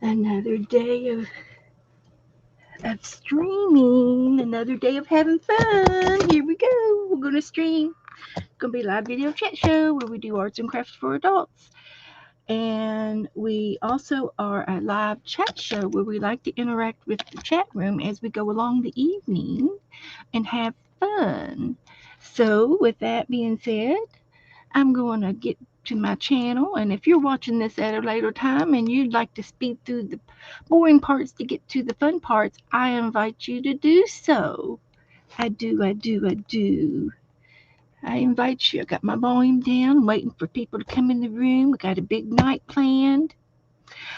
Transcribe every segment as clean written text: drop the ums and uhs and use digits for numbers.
Another day of streaming, another day of having fun. Here we go. We're going to stream. It's going to be a live video chat show where we do arts and crafts for adults. And we also are a live chat show where we like to interact with the chat room as we go along the evening and have fun. So, with that being said, I'm going to get to my channel. And if you're watching this at a later time and you'd like to speed through the boring parts to get to the fun parts, I invite you to do so. I do, I do, I do. I invite you. I got my volume down, waiting for people to come in the room. We got a big night planned.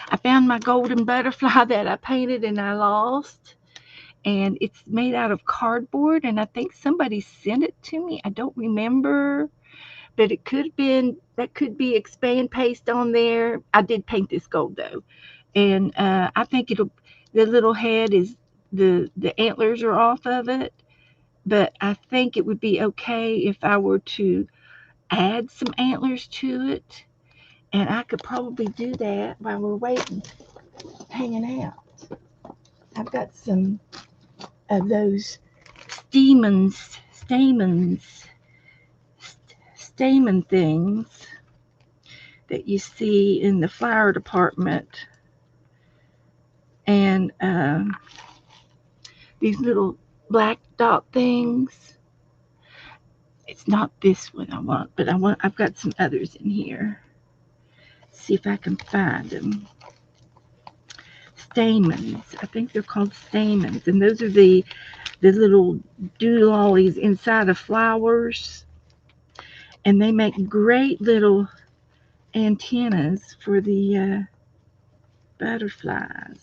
I found my golden butterfly that I painted and I lost. And it's made out of cardboard, and I think somebody sent it to me. I don't remember, but it could have been that could be expand paste on there. I did paint this gold though, and I think it'll. The little head is the antlers are off of it, but I think it would be okay if I were to add some antlers to it, and I could probably do that while we're waiting, hanging out. I've got some of those stamens, stamen things that you see in the flower department, and these little black dot things. It's not this one I want, but I've got some others in here. See if I can find them. Stamens. I think they're called stamens, and those are the little doodlollies inside of flowers, and they make great little antennas for the butterflies.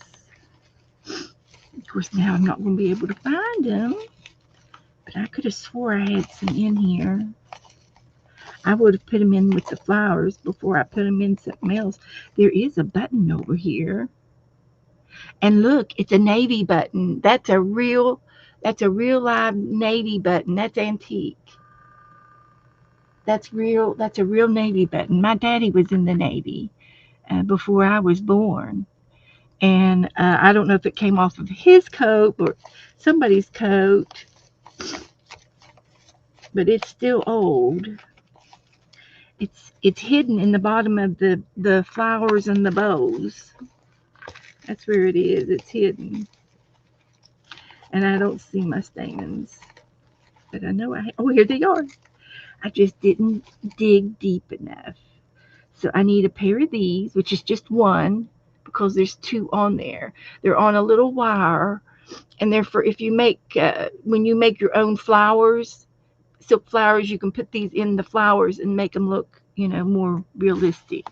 Of course, now I'm not going to be able to find them, but I could have swore I had some in here. I would have put them in with the flowers before I put them in something else. There is a button over here. And look, it's a navy button. That's a real live navy button. That's antique. That's a real navy button. My daddy was in the navy before I was born. And I don't know if it came off of his coat or somebody's coat, but it's still old. It's hidden in the bottom of the flowers and the bows. That's where it is. It's hidden. And I don't see my stamens. But I know oh, here they are. I just didn't dig deep enough. So I need a pair of these, which is just one, because there's two on there. They're on a little wire, and they're for if you make, when you make your own flowers, silk flowers, you can put these in the flowers and make them look, more realistic.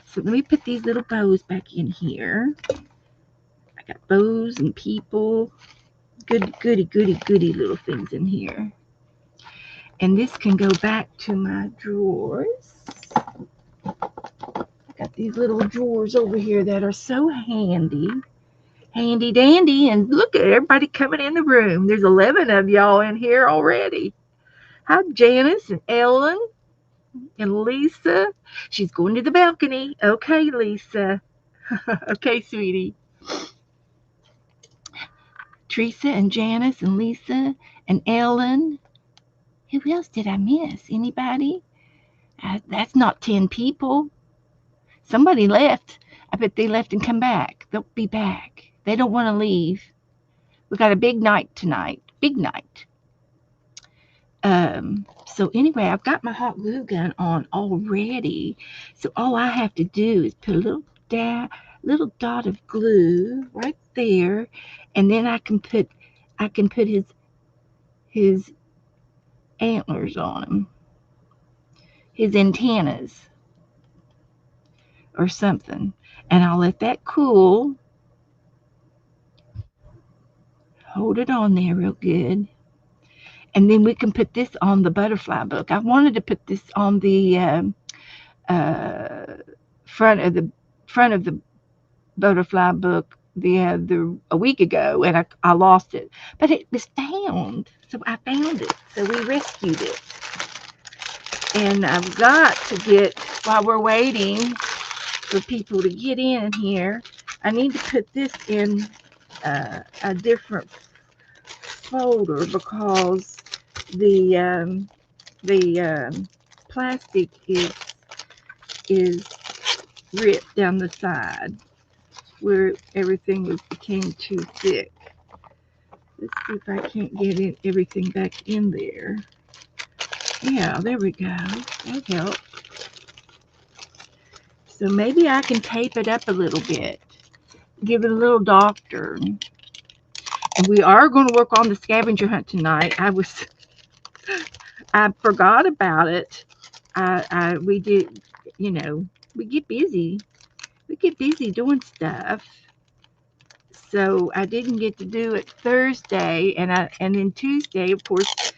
So let me put these little bows back in here. I got bows and people. Goody little things in here. And this can go back to my drawers. I got these little drawers over here that are so handy. Handy dandy. And look at everybody coming in the room. There's 11 of y'all in here already. Hi, Janice and Ellen and Lisa. She's going to the balcony. Okay, Lisa. Okay, sweetie. Teresa and Janice and Lisa and Ellen. Who else did I miss? Anybody? That's not 10 people. Somebody left. I bet they left and come back. They'll be back. They don't want to leave. We got a big night tonight. Big night. So anyway, I've got my hot glue gun on already. So all I have to do is put a little dot of glue right there, and then I can put his antlers on him, his antennas or something, and I'll let that cool. Hold it on there real good. And then we can put this on the butterfly book. I wanted to put this on the uh, front of the butterfly book a week ago, and I lost it, but it was found. So I found it. So we rescued it, and I've got to get while we're waiting for people to get in here. I need to put this in a different folder because the plastic is ripped down the side where everything became too thick. Let's see if I can't get everything back in there. Yeah, there we go. That helped. So maybe I can tape it up a little bit, give it a little doctor. And we are going to work on the scavenger hunt tonight. I forgot about it. We did, you know, we get busy. We get busy doing stuff. So I didn't get to do it Thursday, and then Tuesday, of course,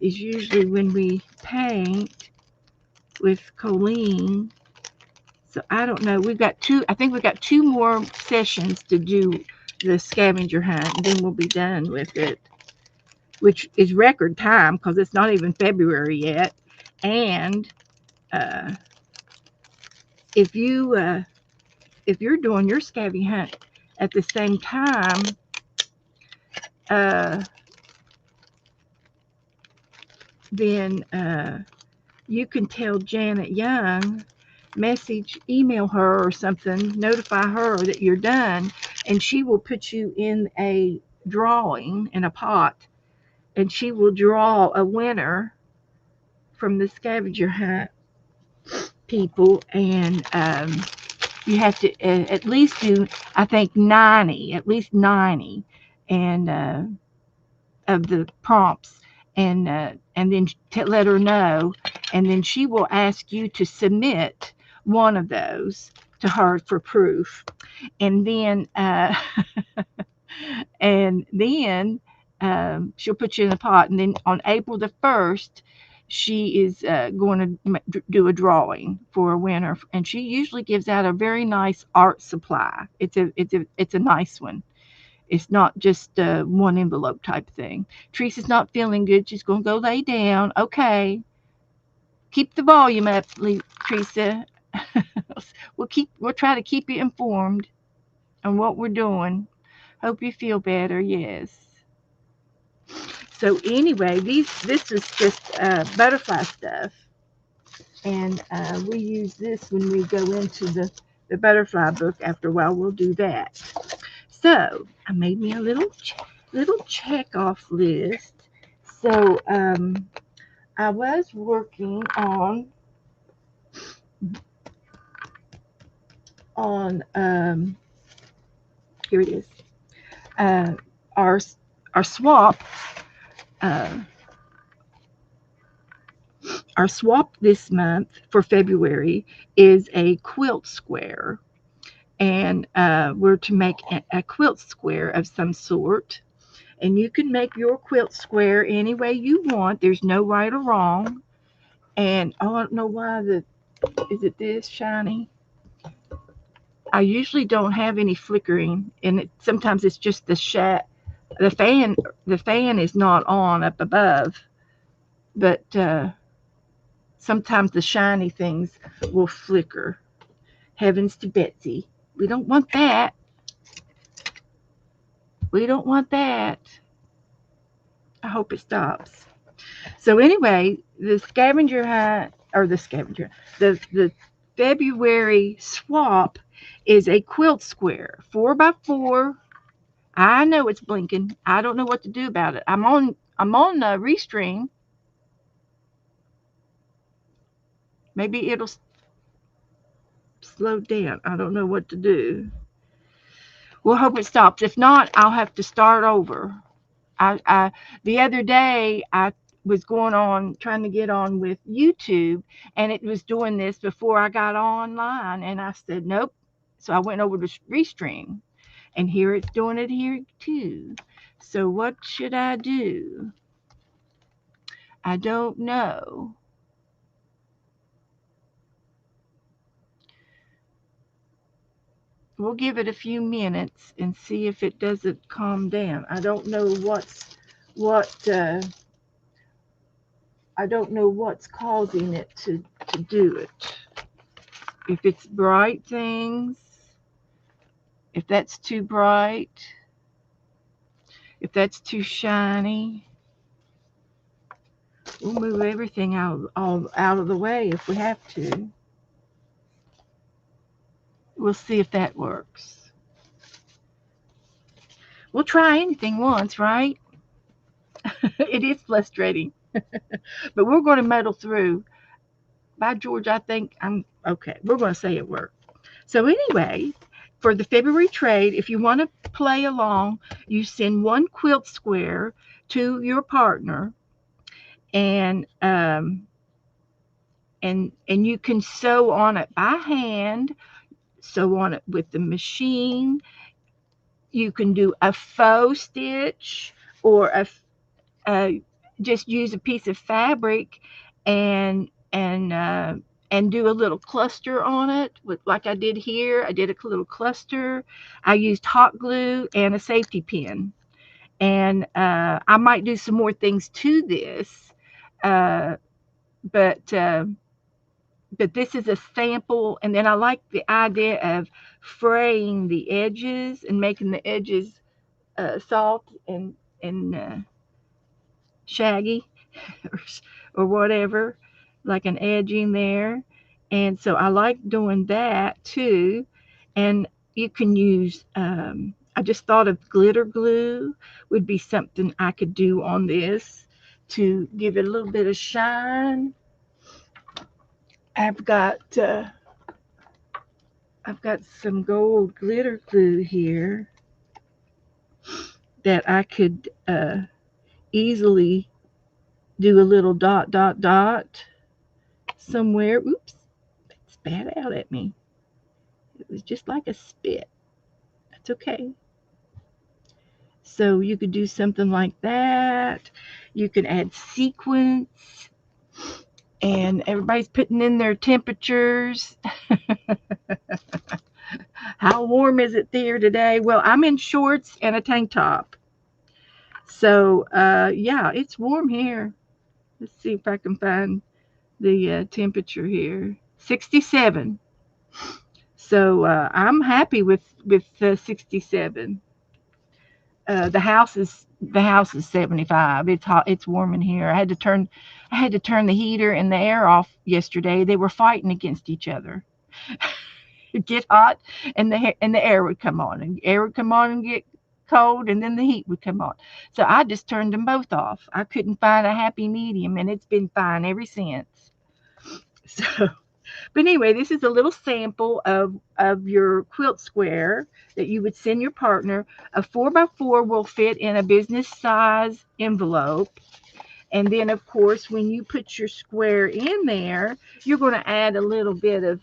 is usually when we paint with Colleen. So I don't know. I think we've got 2 more sessions to do the scavenger hunt, and then we'll be done with it, which is record time because it's not even February yet. And uh, if you're doing your scavenger hunt at the same time, then you can tell Janet Young, email her or something, notify her that you're done, and she will put you in a drawing in a pot, and she will draw a winner from the scavenger hunt people, and you have to at least do, I think, at least 90, and of the prompts, and then let her know, and then she will ask you to submit one of those to her for proof, and then and then she'll put you in the pot, and then on April the 1st she is going to do a drawing for a winner, and she usually gives out a very nice art supply. It's a nice one. It's not just a one envelope type thing. Teresa's not feeling good. She's going to go lay down. Okay. Keep the volume up, Teresa. We'll try to keep you informed on what we're doing. Hope you feel better. Yes. So anyway, this is just butterfly stuff, and we use this when we go into the butterfly book. After a while, we'll do that. So I made me a little check off list. So I was working on here it is, uh, our swap. Uh, our swap this month for February is a quilt square, and we're to make a quilt square of some sort. And you can make your quilt square any way you want. There's no right or wrong. And I don't know why is it this shiny? I usually don't have any flickering, and sometimes it's just the fan. The fan is not on up above, but sometimes the shiny things will flicker. Heavens to Betsy, we don't want that. We don't want that. I hope it stops. So anyway, the February swap is a quilt square, 4x4. I know it's blinking. I don't know what to do about it. I'm on Restream. Maybe it'll slow down. I don't know what to do. We'll hope it stops. If not, I'll have to start over. The other day I was trying to get on with YouTube, and it was doing this before I got online, and I said nope. So I went over to Restream, and here it's doing it here too. So what should I do? I don't know. We'll give it a few minutes and see if it doesn't calm down. I don't know I don't know what's causing it to do it. If it's bright things, If that's too bright, if that's too shiny, we'll move everything out of the way if we have to. We'll see if that works. We'll try anything once, right? It is frustrating, but we're going to muddle through. By George, I think I'm okay. We're going to say it worked. So, anyway, for the February trade, if you want to play along, you send one quilt square to your partner, and and you can sew on it by hand, sew on it with the machine. You can do a faux stitch or a just use a piece of fabric and and do a little cluster on it with like I did here. I did a little cluster. I used hot glue and a safety pin, and I might do some more things to this, uh, but but this is a sample. And then I like the idea of fraying the edges and making the edges soft and shaggy or, or whatever, like an edging there. And so I like doing that too. And you can use, I just thought of glitter glue would be something I could do on this to give it a little bit of shine. I've got uh, I've got some gold glitter glue here that I could easily do a little dot dot dot somewhere. Oops, it spat out at me. It was just like a spit. That's okay. So you could do something like that. You can add sequins, and everybody's putting in their temperatures. How warm is it there today? Well, I'm in shorts and a tank top. So, yeah, it's warm here. Let's see if I can find the temperature here. 67. So I'm happy with 67. The house is 75. It's hot. It's warm in here. I had to turn the heater and the air off yesterday. They were fighting against each other. It'd get hot, and the air would come on, and the air would come on and get cold, and then the heat would come on. So I just turned them both off. I couldn't find a happy medium, and it's been fine ever since. So, but anyway, this is a little sample of your quilt square that you would send your partner. A 4x4 will fit in a business size envelope. And then, of course, when you put your square in there, you're going to add a little bit of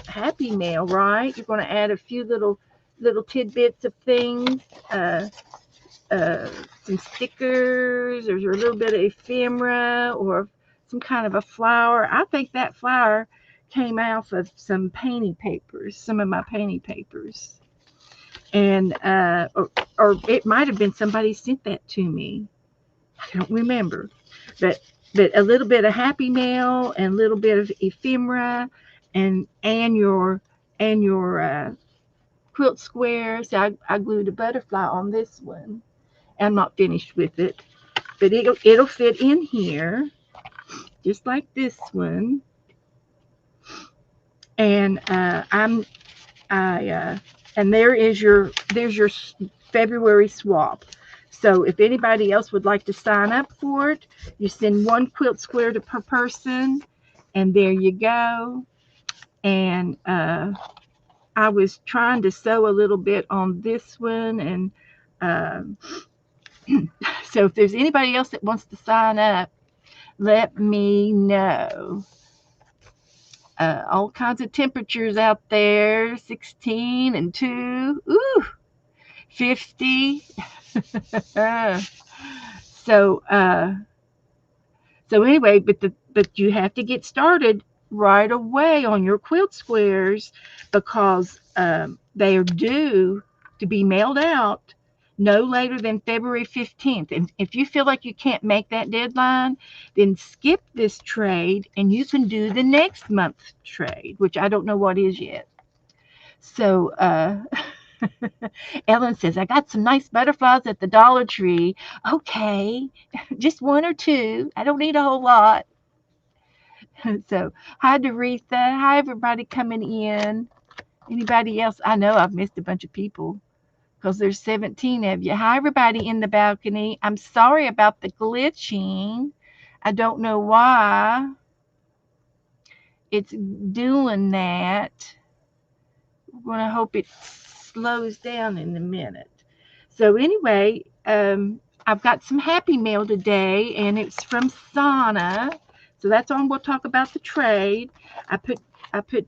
Happy Mail, right? You're going to add a few little tidbits of things, uh, uh, some stickers, or a little bit of ephemera, or some kind of a flower. I think that flower came off of some painting papers, some of my painting papers, and or it might have been somebody sent that to me. I don't remember, but a little bit of Happy Mail and a little bit of ephemera, and your quilt squares. I glued a butterfly on this one. I'm not finished with it, but it'll fit in here just like this one. And I and there's your February swap. So if anybody else would like to sign up for it, you send one quilt square to per person, and there you go. And I was trying to sew a little bit on this one, and um, so if there's anybody else that wants to sign up, let me know. All kinds of temperatures out there, 16 and 2. Ooh, 50. so so anyway, but you have to get started right away on your quilt squares, because they are due to be mailed out no later than February 15th. And if you feel like you can't make that deadline, then skip this trade and you can do the next month's trade, which I don't know what is yet. So Ellen says, I got some nice butterflies at the Dollar Tree. Okay, just one or two. I don't need a whole lot. So, hi, Doretha. Hi, everybody coming in. Anybody else? I know I've missed a bunch of people because there's 17 of you. Hi, everybody in the balcony. I'm sorry about the glitching. I don't know why it's doing that. We're going to hope it slows down in a minute. So, anyway, I've got some happy mail today, and it's from Sana. So that's on. We'll talk about the trade. I put I put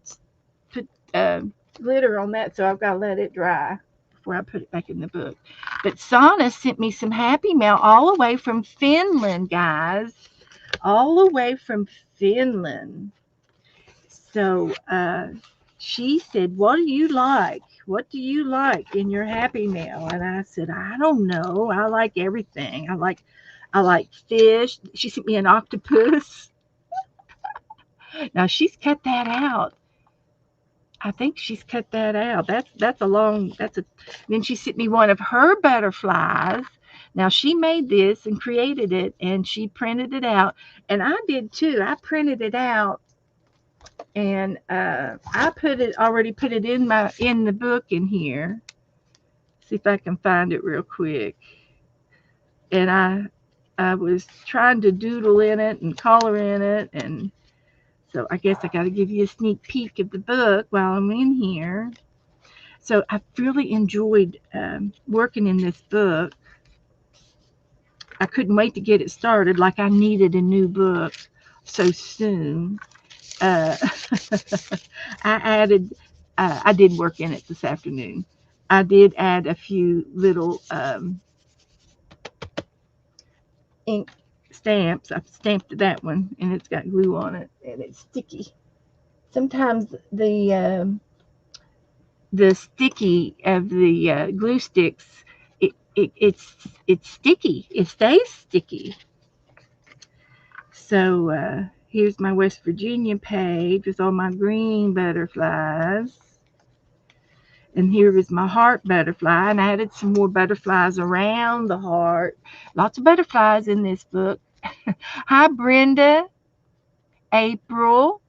glitter on that, so I've got to let it dry before I put it back in the book. But Sana sent me some happy mail all the way from Finland, guys, all the way from Finland. So she said, "What do you like? What do you like in your happy mail?" And I said, "I don't know. I like everything. I like fish." She sent me an octopus. Now she's cut that out. I think she's cut that out. That's a long. That's a. Then she sent me one of her butterflies. Now she made this and created it, and she printed it out, and I did too. I printed it out, and I already put it in the book in here. See if I can find it real quick. And I was trying to doodle in it and color in it, and so I guess I got to give you a sneak peek of the book while I'm in here. So I've really enjoyed working in this book. I couldn't wait to get it started, like I needed a new book so soon. Uh, I added, I did work in it this afternoon. I did add a few little ink stamps. I've stamped that one, and it's got glue on it, and it's sticky. Sometimes the sticky of the glue sticks, it's sticky. It stays sticky. So here's my West Virginia page with all my green butterflies. And here is my heart butterfly, and I added some more butterflies around the heart. Lots of butterflies in this book. Hi, Brenda, April.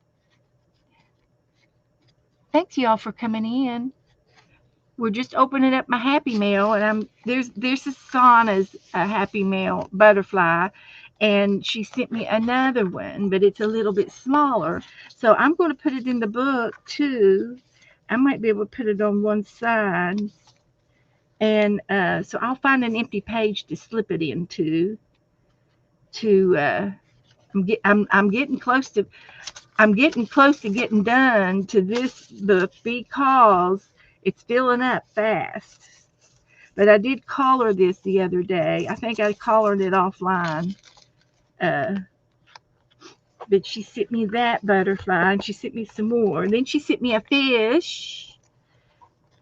Thanks y'all for coming in. We're just opening up my happy mail, and there's a Sana's happy mail butterfly, and she sent me another one, but it's a little bit smaller. So I'm going to put it in the book too. I might be able to put it on one side, and so I'll find an empty page to slip it into. To I'm getting close to getting done to this book because it's filling up fast. But I did color this the other day. I think I colored it offline. Uh, but she sent me that butterfly, and she sent me some more. And then she sent me a fish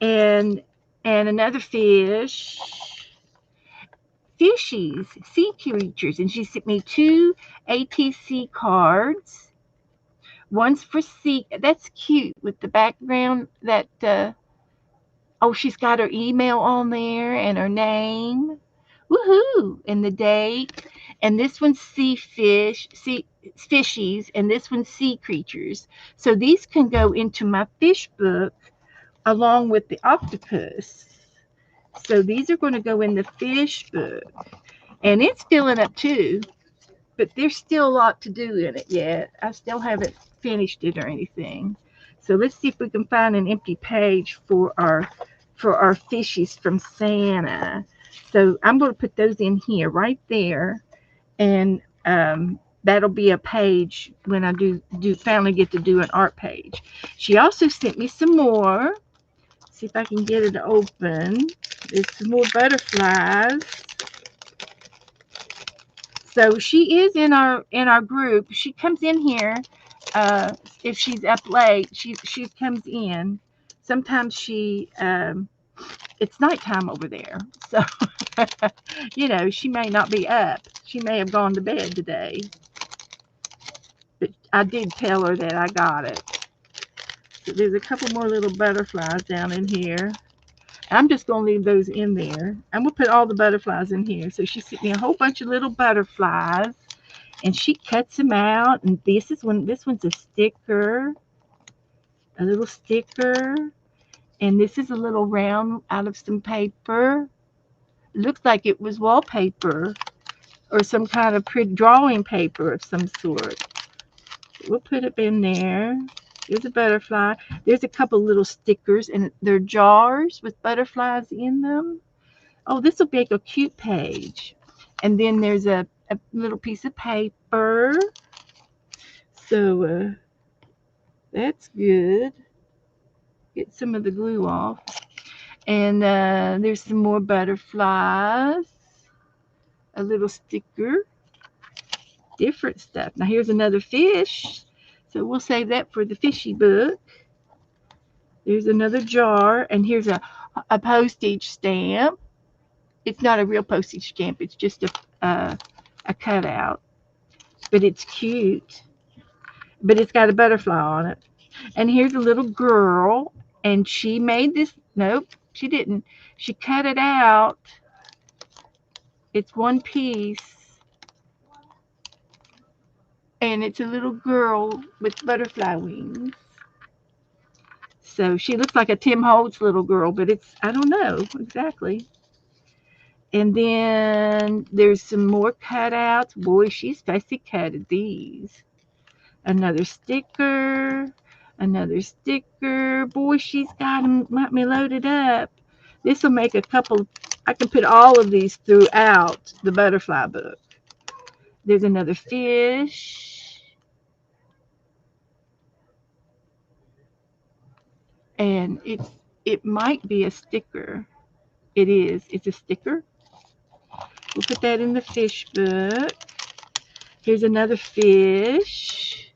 and another fish, fishies, sea creatures, and she sent me two ATC cards. One's for sea. That's cute with the background that. Oh, she's got her email on there and her name. Woohoo! And the date. And this one's sea fishies, and this one's sea creatures. So these can go into my fish book along with the octopus. So these are going to go in the fish book. And it's filling up too, but there's still a lot to do in it yet. I still haven't finished it or anything. So let's see if we can find an empty page for our fishies from Santa. So I'm going to put those in here right there, and that'll be a page when I do finally get to do an art page. She also sent me some more. See if I can get it to open. There's some more butterflies. So she is in our group. She comes in here if she's up late. She comes in. Sometimes it's nighttime over there, so she may not be up. She may have gone to bed today, but I did tell her that I got it. So there's a couple more little butterflies down in here. I'm just going to leave those in there. I'm going to put all the butterflies in here. So she sent me a whole bunch of little butterflies, and she cuts them out. And this one's a sticker, a little sticker. And this is a little round out of some paper. It looks like it was wallpaper or some kind of drawing paper of some sort. We'll put it in there. There's a butterfly. There's a couple little stickers, and they're jars with butterflies in them. Oh, this will make a cute page. And then there's a little piece of paper. So that's good. Get some of the glue off. And there's some more butterflies. A little sticker. Different stuff. Now here's another fish. So we'll save that for the fishy book. There's another jar. And here's a postage stamp. It's not a real postage stamp. It's just a cutout. But it's cute. But it's got a butterfly on it. And here's a little girl. And she made this. Nope, she didn't. She cut it out. It's one piece. And it's a little girl with butterfly wings. So she looks like a Tim Holtz little girl, but I don't know exactly. And then there's some more cutouts. Boy, she's fussy cutted these. Another sticker. Another sticker. Boy, she's got me loaded up. This will make a couple. I can put all of these throughout the butterfly book. There's another fish. And it might be a sticker. It is. It's a sticker. We'll put that in the fish book. Here's another fish.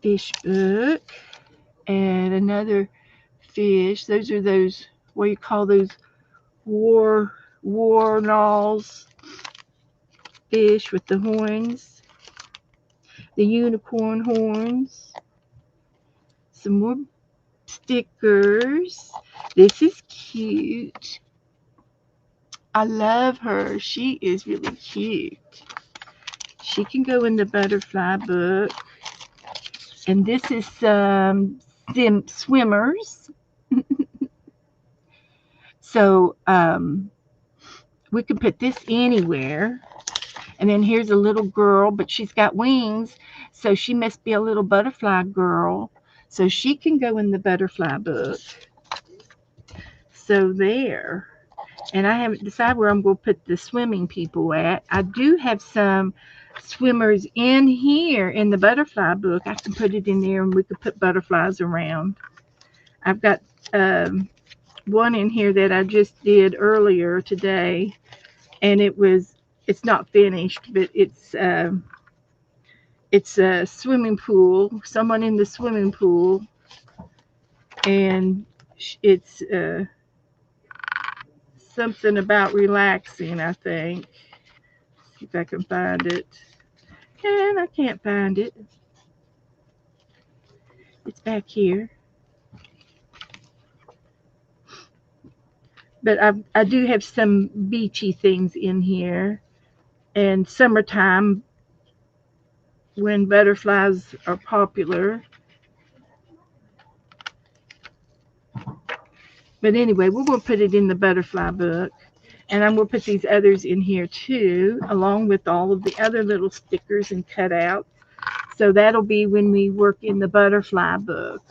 Fish book. And another fish. Those are those, what do you call those, Warnals fish with the horns. The unicorn horns. Some more stickers. This is cute. I love her. She is really cute. She can go in the butterfly book. And this is some swimmers. So we can put this anywhere. And then here's a little girl, but she's got wings. So she must be a little butterfly girl. So she can go in the butterfly book. So there. And I haven't decided where I'm going to put the swimming people at. I do have some swimmers in here in the butterfly book. I can put it in there and we could put butterflies around. I've got one in here that I just did earlier today. And it's not finished, but it's a swimming pool. Someone in the swimming pool. And it's something about relaxing, I think. See if I can find it. And I can't find it. It's back here. But I do have some beachy things in here. And summertime, when butterflies are popular. But anyway, we're going to put it in the butterfly book. And I'm going to put these others in here too, along with all of the other little stickers and cutouts. So that'll be when we work in the butterfly book.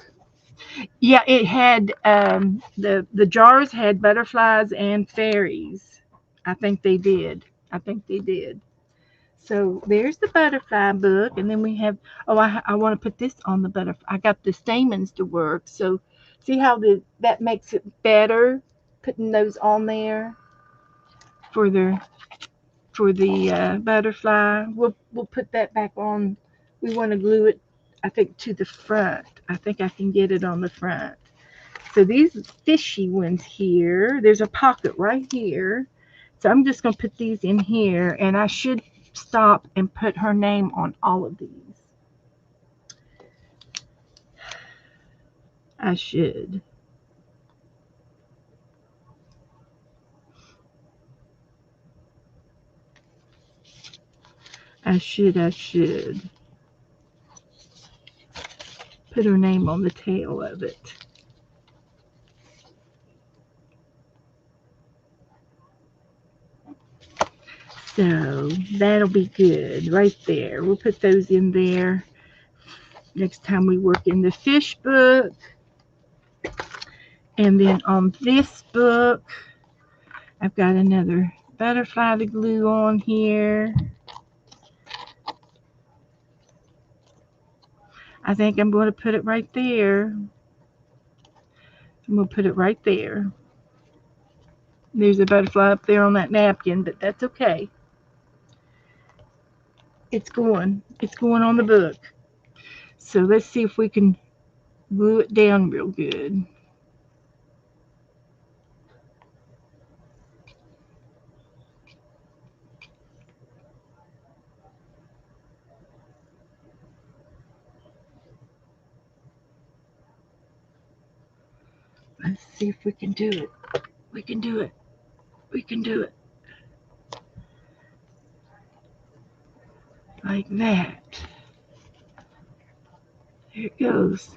Yeah, it had the jars had butterflies and fairies. I think they did. So there's the butterfly book, and then we have. Oh, I want to put this on the butterfly. I got the stamens to work. So see how that makes it better, putting those on there for the butterfly. We'll put that back on. We want to glue it, I think, to the front. I think I can get it on the front. So these fishy ones here, there's a pocket right here. So I'm just going to put these in here, and I should stop and put her name on all of these. I should. I should put her name on the tail of it. So that'll be good right there. We'll put those in there next time we work in the fish book. And then on this book, I've got another butterfly to glue on here. I think I'm going to put it right there. I'm going to put it right there. There's a butterfly up there on that napkin, but that's okay. It's going on the book. So let's see if we can glue it down real good. Let's see if we can do it. We can do it. We can do it. Like that. There it goes.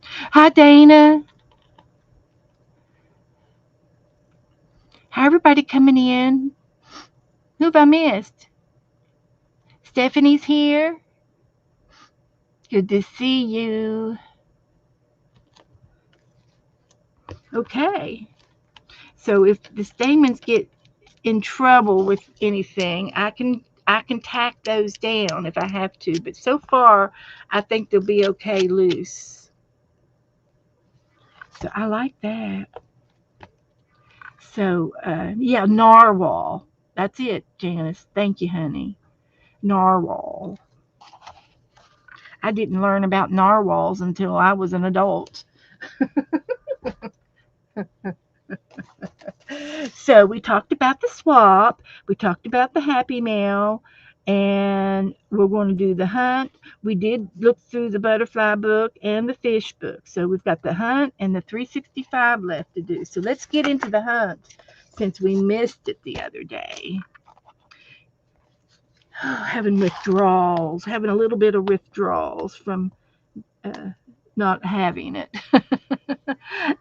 Hi, Dana. Hi, everybody coming in. Who have I missed? Stephanie's here. Good to see you. Okay. So if the stamens get in trouble with anything, I can tack those down if I have to. But so far, I think they'll be okay loose. So I like that. So yeah, narwhal. That's it, Janice. Thank you, honey. Narwhal. I didn't learn about narwhals until I was an adult. So we talked about the swap, we talked about the happy mail, and we're going to do the hunt. We did look through the butterfly book and the fish book. So we've got the hunt and the 365 left to do. So let's get into the hunt since we missed it the other day. Having withdrawals, having a little bit of withdrawals from not having it.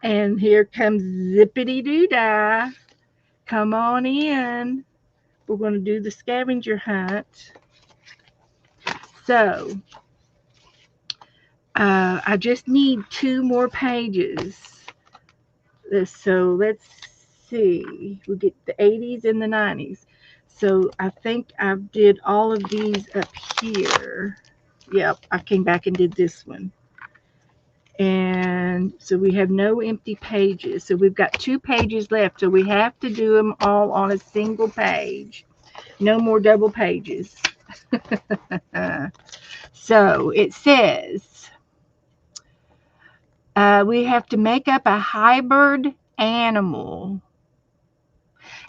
And here comes Zippity Doo Dah. Come on in. We're going to do the scavenger hunt. So, I just need 2 more pages. So let's see. We get the 80s and the 90s. So I think I did all of these up here. Yep, I came back and did this one. And so we have no empty pages. So we've got 2 pages left. So we have to do them all on a single page. No more double pages. So it says we have to make up a hybrid animal.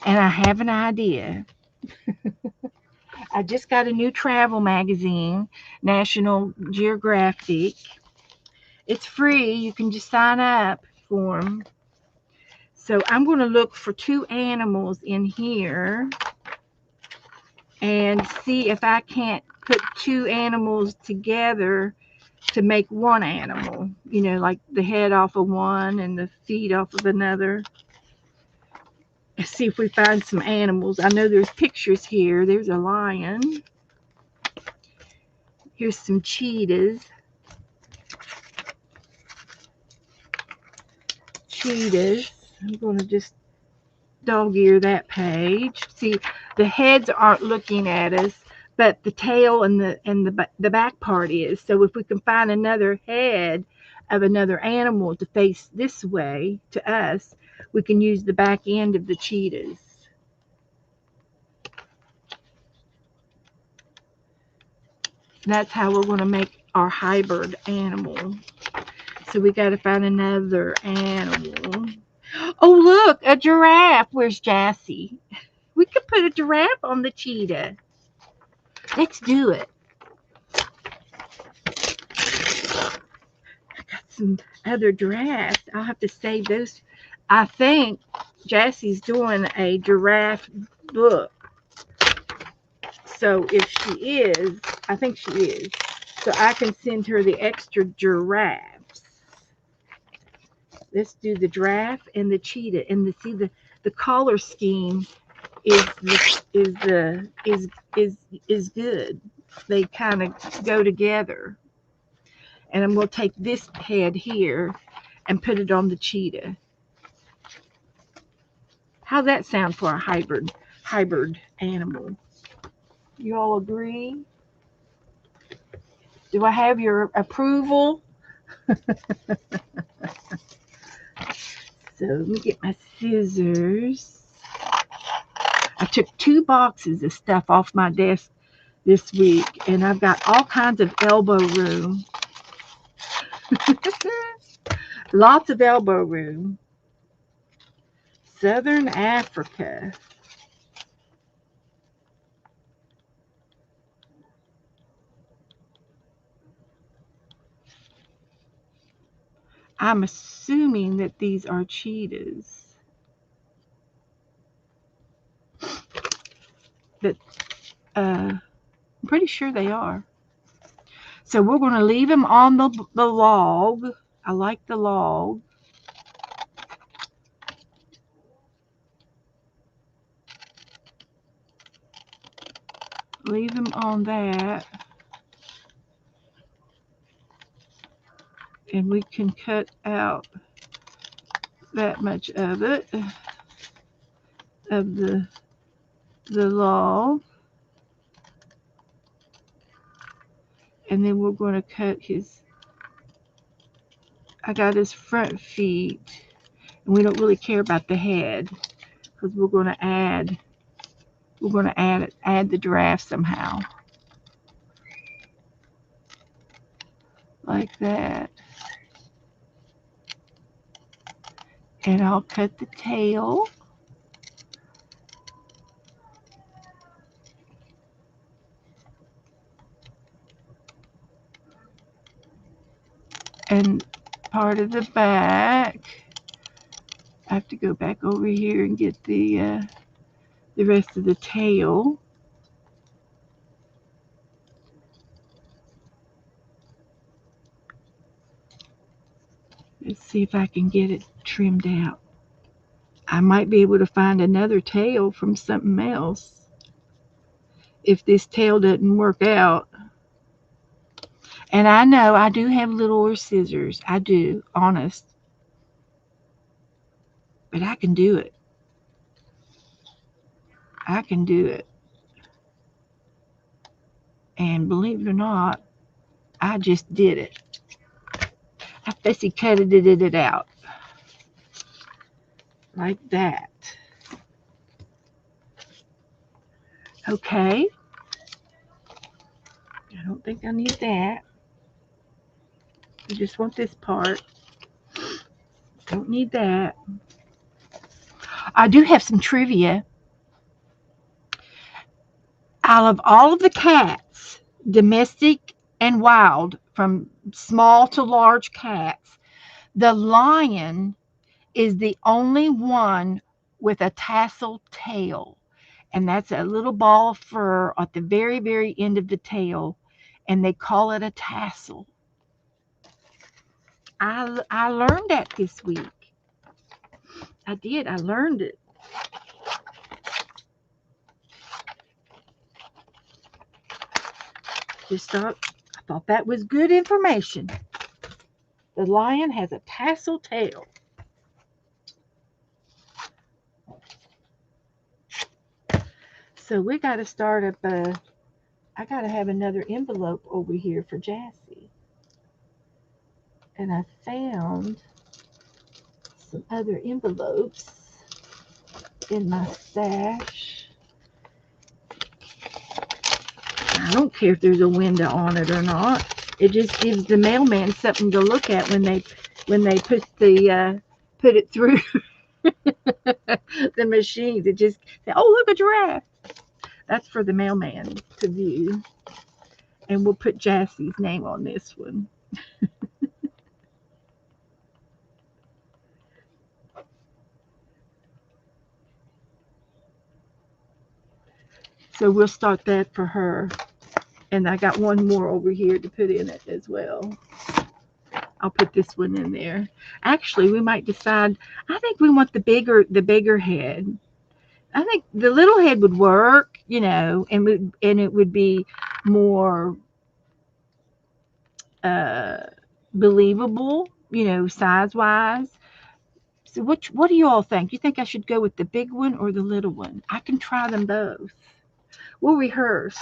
And I have an idea. I just got a new travel magazine, National Geographic. It's free. You can just sign up for them. So I'm going to look for 2 animals in here and see if I can't put 2 animals together to make one animal. You know, like the head off of one and the feet off of another. Let's see if we find some animals. I know there's pictures here. There's a lion. Here's some cheetahs. I'm going to just dog ear that page. See, the heads aren't looking at us, but the tail and the back part is. So if we can find another head of another animal to face this way to us, we can use the back end of the cheetahs. That's how we're going to make our hybrid animal. So we got to find another animal. Oh, look, a giraffe. Where's Jassy? We could put a giraffe on the cheetah. Let's do it. I got some other giraffes. I'll have to save those. I think Jassie's doing a giraffe book. So if she is, I think she is. So I can send her the extra giraffes. Let's do the giraffe and the cheetah, and see the color scheme is is good. They kind of go together. And I'm going to take this head here and put it on the cheetah. How's that sound for a hybrid animal? You all agree? Do I have your approval? So let me get my scissors. I took 2 boxes of stuff off my desk this week, and I've got all kinds of elbow room. Lots of elbow room. Southern Africa. I'm assuming that these are cheetahs. But I'm pretty sure they are. So we're going to leave them on the log. I like the log. Leave them on that. And we can cut out that much of it, of the log. And then we're going to cut I got his front feet. And we don't really care about the head, because we're going to add the giraffe somehow. Like that. And I'll cut the tail. And part of the back. I have to go back over here and get the rest of the tail. Let's see if I can get it trimmed out. I might be able to find another tail from something else if this tail doesn't work out. And I know I do have littler scissors. I do, honest. But I can do it. I can do it. And believe it or not, I just did it. I fussy cutted it out. Like that. Okay. I don't think I need that. I just want this part. Don't need that. I do have some trivia. Out of all of the cats, domestic and wild, from small to large cats, the lion is the only one with a tassel tail. And that's a little ball of fur at the very, very end of the tail. And they call it a tassel. I learned that this week. I did. I learned it. I thought that was good information. The lion has a tassel tail. So we got to start up I got to have another envelope over here for Jassy. And I found some other envelopes in my stash. I don't care if there's a window on it or not. It just gives the mailman something to look at when they put it through the machines. It just say, "Oh, look, a giraffe." That's for the mailman to view. And we'll put Jassy's name on this one. So we'll start that for her. And I got one more over here to put in it as well. I'll put this one in there. Actually, we might decide. I think we want the bigger head. I think the little head would work, and it would be more uh, believable, size wise. So what do you all think? You think I should go with the big one or the little one? I can try them both. We'll rehearse.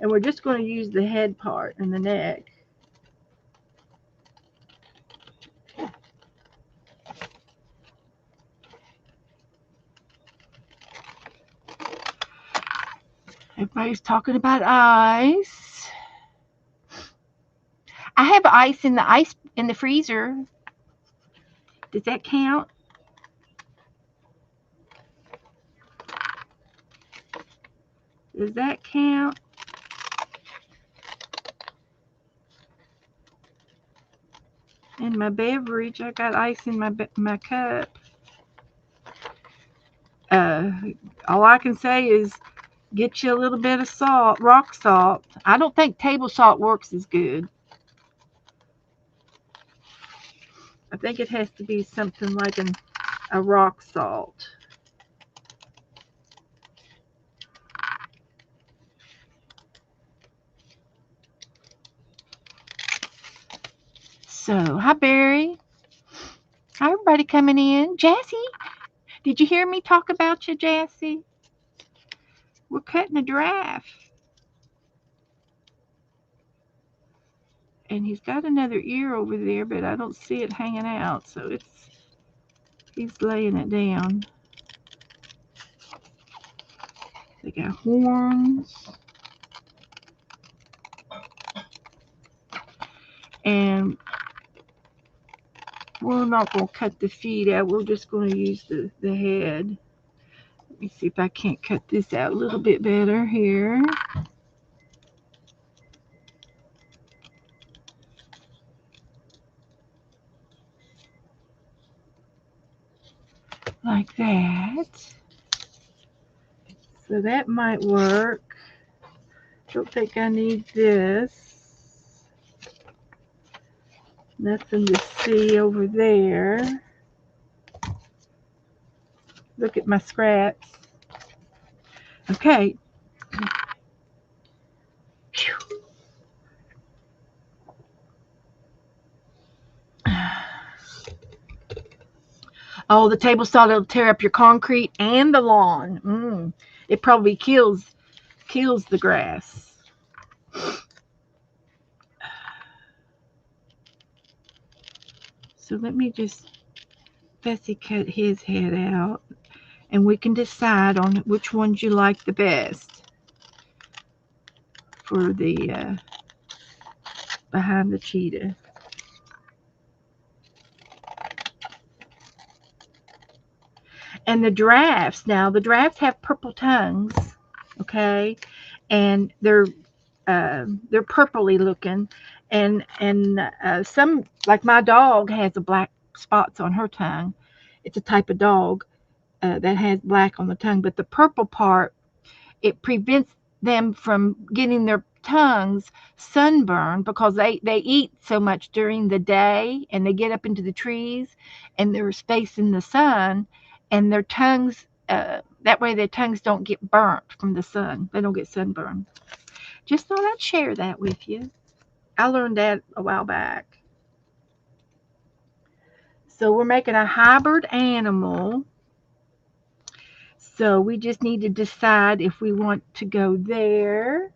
And we're just going to use the head part and the neck. Everybody's talking about ice. I have ice in the freezer. Does that count? Does that count? In my beverage, I got ice in my cup. All I can say is get you a little bit of salt, rock salt. I don't think table salt works as good. I think it has to be something like a rock salt. So, hi Barry. Hi everybody coming in. Jassy, did you hear me talk about you, Jassy? We're cutting a giraffe. And he's got another ear over there, but I don't see it hanging out, so he's laying it down. They got horns. And we're not going to cut the feet out. We're just going to use the head. Let me see if I can't cut this out a little bit better here. Like that. So that might work. Don't think I need this. Nothing to see over there. Look at my scraps. Okay. Whew. Oh, the table salt will tear up your concrete and the lawn. It probably kills the grass. So let me just fussy cut his head out, and we can decide on which ones you like the best for the behind the cheetah. And the giraffes, now the giraffes have purple tongues, okay, and they're purpley looking, and some, like my dog has a black spots on her tongue. It's a type of dog that has black on the tongue, but the purple part, it prevents them from getting their tongues sunburned because they eat so much during the day and they get up into the trees and they're facing the sun, and their tongues, that way their tongues don't get burnt from the sun. They don't get sunburned. Just thought I'd share that with you. I learned that a while back. So we're making a hybrid animal. So we just need to decide if we want to go there.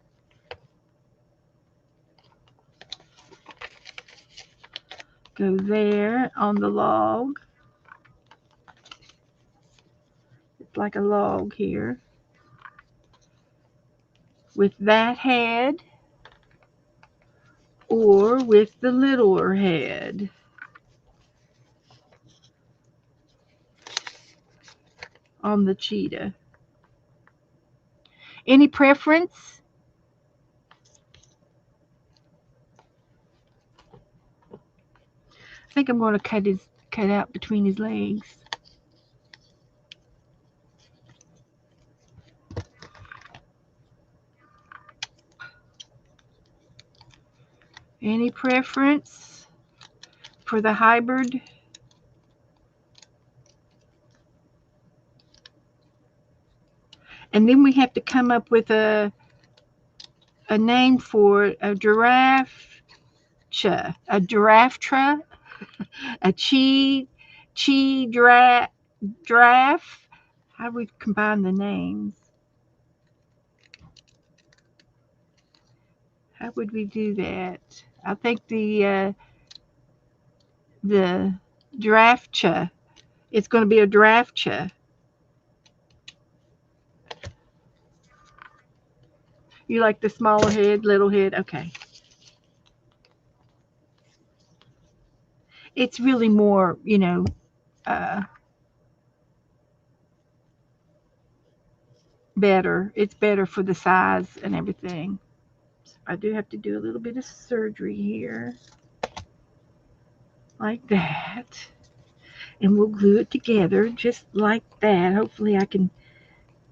Go there on the log. It's like a log here. With that head or with the littler head. On the cheetah. Any preference? I think I'm going to cut out between his legs. Any preference for the hybrid? And then we have to come up with a name for a giraffe, a giraffe, a giraffe. How do we combine the names? How would we do that? I think the giraffe. It's going to be a giraffe. You like the smaller head, little head? Okay. It's really more, uh, better. It's better for the size and everything. I do have to do a little bit of surgery here, like that. And we'll glue it together just like that. Hopefully I can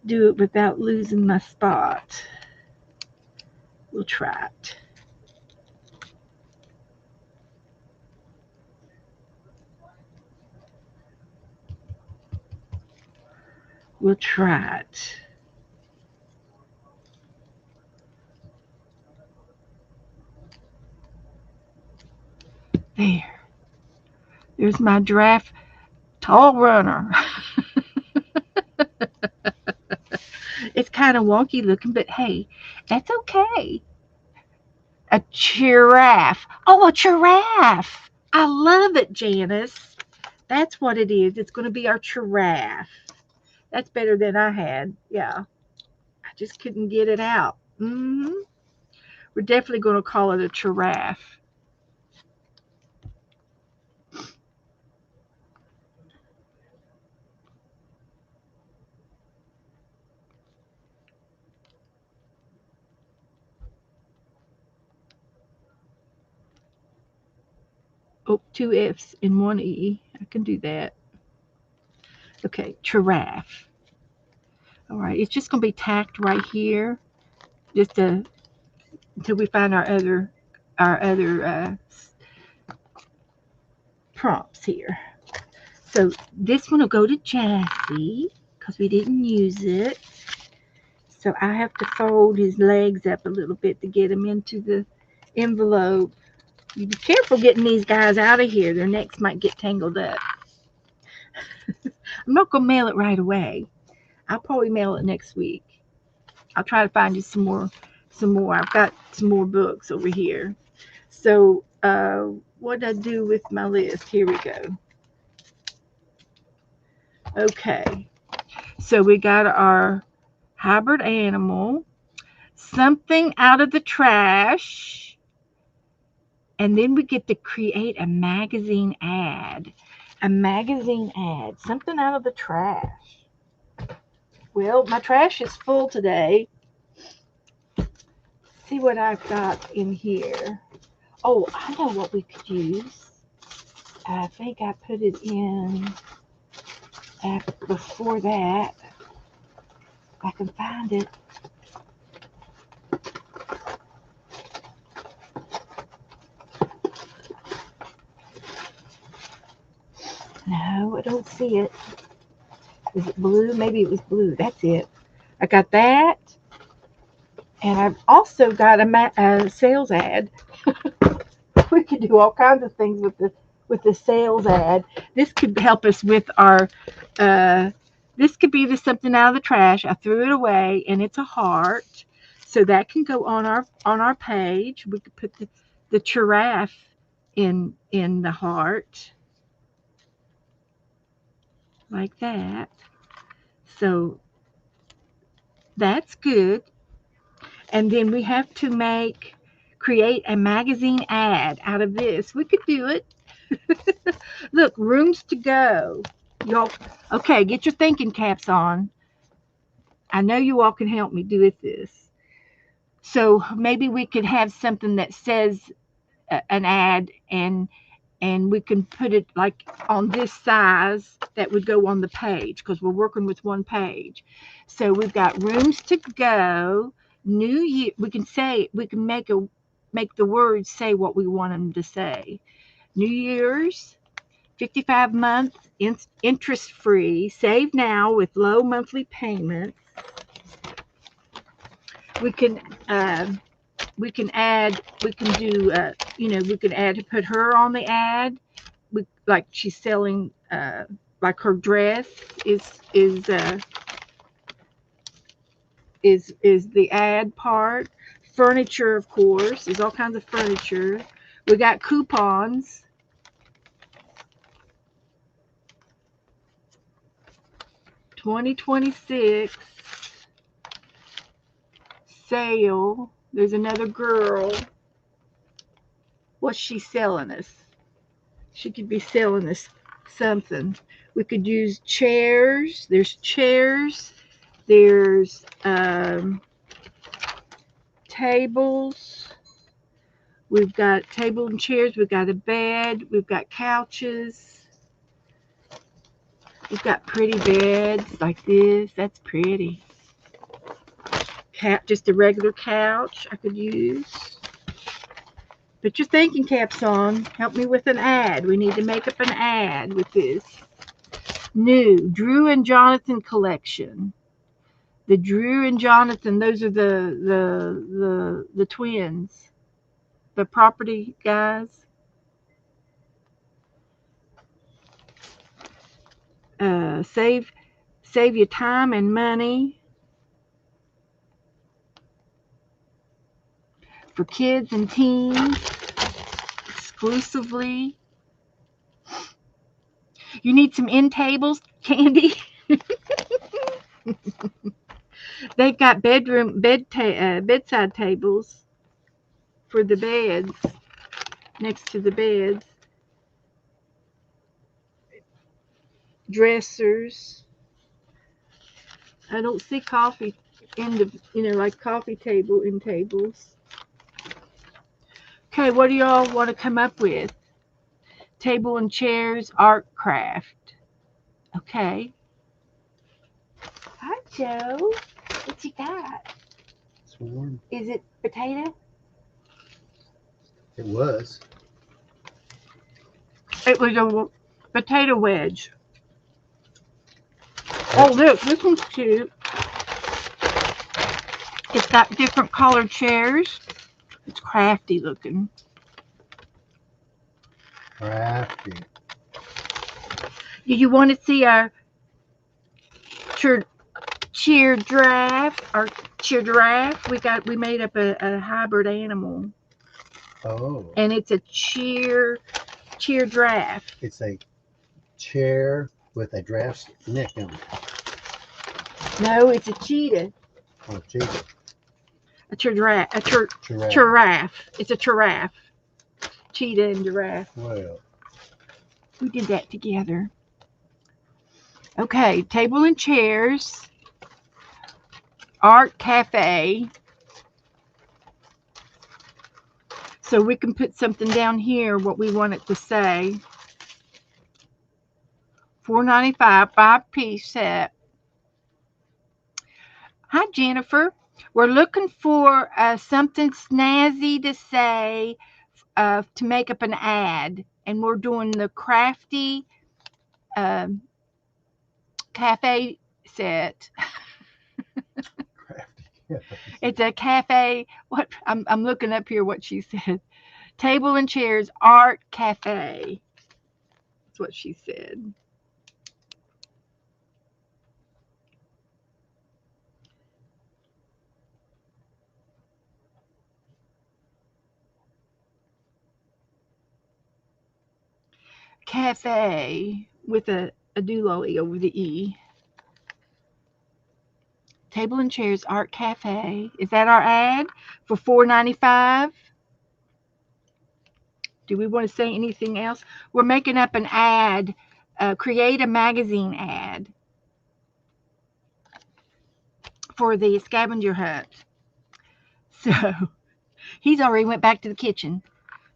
do it without losing my spot. We'll try it. We'll try it. There. There's my giraffe tall runner. It's kind of wonky looking, but hey, that's okay. A giraffe. Oh, a giraffe. I love it, Janice. That's what it is. It's going to be our giraffe. That's better than I had. Yeah. I just couldn't get it out. We're definitely going to call it a giraffe. Oh, two F's and one E. I can do that. Okay, giraffe. All right, it's just going to be tacked right here, just until we find our other prompts here. So this one will go to Jassy because we didn't use it. So I have to fold his legs up a little bit to get him into the envelope. You be careful getting these guys out of here. Their necks might get tangled up. I'm not going to mail it right away. I'll probably mail it next week. I'll try to find you some more. I've got some more books over here. So what did I do with my list? Here we go. Okay. So we got our hybrid animal, something out of the trash, and then we get to create a magazine ad. A magazine ad, something out of the trash. Well, my trash is full today. See what I've got in here. Oh, I know what we could use. I think I put it in before that. If I can find it. No, I don't see it. Is it blue? Maybe it was blue. That's it. I got that. And I've also got a sales ad. We could do all kinds of things with the sales ad. This could help us with our. This could be the something out of the trash. I threw it away, and it's a heart, so that can go on our page. We could put the giraffe in the heart like that. So that's good. And then we have to create a magazine ad out of this. We could do it. Look, rooms to go. Y'all, okay, get your thinking caps on. I know you all can help me do with this. So maybe we could have something that says an ad, and we can put it like on this size that would go on the page because we're working with one page. So we've got rooms to go, new year. We can make make the words say what we want them to say. New Year's, 55-month interest-free. Save now with low monthly payments. We can add. We can do. We can add. Put her on the ad. Like she's selling. Like her dress is the ad part. Furniture, of course. There's all kinds of furniture. We got coupons. $20.26 sale. There's another girl. What's she selling us? She could be selling us something. We could use chairs. There's chairs. There's tables. We've got table and chairs. We've got a bed. We've got couches. We've got pretty beds like this. That's pretty. Just a regular couch I could use. Put your thinking caps on. Help me with an ad. We need to make up an ad with this. New Drew and Jonathan collection. The Drew and Jonathan, those are the twins, the property guys. Save you time and money for kids and teens exclusively. You need some end tables, Candy? They've got bedside tables for the beds, next to the beds. Dressers. I don't see coffee like coffee table in tables. Okay, what do y'all want to come up with? Table and chairs, art craft. Okay. Hi, Joe. What you got? It's warm. Is it potato? It was. It was a potato wedge. Oh, look, this one's cute. It's got different colored chairs. It's crafty looking. Crafty. Do you want to see our cheer giraffe? Our cheer giraffe? We made up a hybrid animal. Oh. And it's a cheer giraffe. It's a chair with a giraffe's neck on it. No, it's a cheetah. Oh, cheetah. A giraffe. It's a giraffe. Cheetah and giraffe. Well. We did that together. Okay, table and chairs. Art cafe. So we can put something down here, what we want it to say. $4.95, 5-piece set. Hi, Jennifer. We're looking for something snazzy to say to make up an ad. And we're doing the crafty cafe set. It's a cafe. What I'm looking up here what she said. Table and chairs art cafe. That's what she said. Cafe with a doolally over the E. Table and chairs art cafe. Is that our ad for $4.95? Do we want to say anything else? We're making up an ad. Create a magazine ad for the scavenger hunt. So he's already went back to the kitchen.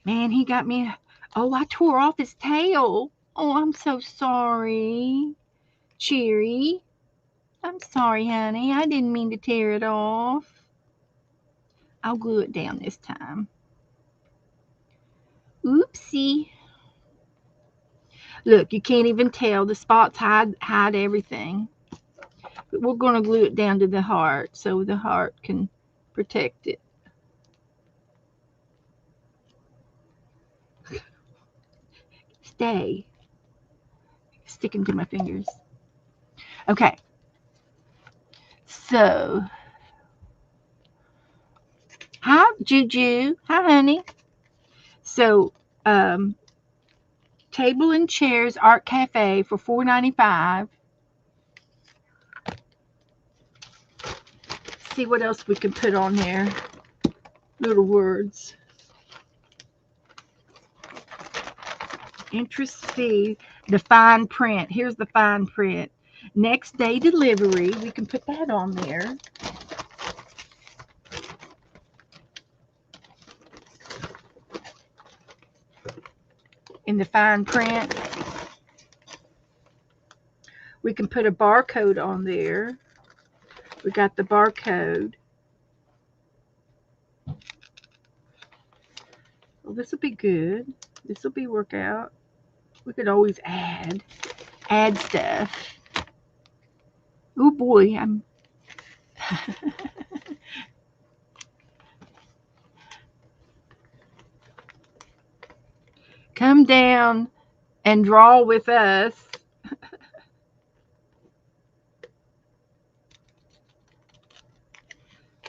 Man, he got me. Oh, I tore off his tail. Oh, I'm so sorry. Cheery. I'm sorry, honey. I didn't mean to tear it off. I'll glue it down this time. Oopsie. Look, you can't even tell. The spots hide everything. But we're going to glue it down to the heart so the heart can protect it. Stay. Sticking to my fingers. Okay. So, hi, Juju. Hi, honey. So, table and chairs art cafe for $4.95. See what else we can put on there. Little words. Interest fee. The fine print. Here's the fine print. Next day delivery. We can put that on there. In the fine print. We can put a barcode on there. We got the barcode. Well, this will be good. This will be workout. We could always add stuff. Oh boy, I'm come down and draw with us.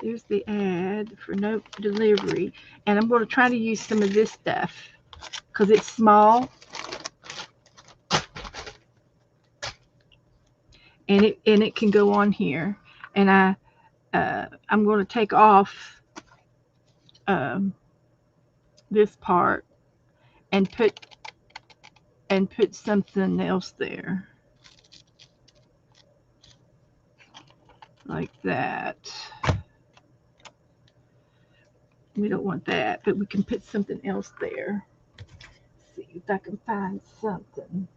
There's the ad for no delivery. And I'm going to try to use some of this stuff because it's small. And it can go on here. And I'm going to take off this part and put something else there. Like that. We don't want that, but we can put something else there. Let's see if I can find something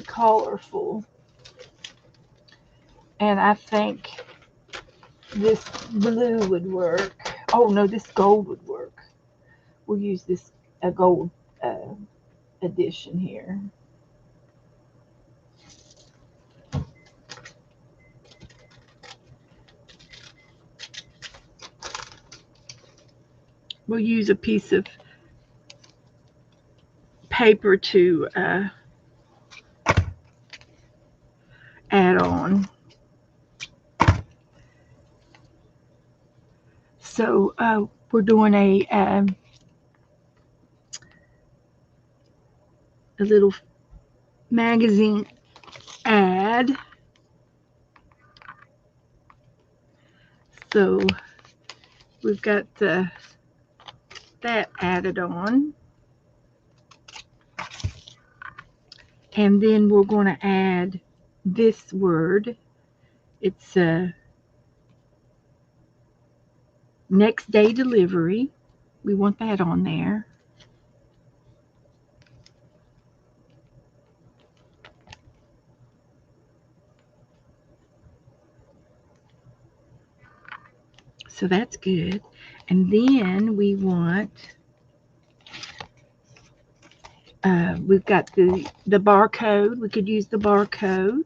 colorful. And I think this blue would work. Oh no, this gold would work. We'll use this a gold edition here. We'll use a piece of paper to add on. So we're doing a little magazine ad. So we've got that added on. And then we're going to add this word. It's next day delivery. We want that on there. So that's good. And then we want, we've got the barcode. We could use the barcode.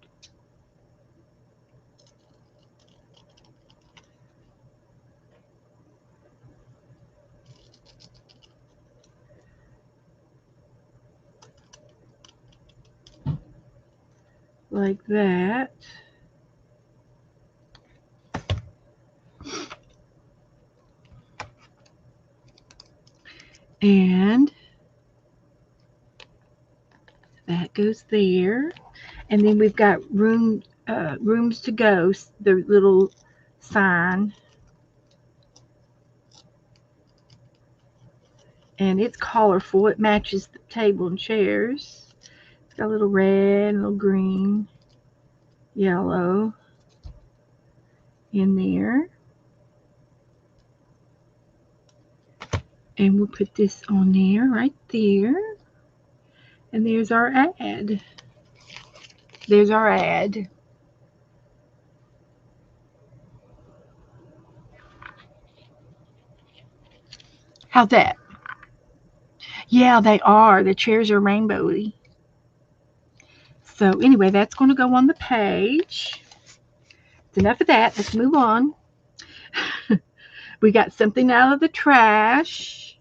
Like that. And that goes there. And then we've got rooms to go, the little sign. And it's colorful. It matches the table and chairs. It's got a little red, a little green, yellow in there. And we'll put this on there, right there. And there's our ad. There's our ad. How's that? Yeah, they are. The chairs are rainbowy. So anyway, that's going to go on the page. It's enough of that. Let's move on. We got something out of the trash.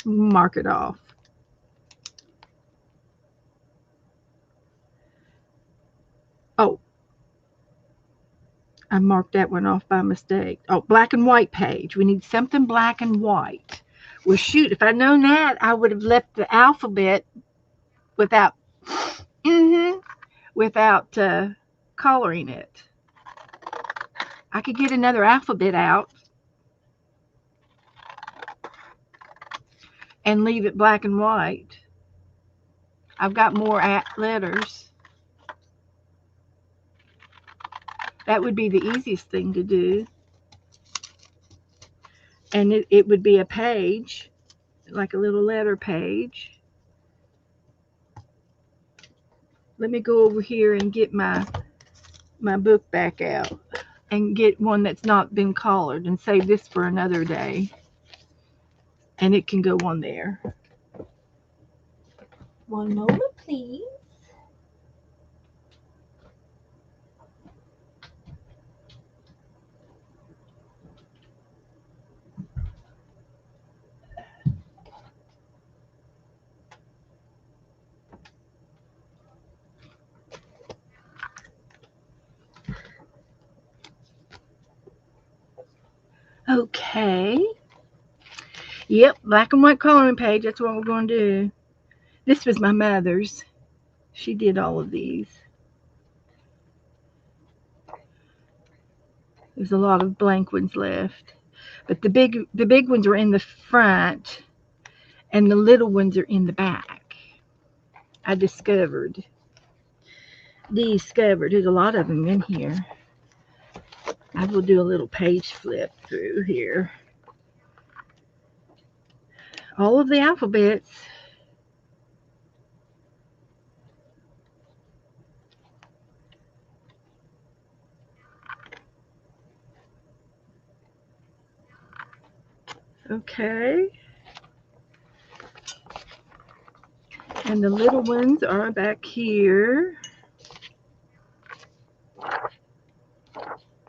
Mark it off. Oh, I marked that one off by mistake. Oh, black and white page. We need something black and white. Well, shoot, if I'd known that, I would have left the alphabet without, mm-hmm, without coloring it. I could get another alphabet out and leave it black and white. I've got more letters. That would be the easiest thing to do. And it would be a page, like a little letter page. Let me go over here and get my book back out and get one that's not been colored and save this for another day. And it can go on there. One moment, please. Okay. Yep, black and white coloring page. That's what we're going to do. This was my mother's. She did all of these. There's a lot of blank ones left. But the big ones are in the front and the little ones are in the back. I discovered. There's a lot of them in here. I will do a little page flip through here. All of the alphabets. Okay. And the little ones are back here.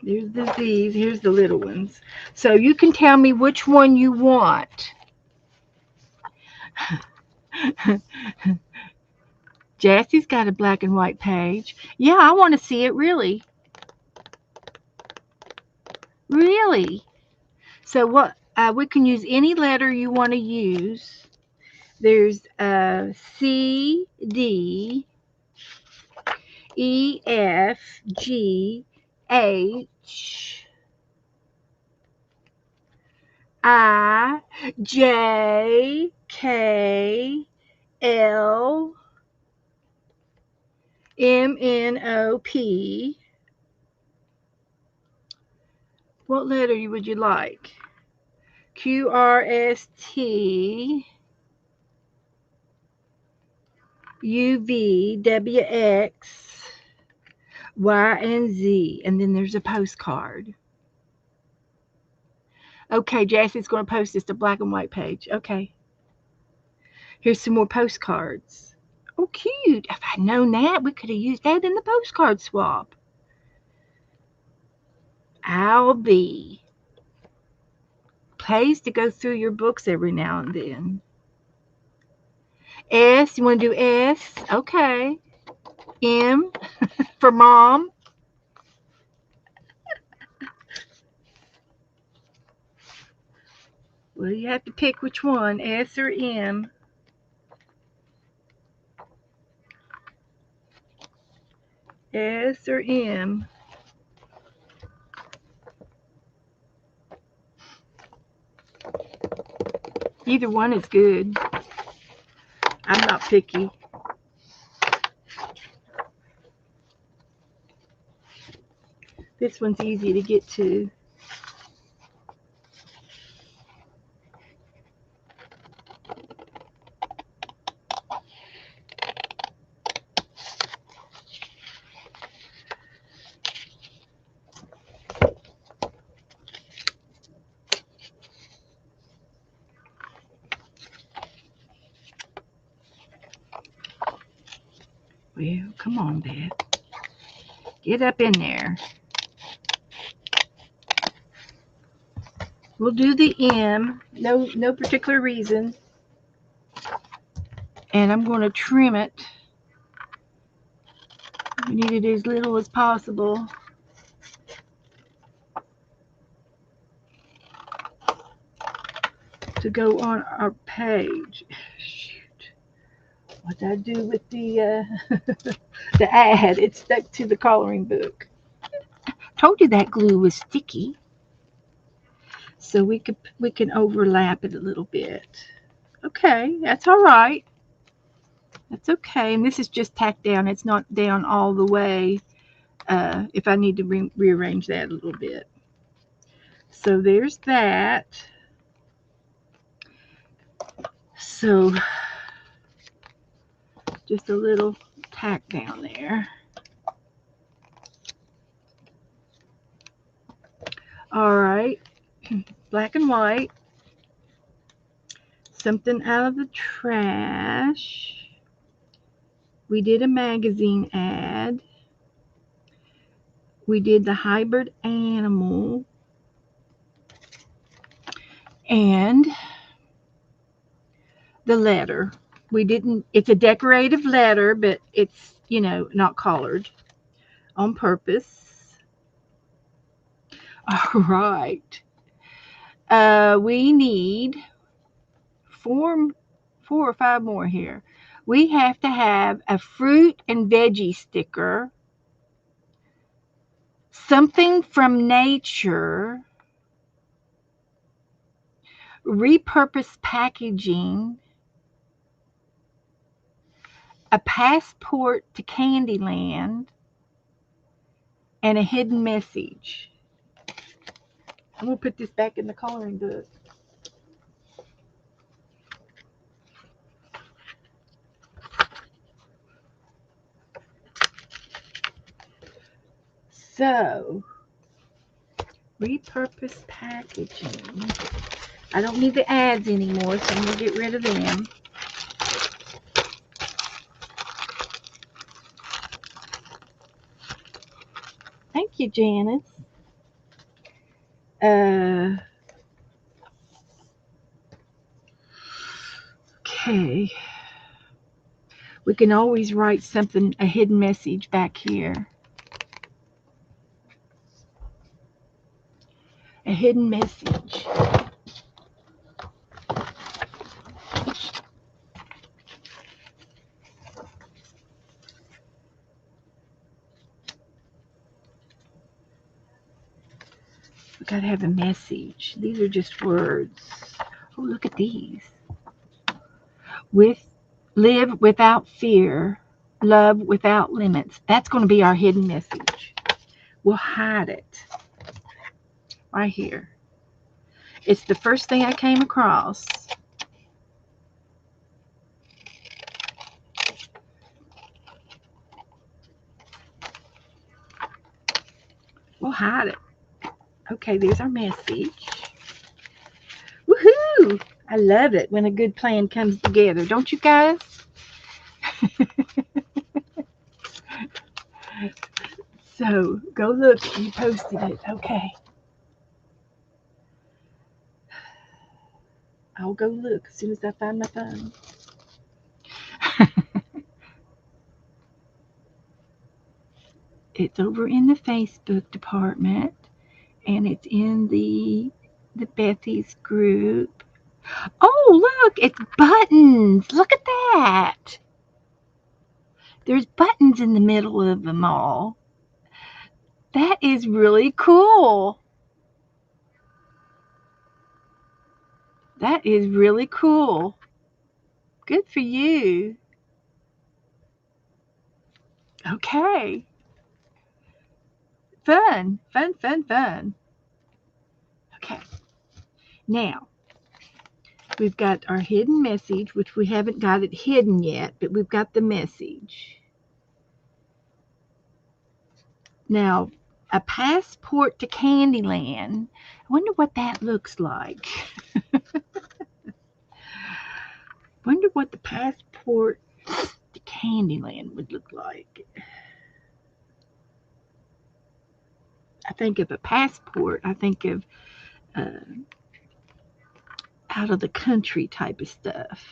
There's the Z's. Here's the little ones. So you can tell me which one you want. Jassie's got a black and white page. Yeah, I want to see it really. Really. So what? We can use any letter you want to use. There's C, D, E, F, G, H, I, J, K, L, M, N, O, P. What letter would you like? Q, R, S, T, U, V, W, X, Y, and Z. And then there's a postcard. Okay, Jassie's going to post this to black and white page. Okay. Here's some more postcards. Oh, cute. If I'd known that, we could have used that in the postcard swap. I'll be. Pays to go through your books every now and then. S, you want to do S? Okay. M for mom. Well, you have to pick which one, S or M. S or M. Either one is good. I'm not picky. This one's easy to get to. Well, come on, Beth. Get up in there. We'll do the M. No particular reason. And I'm going to trim it. We need it as little as possible. To go on our page. Shoot. What did I do with the the ad? It stuck to the coloring book. Told you that glue was sticky. So we can overlap it a little bit. Okay, that's all right. That's okay. And this is just tacked down. It's not down all the way. If I need to rearrange that a little bit. So there's that. So just a little tack down there. All right, black and white. Something out of the trash. We did a magazine ad. We did the hybrid animal. And the letter. We didn't, it's a decorative letter, but it's, not colored on purpose. All right. We need four or five more here. We have to have a fruit and veggie sticker, something from nature, repurposed packaging, a passport to Candyland, and a hidden message. I'm going to put this back in the coloring book. So, repurposed packaging. I don't need the ads anymore, so I'm going to get rid of them. Thank you, Janice. Okay. We can always write something, a hidden message back here. A hidden message. We gotta have a message. These are just words. Oh, look at these. Live without fear, love without limits. That's going to be our hidden message. We'll hide it right here. It's the first thing I came across. We'll hide it. Okay, there's our message. Woohoo! I love it when a good plan comes together. Don't you guys? So, go look. You posted it. Okay. I'll go look as soon as I find my phone. It's over in the Facebook department, and it's in the Bethy's group. Oh, look, it's buttons. Look at that. There's buttons in the middle of them all. That is really cool. That is really cool. Good for you. Okay. Fun. Okay. Now, we've got our hidden message, which we haven't got it hidden yet, but we've got the message. Now, a passport to Candyland. I wonder what that looks like. Wonder what the passport to Candyland would look like. I think of a passport. I think of out of the country type of stuff.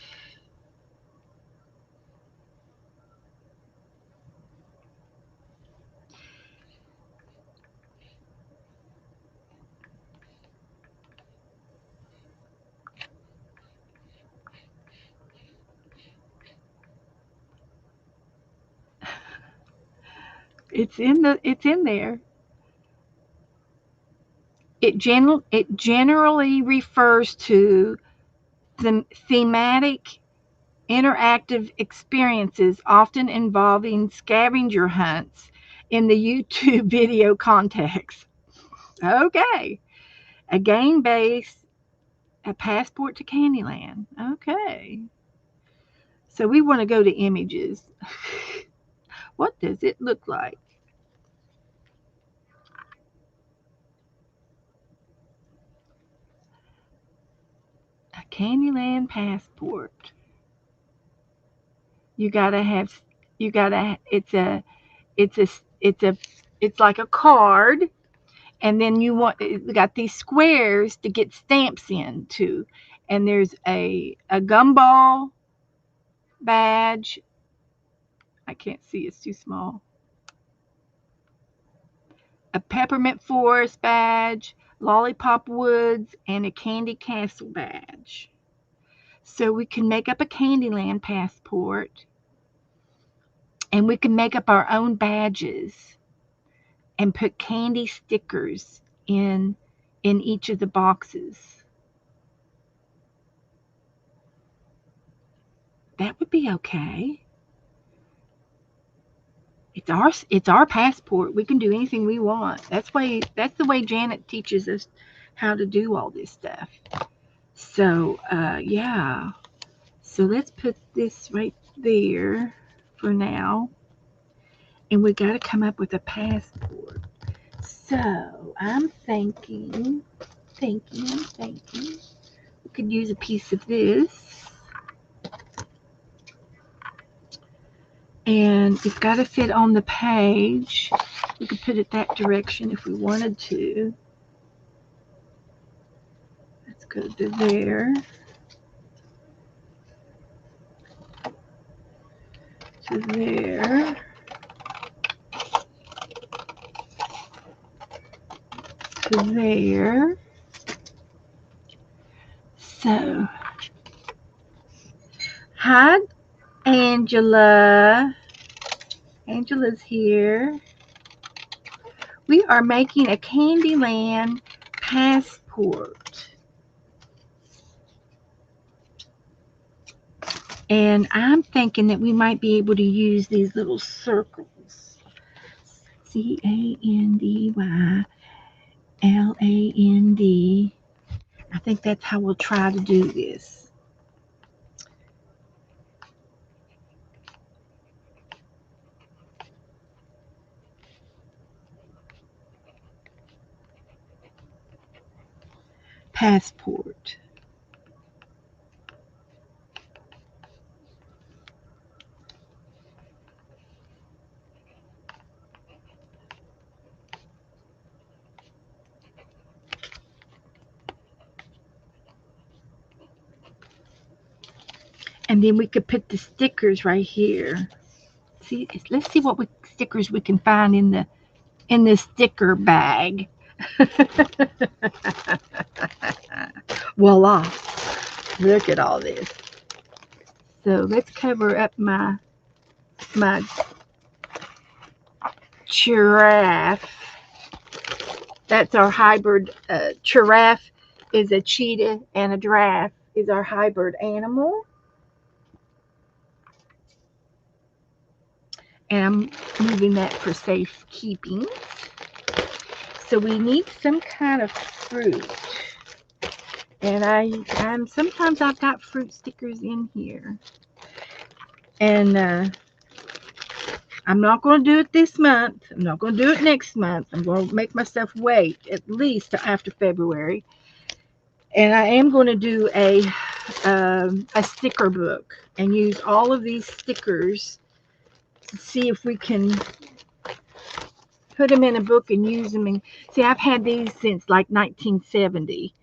It's in there. It generally refers to the thematic interactive experiences often involving scavenger hunts in the YouTube video context. Okay. A game based, a passport to Candyland. Okay. So we want to go to images. What does it look like? A Candyland passport. You gotta have. You gotta. It's a. It's a. It's a. It's like a card, and then you got these squares to get stamps into, and there's a gumball badge. I can't see, it's too small. A peppermint forest badge, lollipop woods, and a candy castle badge. So we can make up a Candyland passport, and we can make up our own badges and put candy stickers in each of the boxes. That would be okay. It's our passport. We can do anything we want. That's the way Janet teaches us how to do all this stuff. So yeah. So let's put this right there for now. And we got to come up with a passport. So I'm thinking. We could use a piece of this. And it's got to fit on the page. We could put it that direction if we wanted to. Let's go to there. To there. To there. So, hi, Angela. Angela's here. We are making a Candyland passport. And I'm thinking that we might be able to use these little circles. CANDYLAND. I think that's how we'll try to do this. Passport. And then we could put the stickers right here. See, let's see what stickers we can find in the sticker bag. Voila! Look at all this. So let's cover up my giraffe. That's our hybrid. Giraffe is a cheetah, and a giraffe is our hybrid animal. And I'm moving that for safekeeping. So we need some kind of fruit. And I'm sometimes I've got fruit stickers in here. And I'm not going to do it this month. I'm not going to do it next month. I'm going to make myself wait at least after February. And I am going to do a sticker book and use all of these stickers see if we can put them in a book and use them. And see, I've had these since like 1970.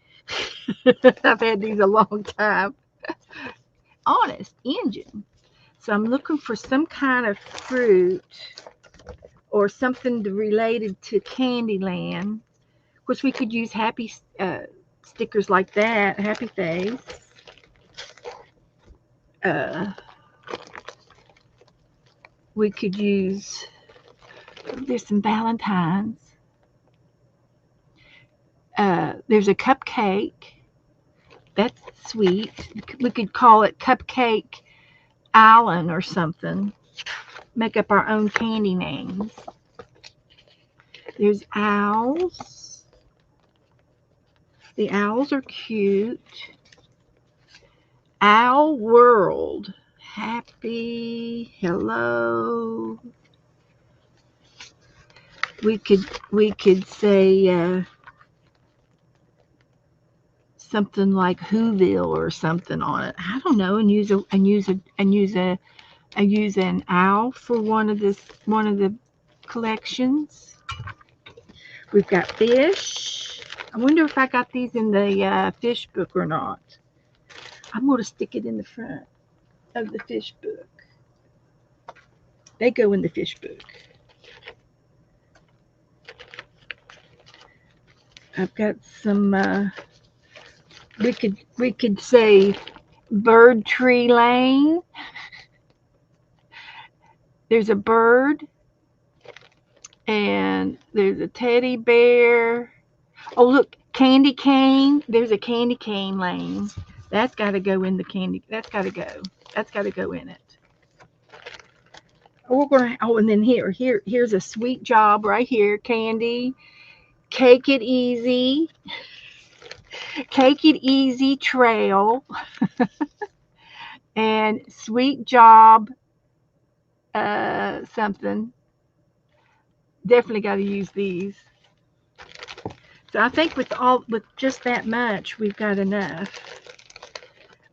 I've had these a long time. Honest engine. So I'm looking for some kind of fruit or something related to Candyland. Of course, we could use happy stickers like that, happy face. Uh, we could use, there's some Valentines. There's a cupcake. That's sweet. We could call it Cupcake Island or something. Make up our own candy names. There's owls. The owls are cute. Owl World. Happy. Hello. We could say something like Whoville or something on it. I don't know, and use an owl for one of the collections. We've got fish. I wonder if I got these in the fish book or not. I'm going to stick it in the front of the fish book. They go in the fish book. I've got some. We could say Bird Tree Lane. There's a bird, and there's a teddy bear. Oh, look, candy cane. There's a candy cane lane. That's got to go in the candy. That's got to go. That's got to go in it. We're gonna. Oh, and then here's a sweet job right here. Candy, Cake It Easy, Cake It Easy Trail, and Sweet Job. Something. Definitely got to use these. So I think with just that much, we've got enough.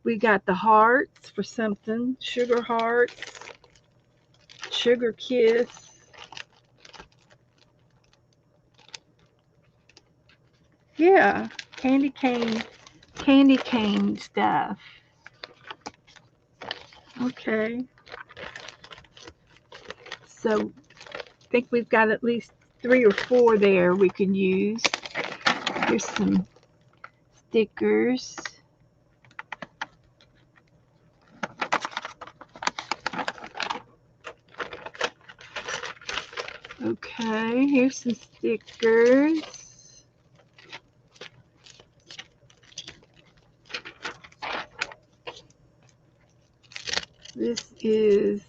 We got the hearts for something, sugar hearts, sugar kiss. Yeah, candy cane stuff. Okay. So I think we've got at least 3 or 4 there we can use. Here's some stickers. Okay, here's some stickers. This is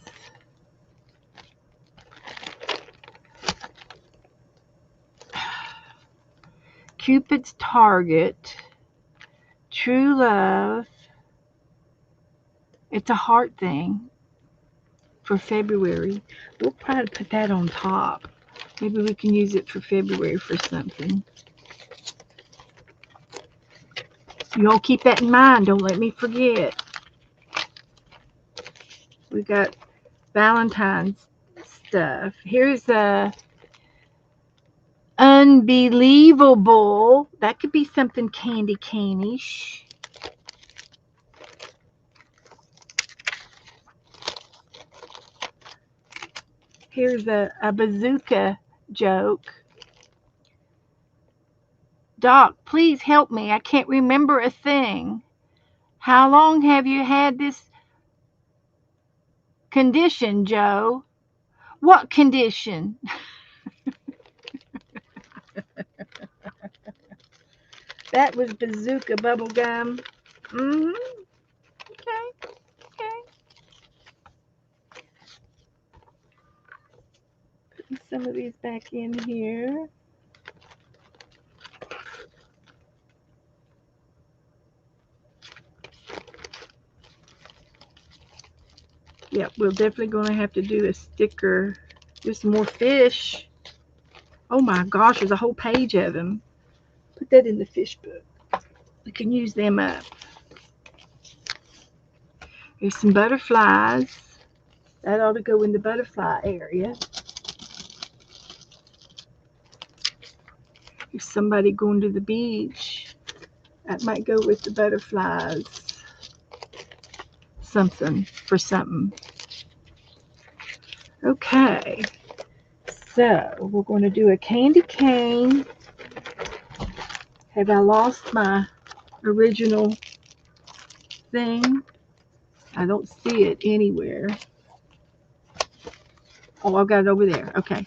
Cupid's Target, True Love. It's a heart thing for February. We'll probably put that on top. Maybe we can use it for February for something. You all keep that in mind. Don't let me forget. We got Valentine's stuff. Here's a Unbelievable. That could be something candy cane-ish. Here's a bazooka joke. Doc, please help me. I can't remember a thing. How long have you had this condition, Joe? What condition? That was bazooka bubblegum. Mm-hmm. Okay. Okay. Putting some of these back in here. Yep, we're definitely going to have to do a sticker. There's some more fish. Oh my gosh, there's a whole page of them. Put that in the fish book. We can use them up. Here's some butterflies. That ought to go in the butterfly area. If somebody going to the beach, that might go with the butterflies. Something for something. Okay. So we're going to do a candy cane. Have I lost my original thing? I don't see it anywhere. Oh, I've got it over there. Okay.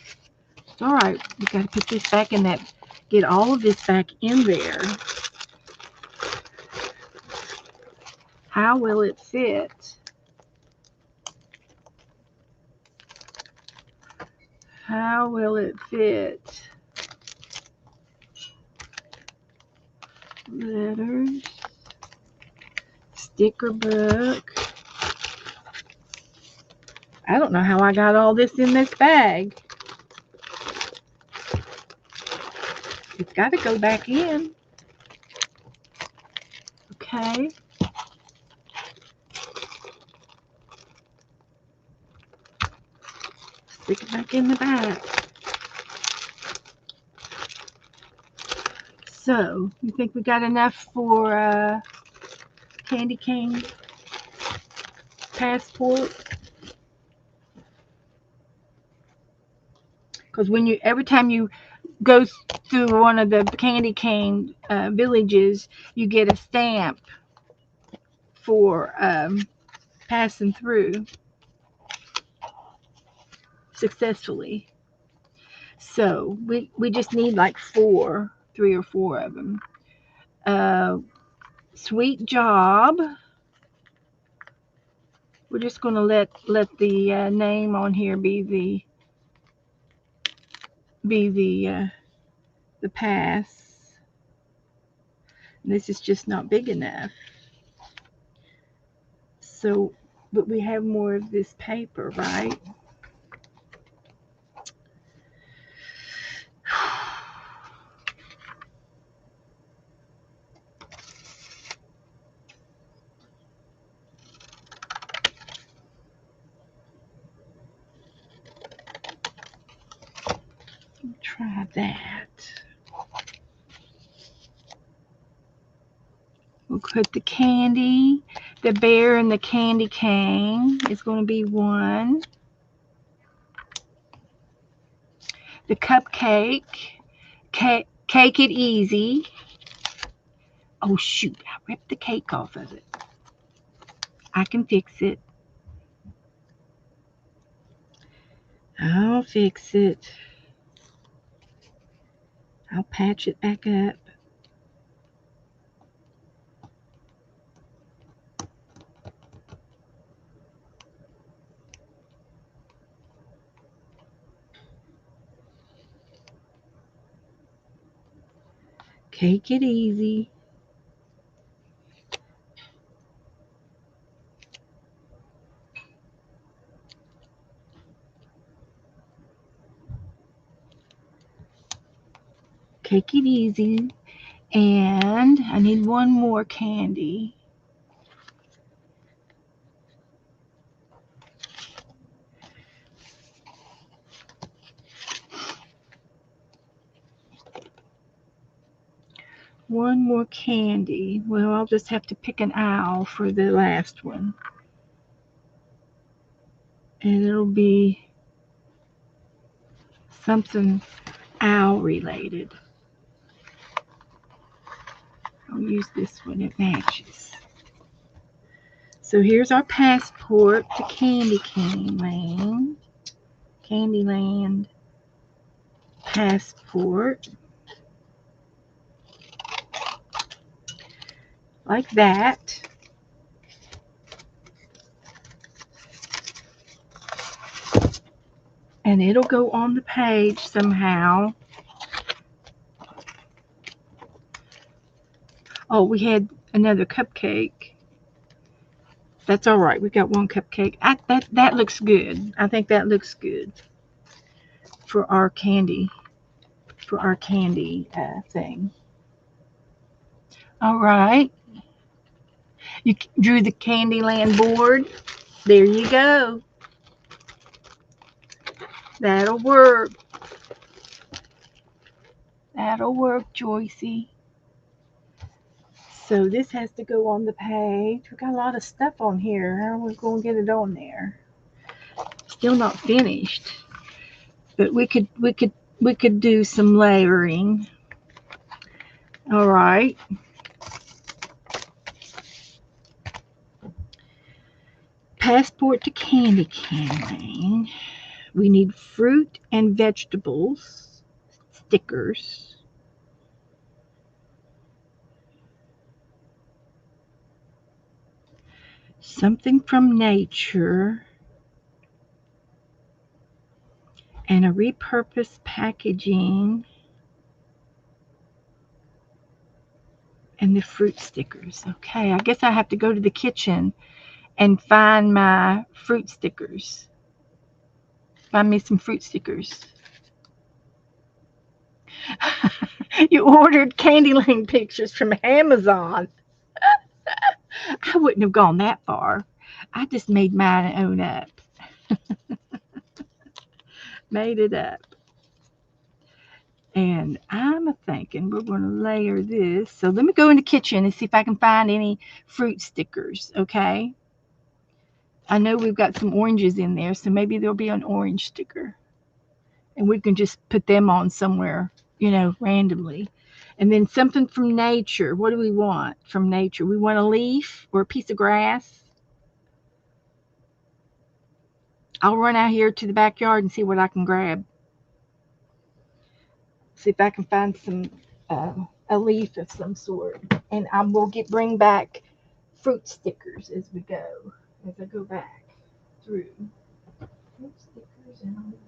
All right. We got to put this back in that. Get all of this back in there. How will it fit? How will it fit? Letters. Sticker book. I don't know how I got all this in this bag. It's got to go back in. Okay. Stick it back in the bag. So, you think we got enough for candy cane passport? Because every time you go through one of the candy cane villages, you get a stamp for passing through successfully. So we just need like 3 or 4 of them. Sweet job. We're just going to let the name on here be the pass. This is just not big enough. So, but we have more of this paper, right? Try that. We'll put the candy, the bear, and the candy cane is going to be 1. The cupcake, cake it easy. Oh shoot, I ripped the cake off of it. I can fix it. I'll fix it. I'll patch it back up. Take it easy. Take it easy. And I need 1 more candy. One more candy. Well, I'll just have to pick an owl for the last one. And it'll be something owl related. I'll use this one, it matches. So here's our passport to Candy Cane Land. Candyland passport. Like that. And it'll go on the page somehow. Oh, we had another cupcake. That's all right. We got 1 cupcake. That looks good. I think that looks good for our candy thing. All right. You drew the Candyland board. There you go. That'll work. That'll work, Joycey. So this has to go on the page. We got a lot of stuff on here. How are we going to get it on there? Still not finished. But we could do some layering. All right. Passport to candy cane. We need fruit and vegetables stickers. Something from nature. And a repurposed packaging. And the fruit stickers. Okay, I guess I have to go to the kitchen and find my fruit stickers. Find me some fruit stickers. You ordered Candyland pictures from Amazon. I wouldn't have gone that far. I just made mine own up. Made it up. And I'm thinking we're going to layer this. So let me go in the kitchen and see if I can find any fruit stickers, okay? I know we've got some oranges in there, so maybe there'll be an orange sticker. And we can just put them on somewhere, randomly. And then something from nature. What do we want from nature? We want a leaf or a piece of grass. I'll run out here to the backyard and see what I can grab. See if I can find some a leaf of some sort, and I will bring back fruit stickers as we go. As I go back through fruit stickers and a leaf.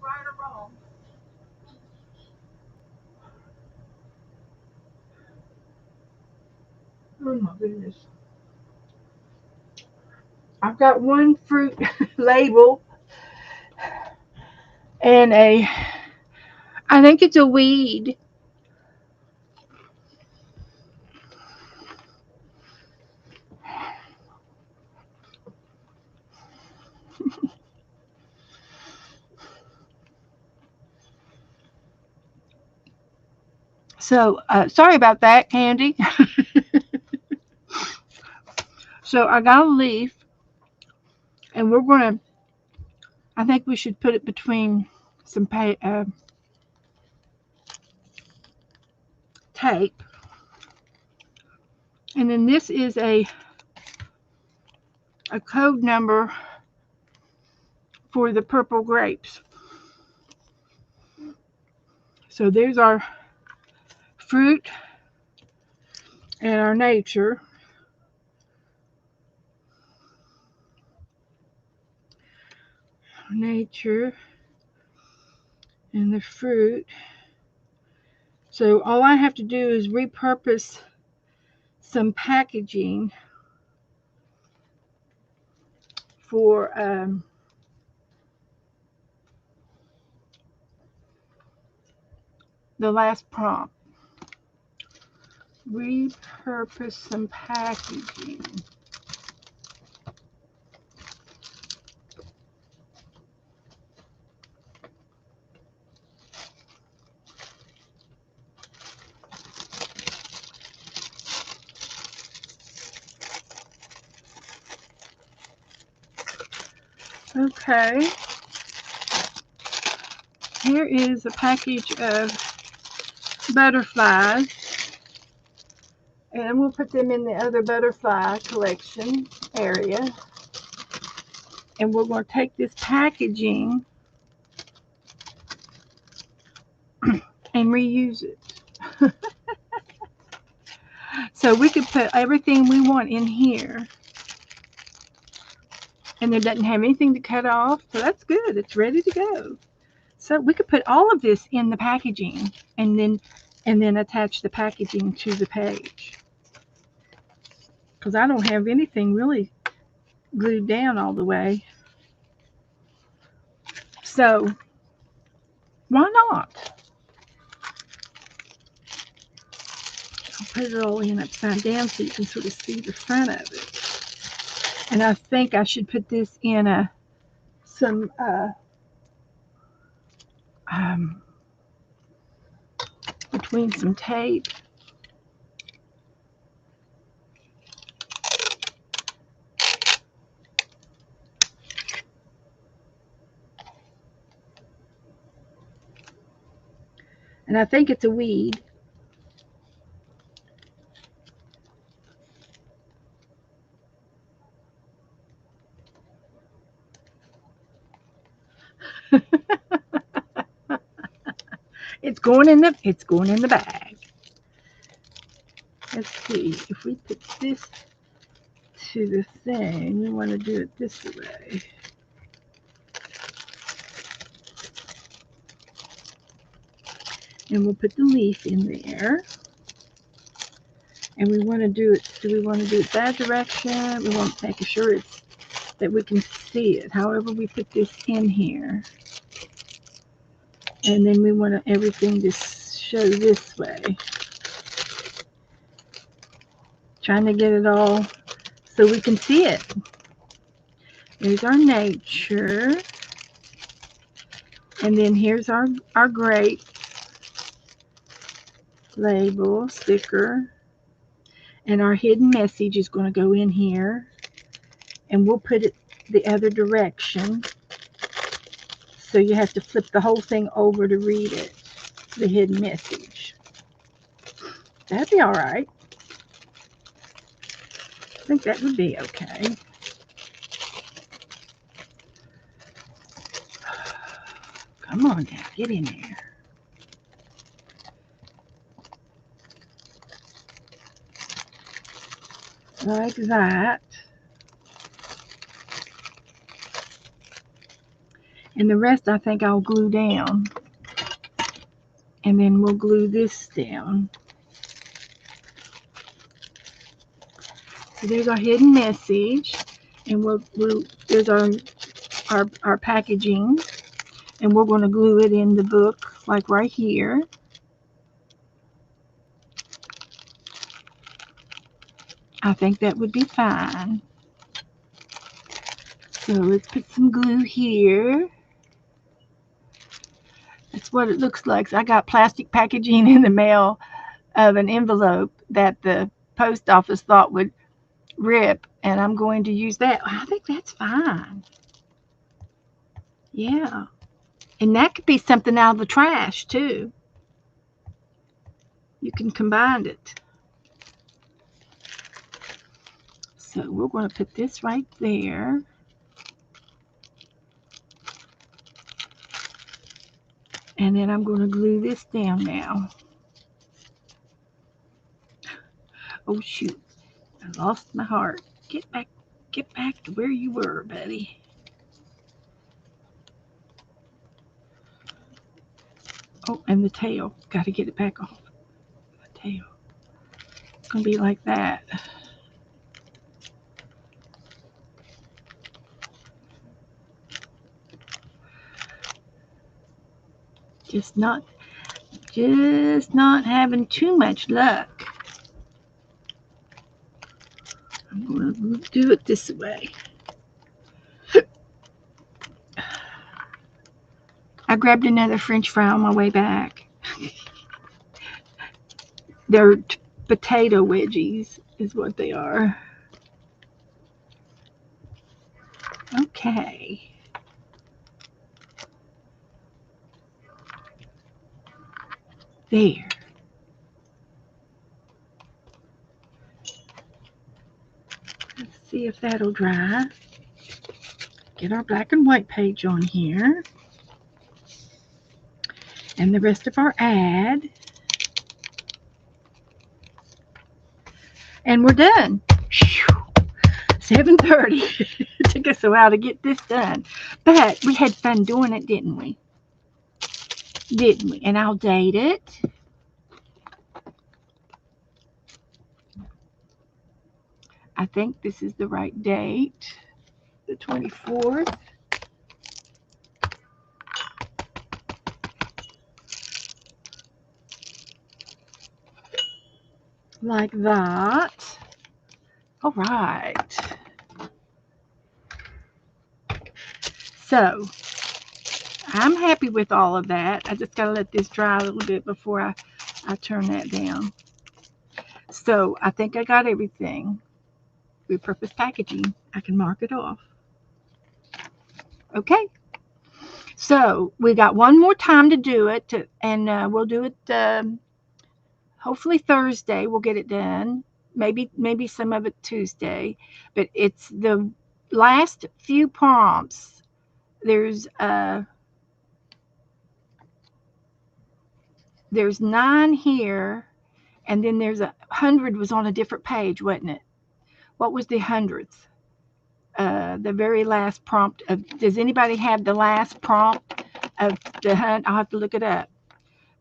right or wrong. Oh my goodness. I've got one fruit label and I think it's a weed. So sorry about that, Candy. So I got a leaf, and we're gonna. I think we should put it between some tape, and then this is a code number for the purple grapes. So there's our fruit and our nature. Nature and the fruit. So all I have to do is repurpose some packaging for the last prompt. Repurpose some packaging. Okay. Here is a package of butterflies, and we'll put them in the other butterfly collection area. And we're going to take this packaging and reuse it. So we could put everything we want in here, and it doesn't have anything to cut off, so that's good. It's ready to go. So we could put all of this in the packaging and then attach the packaging to the page, because I don't have anything really glued down all the way. So why not? I'll put it all in upside down so you can sort of see the front of it. And I think I should put this in some between some tape. And I think it's a weed. It's going in the bag. Let's see if we put this to the thing. We want to do it this way. And we'll put the leaf in there. And we want to do it that direction? We want to make sure it's that we can see it. However, we put this in here. And then we want everything to show this way. Trying to get it all so we can see it. There's our nature. And then here's our grape label, sticker. And our hidden message is going to go in here. And we'll put it the other direction. So you have to flip the whole thing over to read it, the hidden message. That'd be all right. I think that would be okay. Come on now, get in there. Like that. And the rest I think I'll glue down. And then we'll glue this down. So there's our hidden message. And there's our packaging. And we're going to glue it in the book, like right here. I think that would be fine. So let's put some glue here. That's what it looks like. So I got plastic packaging in the mail of an envelope that the post office thought would rip, and I'm going to use that. I think that's fine. Yeah. And that could be something out of the trash, too. You can combine it. So we're going to put this right there. And then I'm going to glue this down now. Oh, shoot. I lost my heart. Get back to where you were, buddy. Oh, and the tail. Got to get it back off. The tail. It's going to be like that. Just not having too much luck. I'm going to do it this way. I grabbed another French fry on my way back. They're potato wedgies is what they are. Okay. There. Let's see if that'll dry. Get our black and white page on here. And the rest of our ad. And we're done. 7:30. It took us a while to get this done. But we had fun doing it, didn't we? Didn't we? And I'll date it. I think this is the right date. The 24th. Like that. All right. So I'm happy with all of that. I just got to let this dry a little bit before I turn that down. So I think I got everything. Repurposed packaging. I can mark it off. Okay. So we got one more time to do it, and we'll do it hopefully Thursday. We'll get it done. Maybe some of it Tuesday. But it's the last few prompts. There's 9 here, and then there's 100 was on a different page, wasn't it? What was the 100th? The very last prompt. Does anybody have the last prompt of the hunt? I'll have to look it up.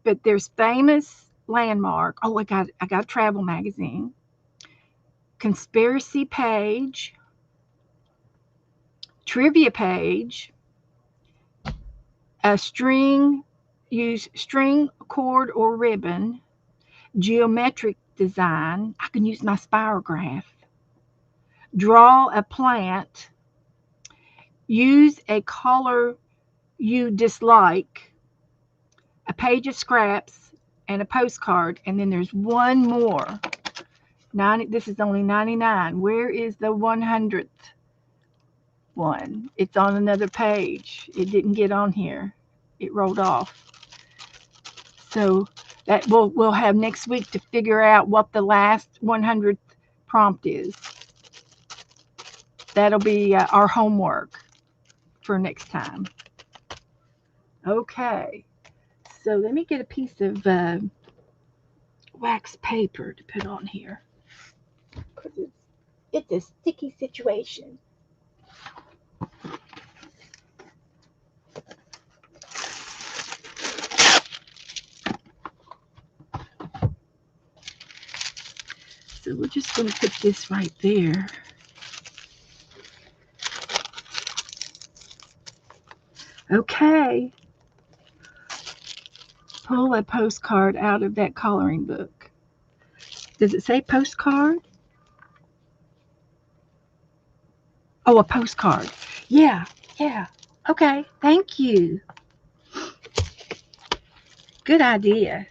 But there's famous landmark. Oh, I got travel magazine. Conspiracy page. Trivia page. A string. Use string, cord, or ribbon. Geometric design. I can use my spirograph. Draw a plant. Use a color you dislike. A page of scraps and a postcard. And then there's one more. This is only 99. Where is the 100th one? It's on another page. It didn't get on here. It rolled off. So that we'll have next week to figure out what the last 100th prompt is. That'll be our homework for next time. Okay. So let me get a piece of wax paper to put on here. Because it's a sticky situation. So we're just going to put this right there. Okay. Pull a postcard out of that coloring book. Does it say postcard? Oh, a postcard. Yeah, yeah. Okay, thank you. Good idea.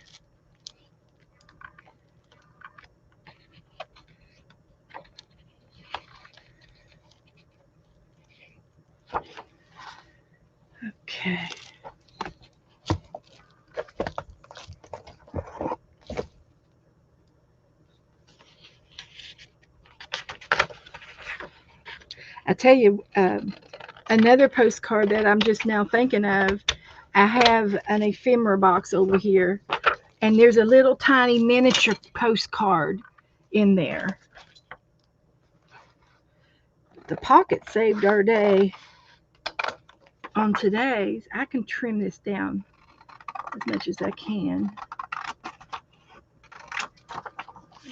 Okay. I tell you, another postcard that I'm just now thinking of, I have an ephemera box over here, and there's a little tiny miniature postcard in there. The pocket saved our day on today's. I can trim this down as much as I can.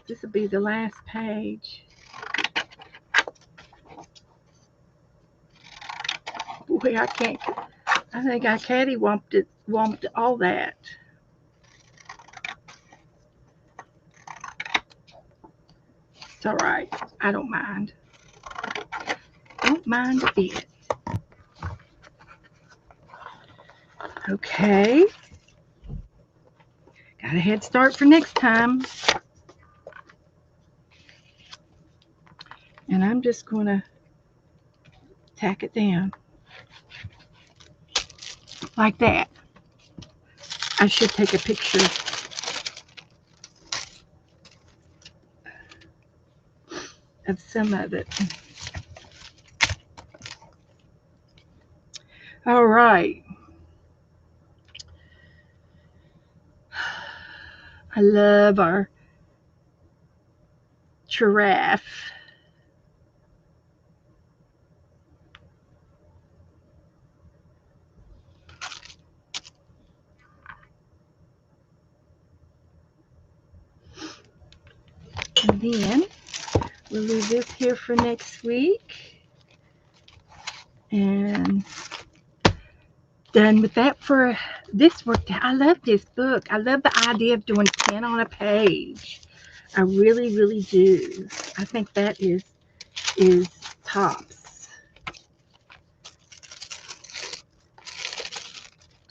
This will be the last page. Boy, I can't. I think I womped all that. It's all right. I don't mind. Don't mind a bit. Okay. Got a head start for next time. And I'm just going to tack it down. Like that. I should take a picture of some of it. All right. I love our giraffe. And then we'll leave this here for next week. And done with that for this work. I love this book. I love the idea of doing 10 on a page. I really, really do. I think that is tops.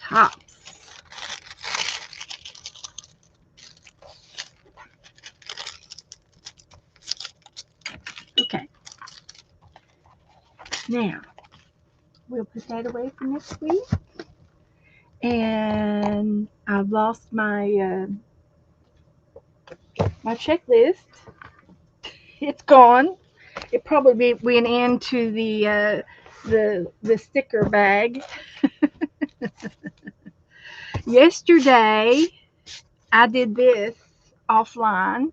Tops. Okay. Now, we'll put that away for next week. And I've lost my my checklist. It's gone. It probably went into the sticker bag. Yesterday, I did this offline.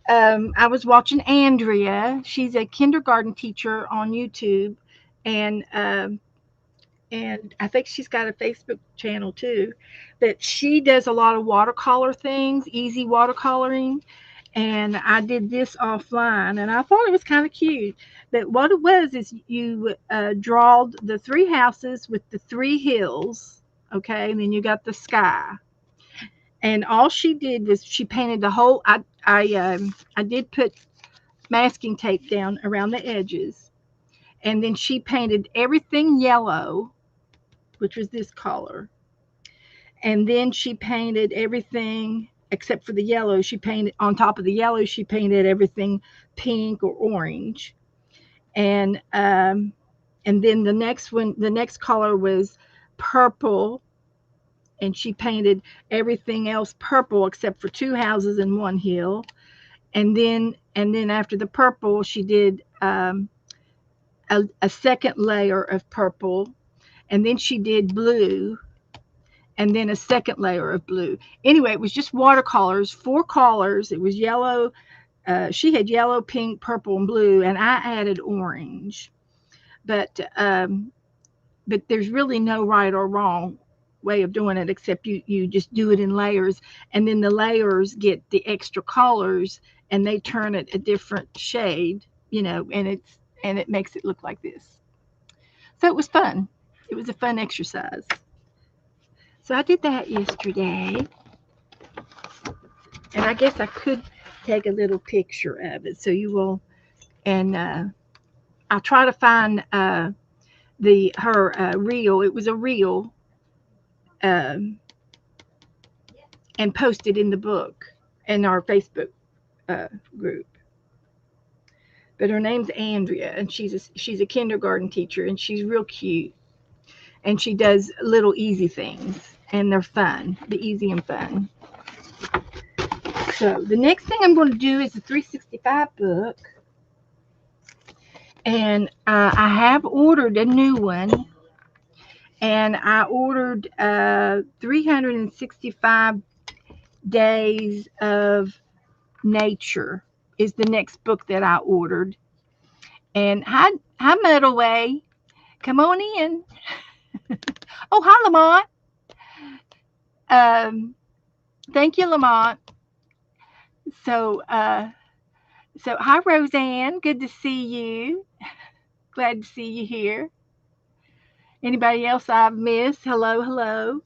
I was watching Andrea. She's a kindergarten teacher on YouTube, and I think she's got a Facebook channel too. But she does a lot of watercolor things, easy watercoloring. And I did this offline, and I thought it was kind of cute. But what it was is you drawed the three houses with the three hills, okay, and then you got the sky. And all she did was she painted the whole. I did put masking tape down around the edges, and then she painted everything yellow, which was this color. And then she painted everything except for the yellow. She painted on top of the yellow. She painted everything pink or orange, and then the next color was purple, and she painted everything else purple except for two houses and one hill. And then after the purple, she did a second layer of purple, and then she did blue, and then a second layer of blue. Anyway, it was just watercolors, 4 colors. It was yellow. She had yellow, pink, purple, and blue, and I added orange. But there's really no right or wrong way of doing it, except you just do it in layers, and then the layers get the extra colors and they turn it a different shade, and it makes it look like this. So it was fun. It was a fun exercise. So I did that yesterday, and I guess I could take a little picture of it so you will. And I'll try to find the her reel. It was a reel, um, and post it in the book in our Facebook uh, group. But her name's Andrea, and she's a kindergarten teacher, and she's real cute, and she does little easy things, and they're fun, the easy and fun. So the next thing I'm going to do is the 365 book, and I have ordered a new one, and I ordered 365 Days of Nature is the next book that I ordered. And hi, Muddleway, come on in. Oh, hi, Lamont. Thank you, Lamont. So, hi, Roseanne. Good to see you. Glad to see you here. Anybody else I've missed? Hello, hello.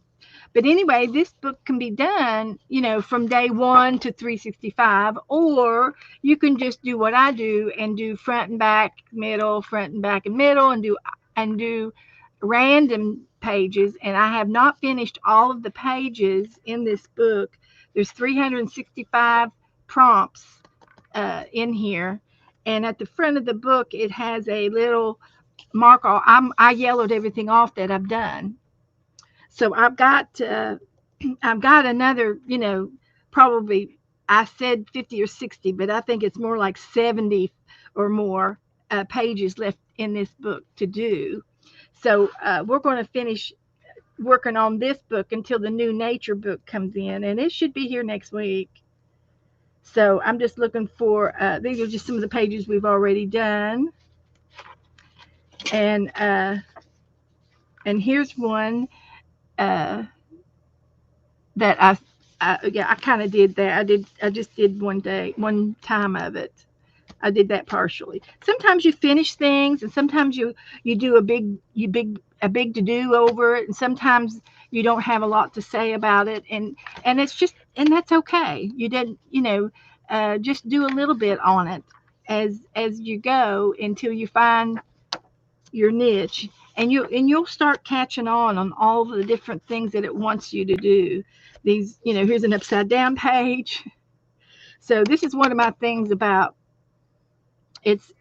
But anyway, this book can be done, from day 1 to 365, or you can just do what I do and do front and back, middle, front and back and middle, and do random pages. And I have not finished all of the pages in this book. There's 365 prompts in here, and at the front of the book it has a little marker. I yellowed everything off that I've done. So I've got another, probably, I said 50 or 60, but I think it's more like 70 or more pages left in this book to do. So we're going to finish working on this book until the new nature book comes in, and it should be here next week. So I'm just looking for, these are just some of the pages we've already done. And here's one that I kind of did that. I just did one time of it. I did that partially. Sometimes you finish things, and sometimes you do a big to do over it, and sometimes you don't have a lot to say about it, and that's okay. You didn't, just do a little bit on it as you go until you find your niche, and you'll start catching on all the different things that it wants you to do. These, here's an upside down page. So this is one of my things about it's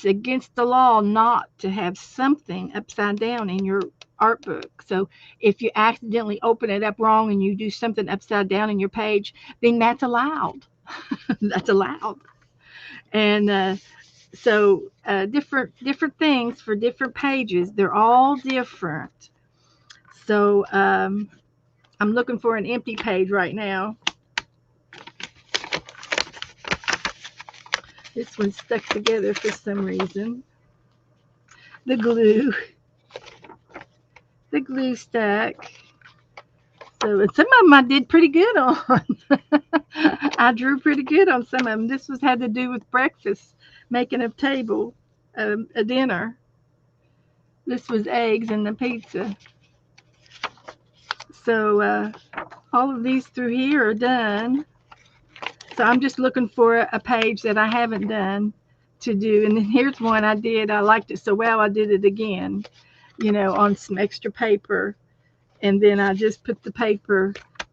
against the law not to have something upside down in your art book. So if you accidentally open it up wrong and you do something upside down in your page, then that's allowed. That's allowed. And so different things for different pages. They're all different. So I'm looking for an empty page right now. This one's stuck together for some reason. The glue stuck. So some of them I did pretty good on. I drew pretty good on some of them. This had to do with breakfast, making a table, a dinner. This was eggs and the pizza. So all of these through here are done. So I'm just looking for a page that I haven't done to do. And then here's one I did. I liked it so well, I did it again, on some extra paper. And then I just put the paper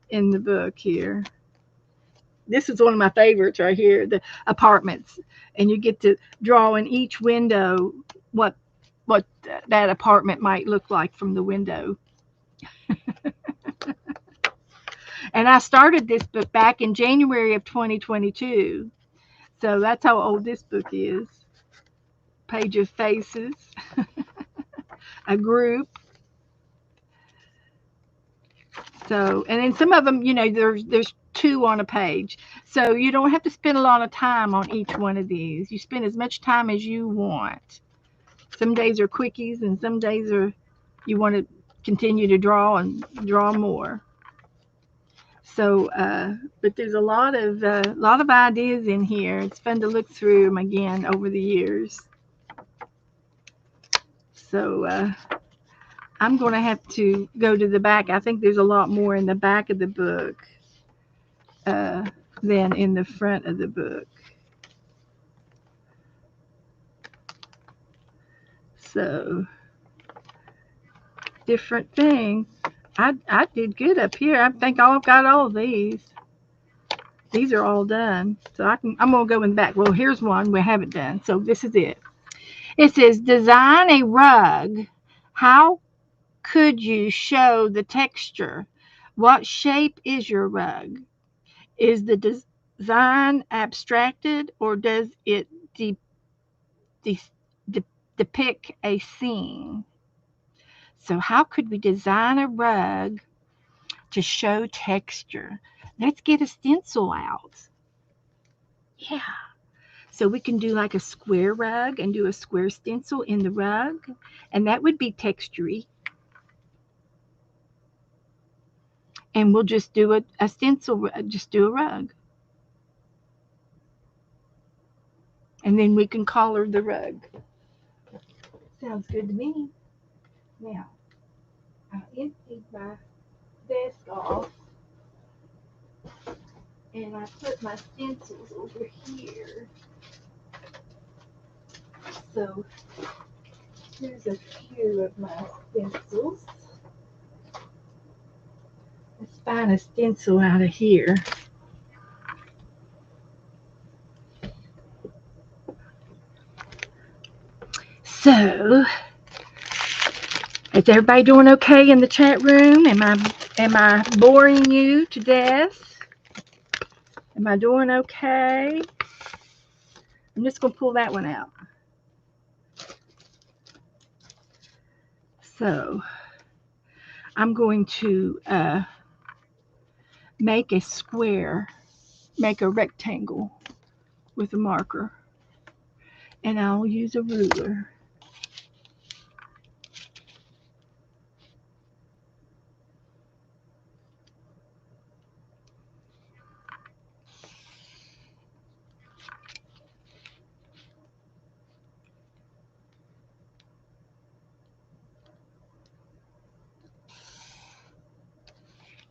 in the book here. This is one of my favorites right here, the apartments. And you get to draw in each window what that apartment might look like from the window. And I started this book back in January of 2022. So that's how old this book is. Page of faces. A group. So, and then some of them, there's 2 on a page. So you don't have to spend a lot of time on each one of these. You spend as much time as you want. Some days are quickies, and some days you want to continue to draw and draw more. So, but there's a lot of ideas in here. It's fun to look through them again over the years. So I'm going to have to go to the back. I think there's a lot more in the back of the book than in the front of the book. So, different thing. I did good up here. I think I've got all of these. These are all done. So I'm going to go in the back. Well, here's one we haven't done. So this is it. It says, design a rug. How could you show the texture? What shape is your rug? Is the design abstracted, or does it de- depict a scene? So how could we design a rug to show texture? Let's get a stencil out. Yeah. So we can do like a square rug and do a square stencil in the rug, and that would be textury. And we'll just do a stencil, just do a rug. And then we can color the rug. Sounds good to me. Now, I emptied my desk off, and I put my stencils over here. So here's a few of my stencils. Let's find a stencil out of here. So, is everybody doing okay in the chat room? Am I boring you to death? Am I doing okay? I'm just going to pull that one out. So, I'm going to make a square, make a rectangle with a marker, and I'll use a ruler.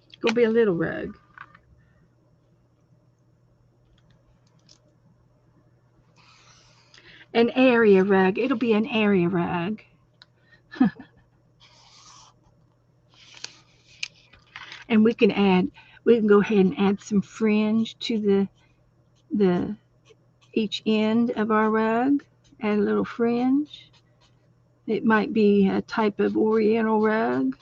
It's going to be a little rug. An area rug. It'll be an area rug. And we can go ahead and add some fringe to the each end of our rug. Add a little fringe. It might be a type of oriental rug.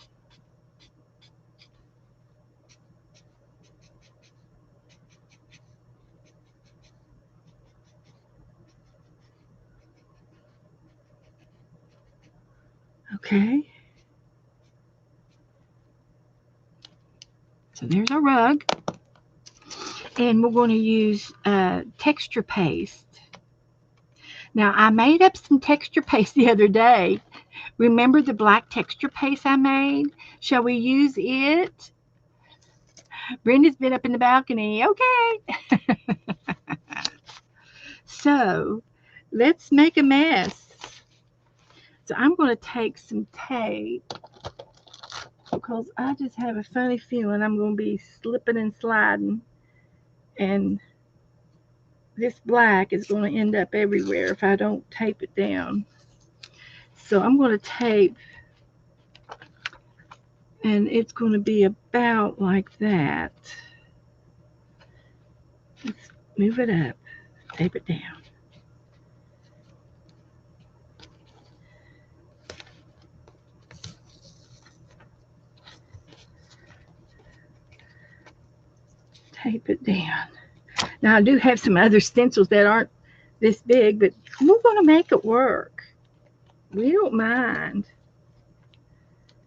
Okay. So there's our rug. And we're going to use texture paste. Now, I made up some texture paste the other day. Remember the black texture paste I made? Shall we use it? Brenda's been up in the balcony. Okay. So, let's make a mess. So, I'm going to take some tape because I just have a funny feeling I'm going to be slipping and sliding. And this black is going to end up everywhere if I don't tape it down. So I'm going to tape, and it's going to be about like that. Let's move it up, tape it down. Tape it down. Now I do have some other stencils that aren't this big, but we're going to make it work. We don't mind.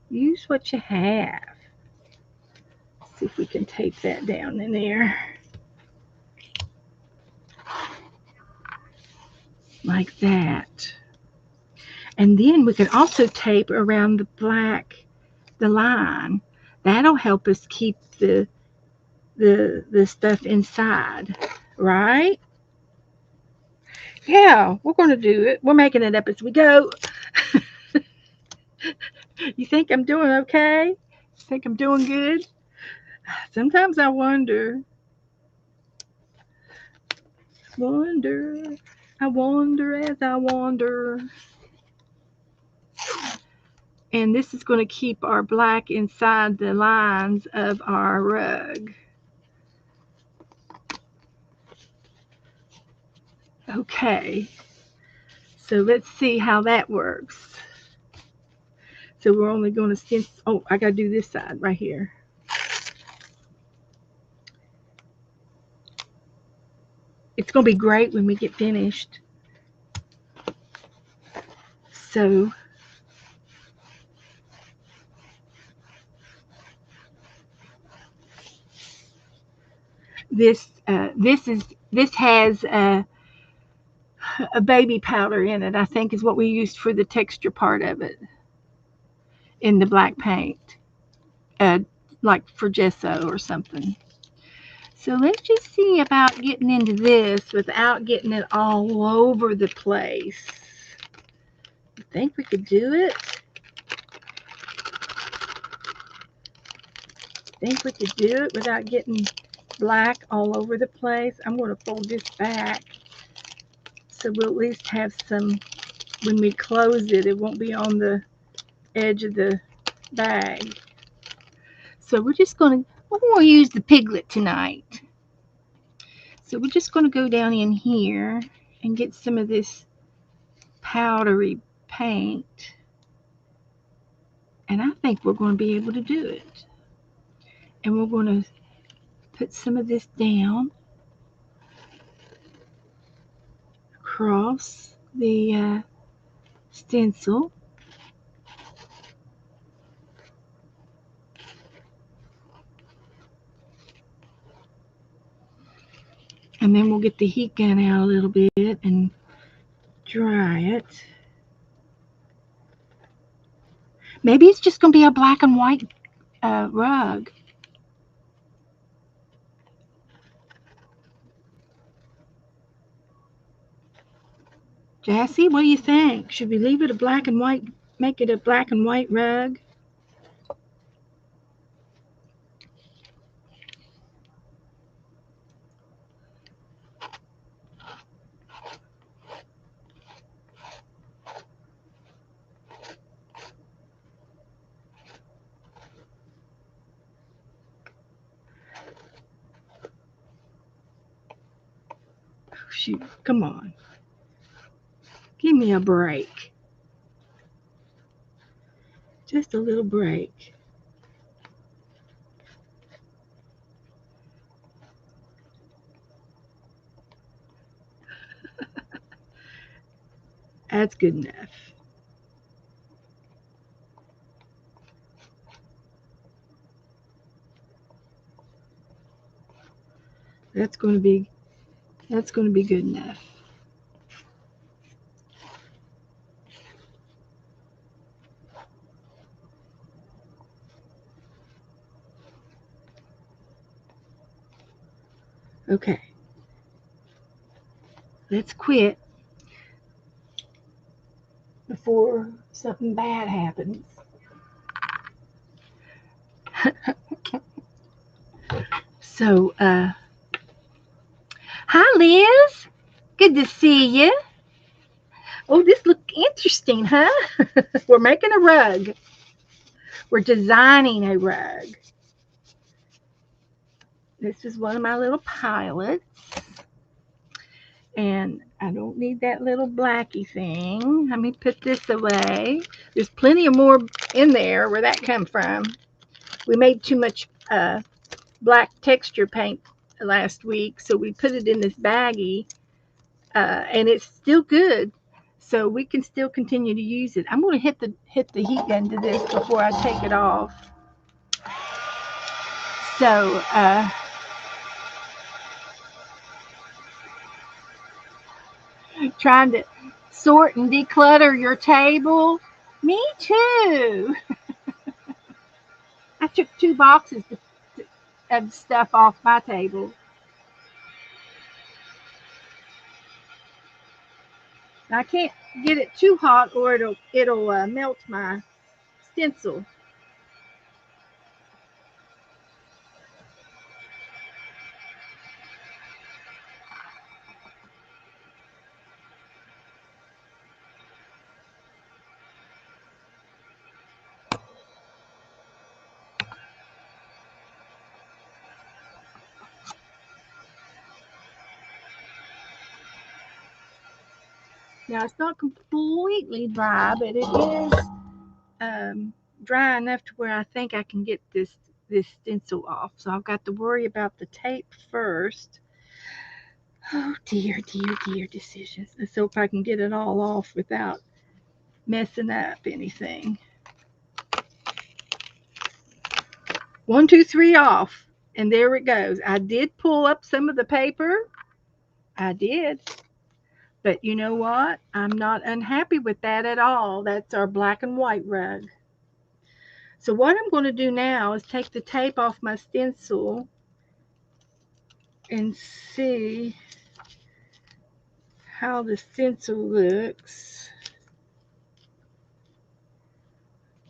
Use what you have. Let's see if we can tape that down in there. Like that. And then we can also tape around the line. That'll help us keep the the stuff inside, right? Yeah, we're going to do it. We're making it up as we go. You think I'm doing okay? You think I'm doing good? Sometimes I wonder, I wonder as I wander. And this is going to keep our black inside the lines of our rug. Okay, so let's see how that works. So we're only going to stencil. Oh, I got to do this side right here. It's going to be great when we get finished. So this has a baby powder in it. I think is what we used for the texture part of it in the black paint, uh, like for gesso or something. So let's just see about getting into this without getting it all over the place. You think we could do it? Think we could do it without getting black all over the place? I'm going to fold this back so we'll at least have some, when we close it, it won't be on the edge of the bag. So we're going to use the Piglet tonight. So we're just going to go down in here and get some of this powdery paint. And I think we're going to be able to do it. And we're going to put some of this down across the stencil. And then we'll get the heat gun out a little bit and dry it. Maybe it's just going to be a black and white rug. Jassy, what do you think? Should we leave it a black and white, make it a black and white rug? Oh, shoot, come on. Give me a break. Just a little break. That's good enough. That's going to be good enough. Okay. Let's quit before something bad happens. So, hi Liz. Good to see you. Oh, this looks interesting, huh? We're making a rug. We're designing a rug. This is one of my little pilots. And I don't need that little blacky thing. Let me put this away. There's plenty of more in there. Where that come from? We made too much black texture paint last week, so we put it in this baggie, and it's still good. So we can still continue to use it. I'm going to hit the heat gun to this before I take it off. So trying to sort and declutter your table. Me too. I took 2 boxes of stuff off my table. I can't get it too hot or it'll melt my stencil. Now it's not completely dry, but it is dry enough to where I think I can get this stencil off. So I've got to worry about the tape first. Oh dear, dear, dear decisions. Let's hope I can get it all off without messing up anything. 1, 2, 3 off. And there it goes. I did pull up some of the paper. I did. But you know what? I'm not unhappy with that at all. That's our black and white rug. So what I'm going to do now is take the tape off my stencil and see how the stencil looks.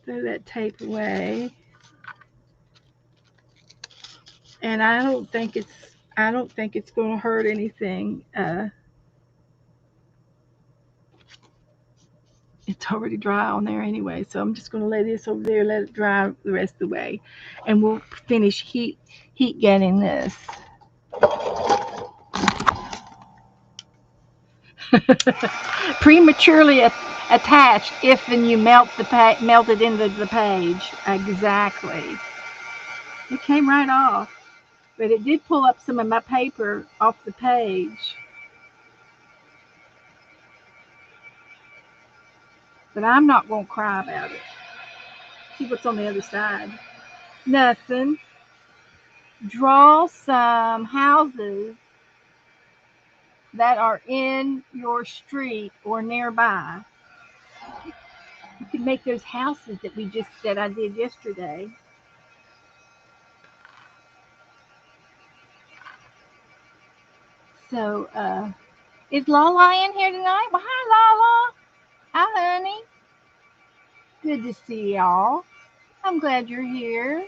Throw that tape away. And I don't think it's going to hurt anything. It's already dry on there anyway, so I'm just going to lay this over there, let it dry the rest of the way, and we'll finish heat getting this. Prematurely attached if and you melt it into the page. Exactly. It came right off, but it did pull up some of my paper off the page. But I'm not going to cry about it. See what's on the other side. Nothing. Draw some houses that are in your street or nearby. You can make those houses that I did yesterday. So, is Lala in here tonight? Well, hi, Lala. Hi, honey. Good to see y'all. I'm glad you're here.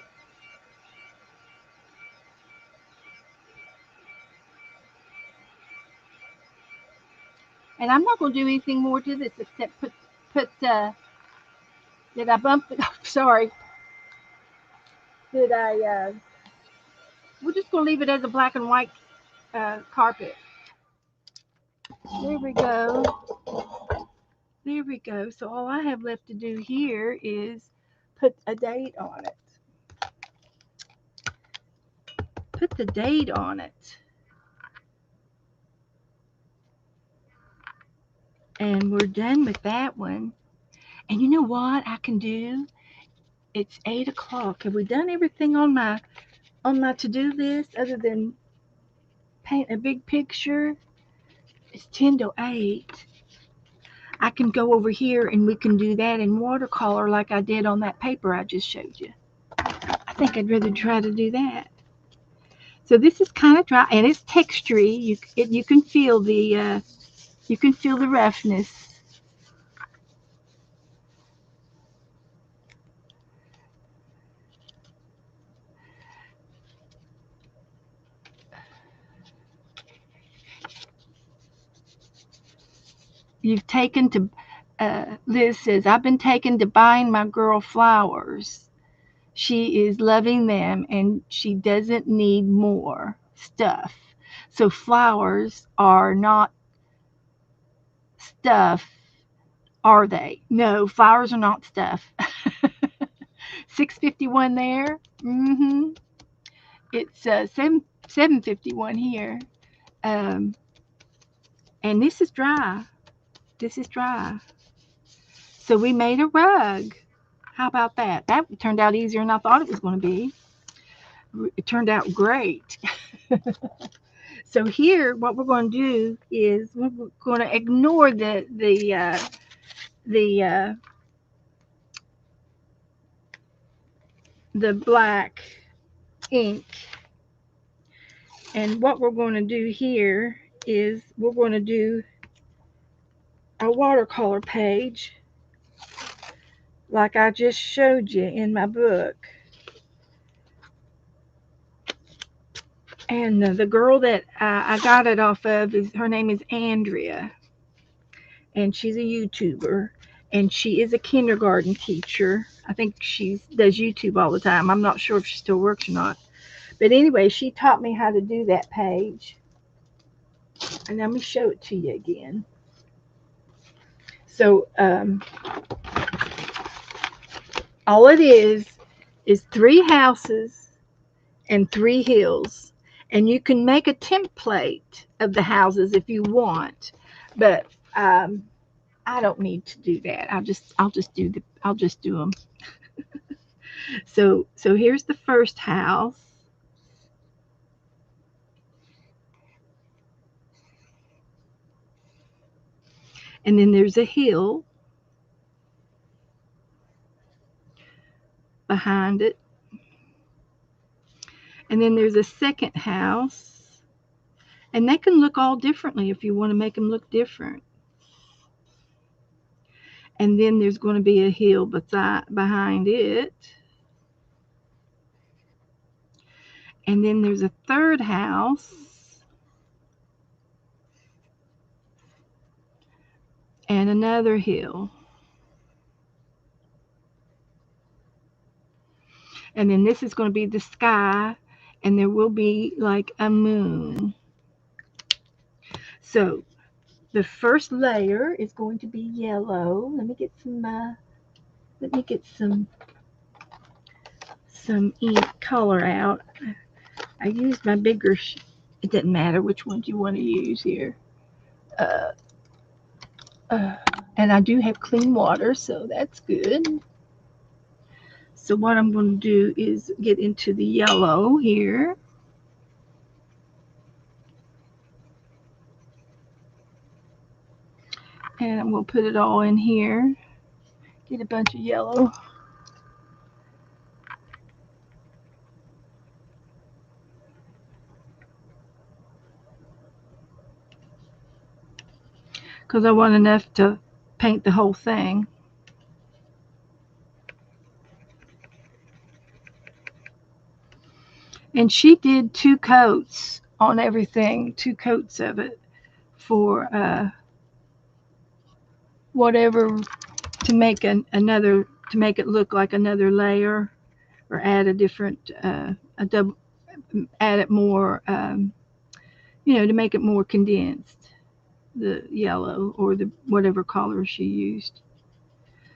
And I'm not going to do anything more to this except did I bump it? Oh, sorry. Did I, we're just going to leave it as a black and white carpet. There we go. There we go. So all I have left to do here is put a date on it. Put the date on it. And we're done with that one. And you know what I can do? It's 8 o'clock. Have we done everything on my to-do list other than paint a big picture? It's 10 to 8. I can go over here and we can do that in watercolor like I did on that paper I just showed you. I think I'd rather try to do that. So this is kind of dry and it's textury. You can feel the roughness. You've taken to Liz says, I've been taken to buying my girl flowers. She is loving them and she doesn't need more stuff. So flowers are not stuff, are they? No, flowers are not stuff. 651 there. Mm-hmm. It's 751 here. And this is dry. This is dry. So we made a rug. How about that? That turned out easier than I thought it was going to be. It turned out great. So here, what we're going to do is we're going to ignore the black ink And what we're going to do here is we're going to do a watercolor page like I just showed you in my book. And the girl that I got it off of her name is Andrea, and she's a YouTuber, and she is a kindergarten teacher. I think she does YouTube all the time. I'm not sure if she still works or not. But anyway, she taught me how to do that page. And let me show it to you again. So all it is 3 houses and 3 hills. And you can make a template of the houses if you want. But I don't need to do that. I'll just do them. So here's the first house. And then there's a hill behind it. And then there's a second house. And they can look all differently if you want to make them look different. And then there's going to be a hill behind it. And then there's a third house. And another hill. And then this is going to be the sky. And there will be like a moon. So the first layer is going to be yellow. Let me get some ink color out. I used my bigger. It doesn't matter which ones you want to use here. Uh, and I do have clean water, so that's good. So what I'm going to do is get into the yellow here. And I'm going to put it all in here. Get a bunch of yellow. Because I want enough to paint the whole thing. And she did 2 coats on everything, 2 coats of it for whatever, to make another, to make it look like another layer, or add a different a double, add it more, to make it more condensed, the yellow or the whatever color she used.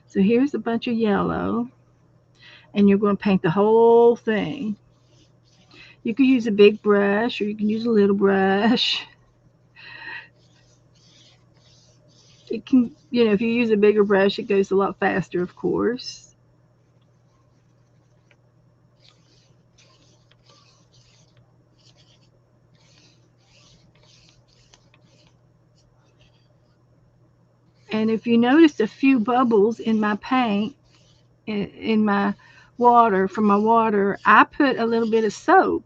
So here's a bunch of yellow, and you're going to paint the whole thing. You can use a big brush or you can use a little brush. It can, if you use a bigger brush, it goes a lot faster, of course. And if you notice a few bubbles in my paint, in my water, from my water, I put a little bit of soap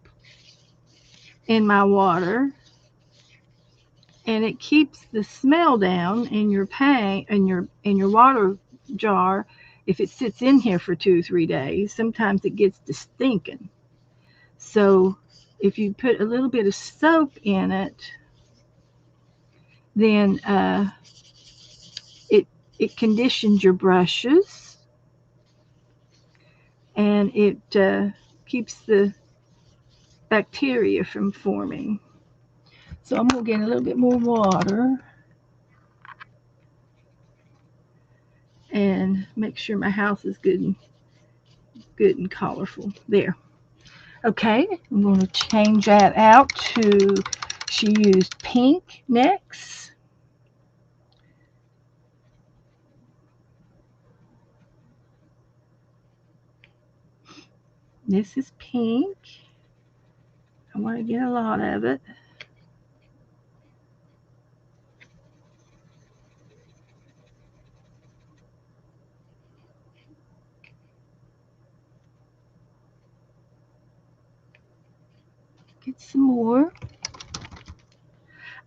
in my water, and it keeps the smell down in your paint, in your water jar. If it sits in here for 2 or 3 days, sometimes it gets to stinking. So if you put a little bit of soap in it, then it conditions your brushes, and it keeps the bacteria from forming. So I'm going to get a little bit more water and make sure my house is good and colorful. There. Okay, I'm going to change that out to, she used pink next. This is pink. I want to get a lot of it. Get some more.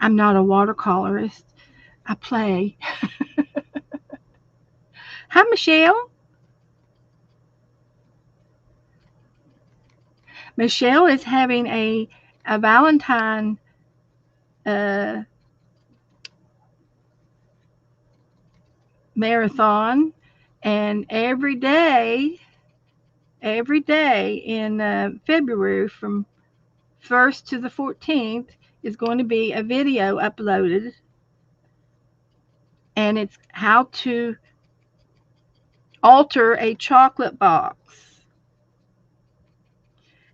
I'm not a watercolorist. I play. Hi, Michelle. Michelle is having a Valentine uh, marathon, and every day in February from 1st to the 14th is going to be a video uploaded, and it's how to alter a chocolate box.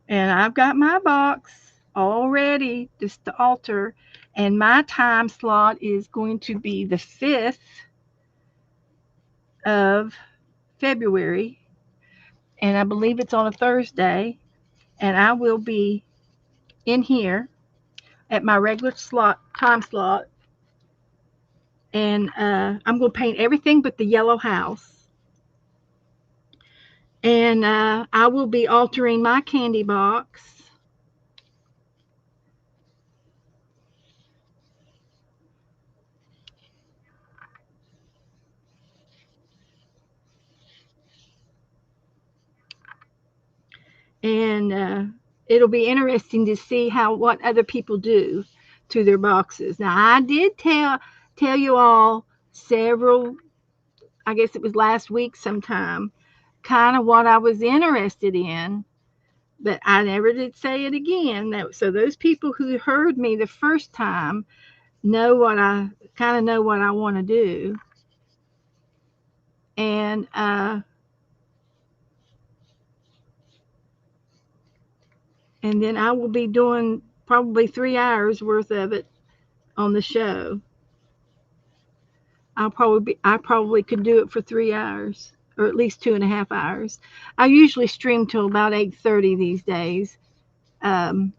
And I've got my box all ready just to alter, and my time slot is going to be the 5th of February, and I believe it's on a Thursday, and I will be in here at my regular time slot, and I'm going to paint everything but the yellow house, and I will be altering my candy box. And it'll be interesting to see what other people do to their boxes. Now, I did tell you all several, I guess it was last week sometime, kind of what I was interested in, but I never did say it again. So those people who heard me the first time know what I kind of know what I want to do, and then I will be doing probably 3 hours worth of it on the show. I probably could do it for 3 hours, or at least 2.5 hours. I usually stream till about 8:30 these days, because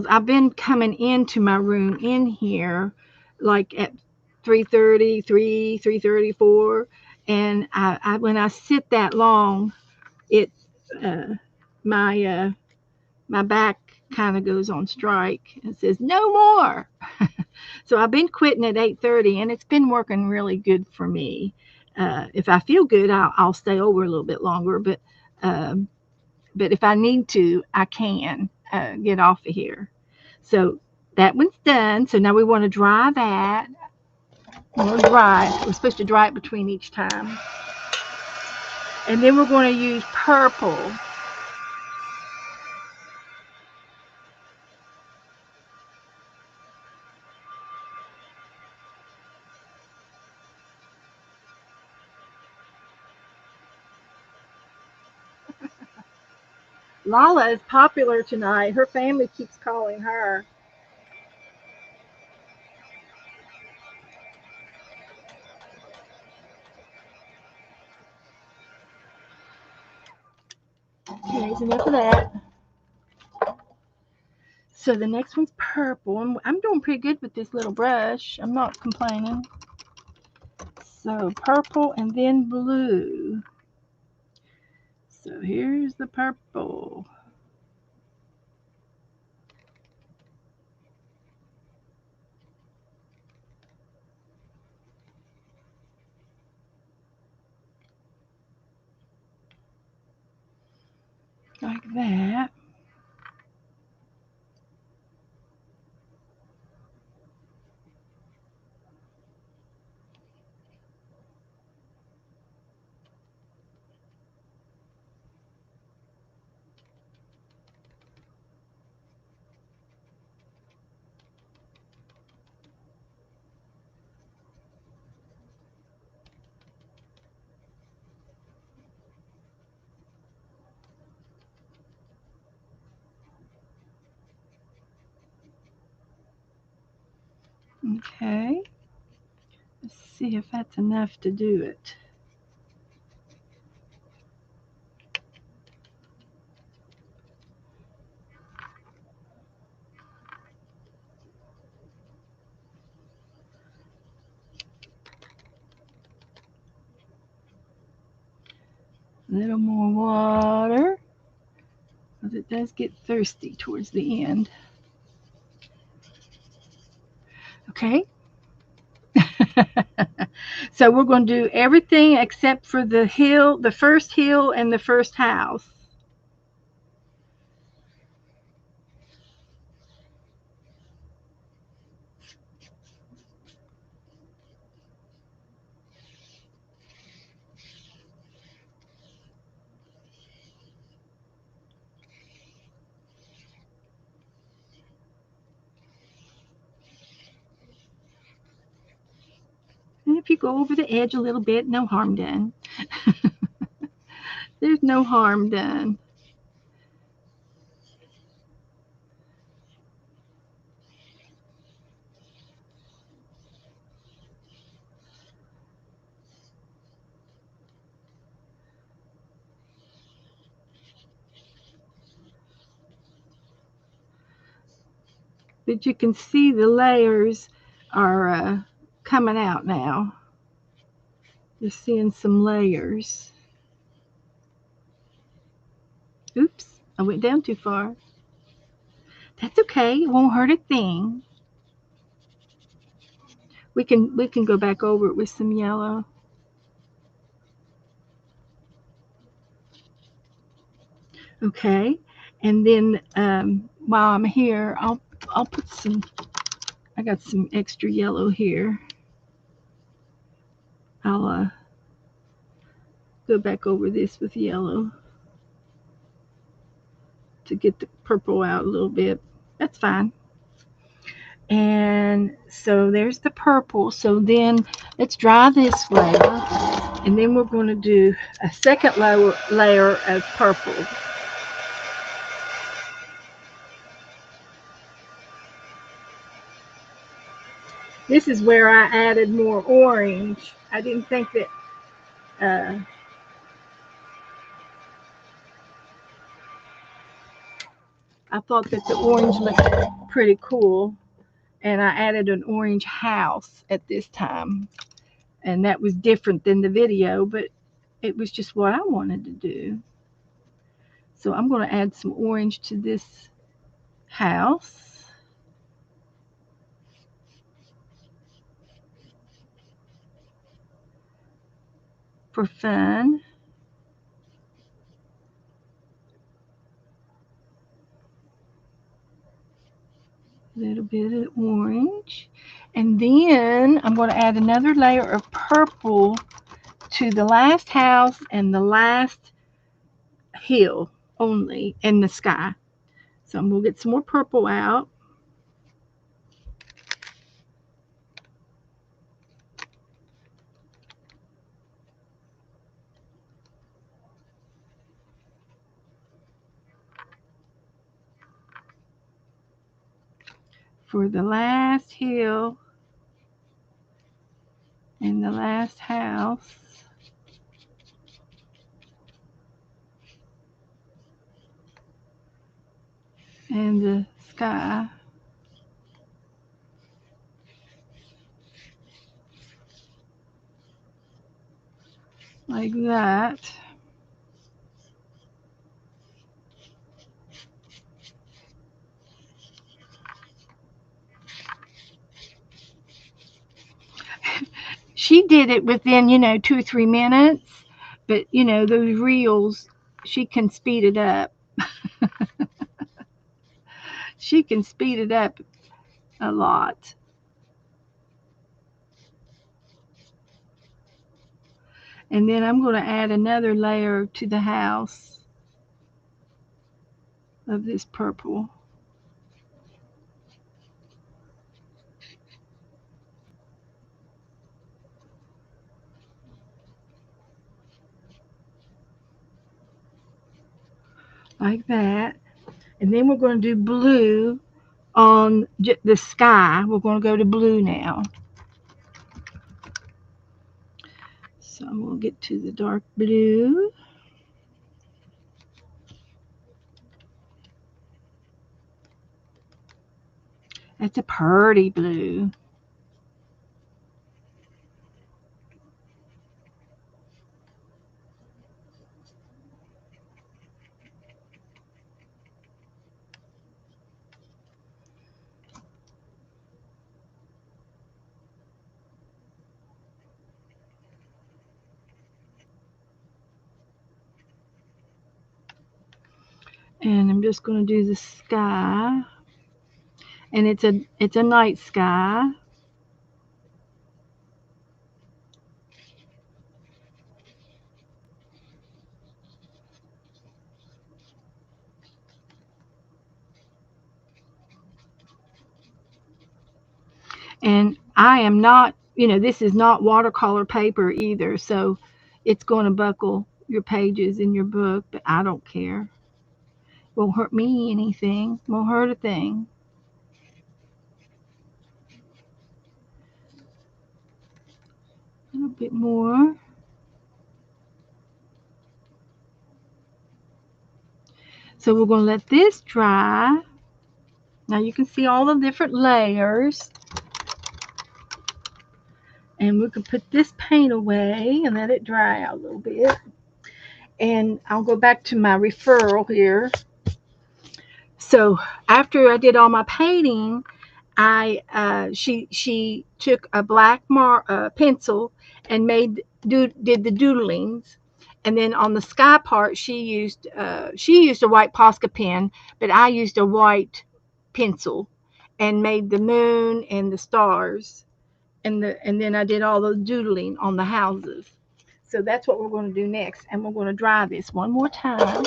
I've been coming into my room in here like at 3:30, 3:34, and when I sit that long, it uh, my my back kind of goes on strike and says no more. So I've been quitting at 8:30, and it's been working really good for me. If I feel good, I'll stay over a little bit longer, um, but if I need to, I can get off of here. So that one's done. So now we want to dry that. We'll dry it. We're supposed to dry it between each time. And then we're going to use purple. Lala is popular tonight. Her family keeps calling her. Okay, there's enough of that. So the next one's purple. I'm doing pretty good with this little brush. I'm not complaining. So purple and then blue. So here's the purple. Like that. Okay. Let's see if that's enough to do it. A little more water. because it does get thirsty towards the end. Okay. So we're going to do everything except for the hill, the first hill and the first house. And if you go over the edge a little bit, no harm done. There's no harm done. But you can see the layers are coming out now. You're seeing some layers. Oops, I went down too far. That's okay, it won't hurt a thing. We can go back over it with some yellow. Okay, and then while I'm here, I'll put some. I got some extra yellow here. I'll go back over this with yellow to get the purple out a little bit. That's fine. And so there's the purple. So then let's dry this layer, and then we're going to do a second layer of purple. This is where I added more orange. I didn't think that I thought that the orange looked pretty cool, and I added an orange house at this time, and that was different than the video, but it was just what I wanted to do. So I'm going to add some orange to this house. For fun. A little bit of orange. And then I'm going to add another layer of purple to the last house and the last hill only, and the sky. So I'm going to get some more purple out. For the last hill and the last house. And the sky. Like that. She did it within, 2 or 3 minutes, but those reels, she can speed it up. She can speed it up a lot. And then I'm going to add another layer to the house of this purple. Like that. And then we're going to do blue on the sky. We're going to go to blue now. So I'm going to get to the dark blue. That's a pretty blue. And I'm just going to do the sky. And it's a night sky. And I am not, this is not watercolor paper either, so it's going to buckle your pages in your book, but I don't care. Won't hurt me anything. Won't hurt a thing. A little bit more. So we're going to let this dry. Now you can see all the different layers. And we can put this paint away and let it dry out a little bit. And I'll go back to my referral here. So after I did all my painting, she took a black pencil and did the doodlings, and then on the sky part she used a white Posca pen, but I used a white pencil and made the moon and the stars, and then I did all the doodling on the houses. So that's what we're going to do next, and we're going to dry this one more time.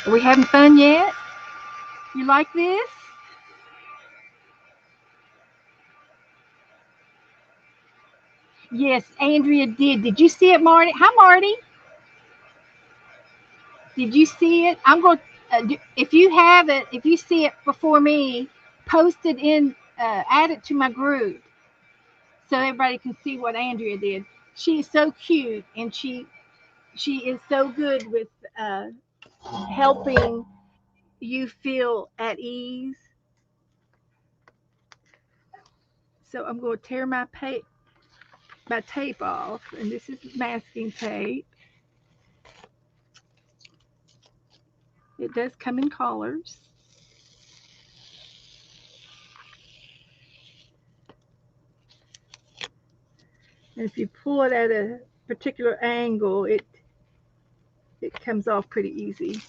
Are we having fun yet? You like this? Yes, Andrea did. Did you see it, Marty? Hi, Marty. Did you see it? I'm going. If you have it, if you see it before me, post it in. Add it to my group so everybody can see what Andrea did. She is so cute, and she is so good with helping you feel at ease. So I'm going to tear my tape off, and this is masking tape. It does come in colors. And if you pull it at a particular angle, it comes off pretty easy.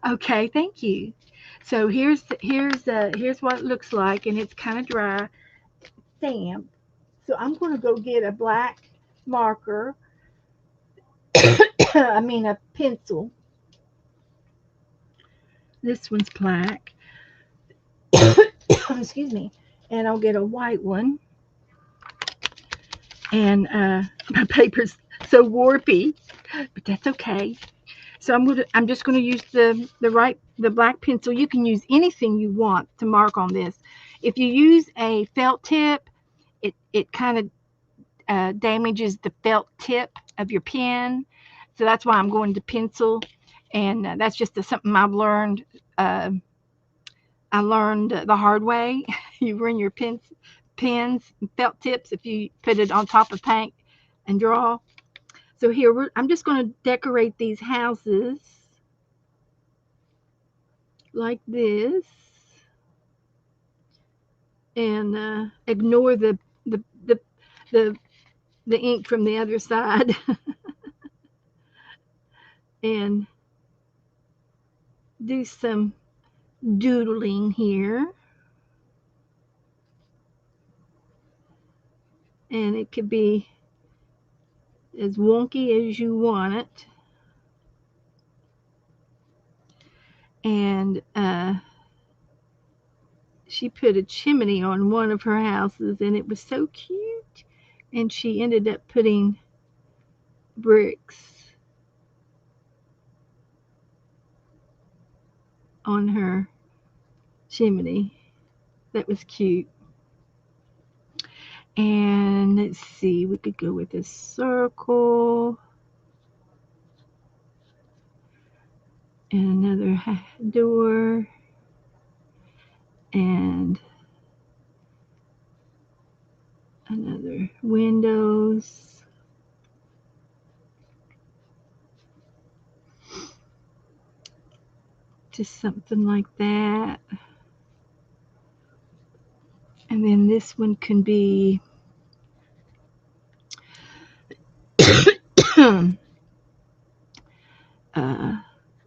Okay, thank you. So here's what it looks like, and it's kind of dry, damp. So I'm going to go get a black marker. I mean a pencil. This one's black. Excuse me. And I'll get a white one. And my paper's so warpy, but that's okay. So I'm just gonna use the black pencil. You can use anything you want to mark on this. If you use a felt tip, it kind of damages the felt tip of your pen. So that's why I'm going to pencil, and that's just something I've learned. I learned the hard way. You ruin your pens, felt tips if you put it on top of paint and draw. So here I'm just going to decorate these houses like this, and ignore the the the the ink from the other side, and do some doodling here. And it could be as wonky as you want it. And she put a chimney on one of her houses, and it was so cute. And she ended up putting bricks on her chimney. That was cute. And let's see, we could go with a circle and another door and another windows. Just something like that. And then this one can be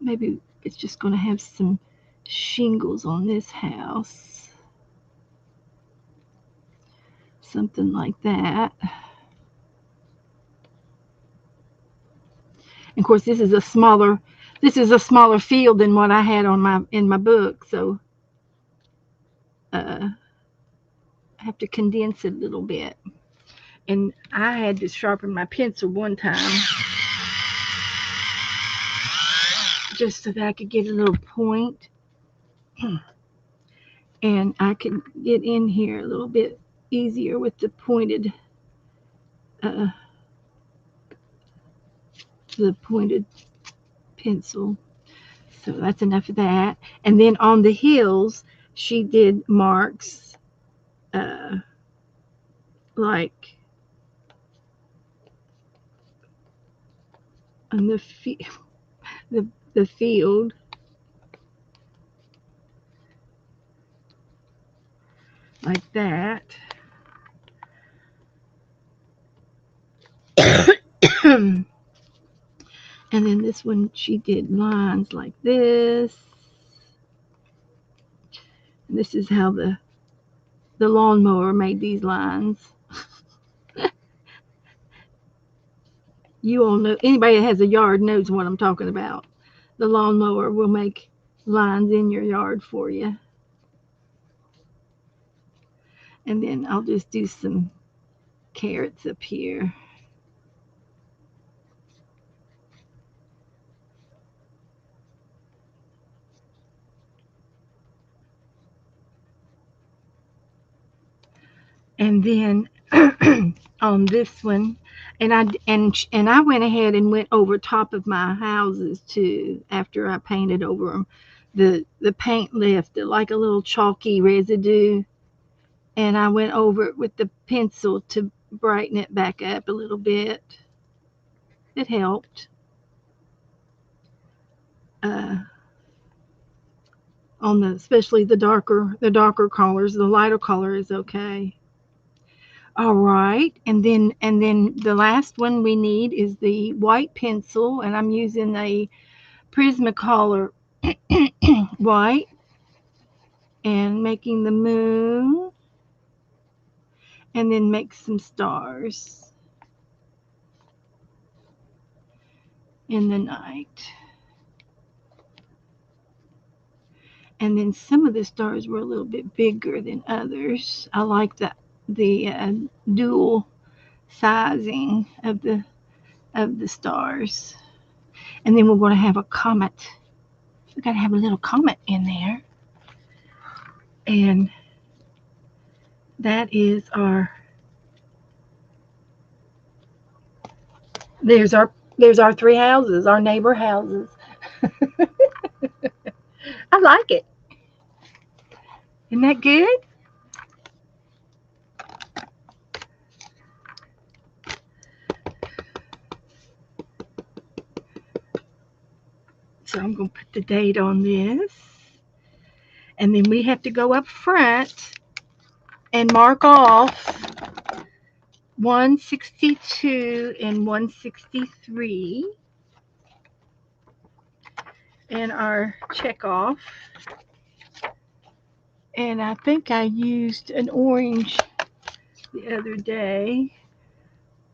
maybe it's just going to have some shingles on this house. Something like that. And of course, this is a smaller field than what I had in my book, so I have to condense it a little bit. And I had to sharpen my pencil one time just so that I could get a little point, and I could get in here a little bit easier with uh, the pointed pencil. So that's enough of that. And then on the hills, she did marks like on the field, like that. And then this one, she did lines like this. And this is how the lawnmower made these lines. You all know, anybody that has a yard knows what I'm talking about. The lawnmower will make lines in your yard for you. And then I'll just do some carrots up here. And then on this one, and I went ahead and went over top of my houses too after I painted over them. The paint left like a little chalky residue, and I went over it with the pencil to brighten it back up a little bit. It helped. On especially the darker colors. The lighter color is okay. All right, and then the last one we need is the white pencil, and I'm using a Prismacolor white and making the moon, and then make some stars in the night. And then some of the stars were a little bit bigger than others. I like the dual sizing of the stars. And then we're going to have a comet. We got to have a little comet in there. And that is there's our three houses, our neighbor houses. I like it. Isn't that good? So I'm going to put the date on this. And then we have to go up front and mark off 162 and 163 and our check off. And I think I used an orange the other day.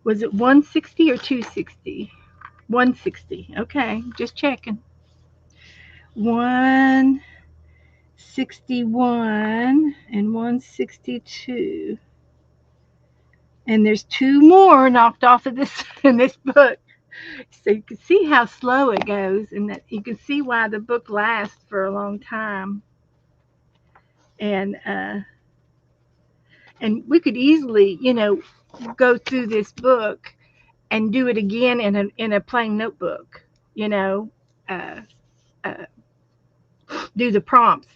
Was it 160 or 260? 160. Okay, just checking. 161 and 162. And there's two more knocked off of this in this book. So you can see how slow it goes, and that you can see why the book lasts for a long time. And we could easily, go through this book and do it again in a plain notebook. Uh, uh, do the prompts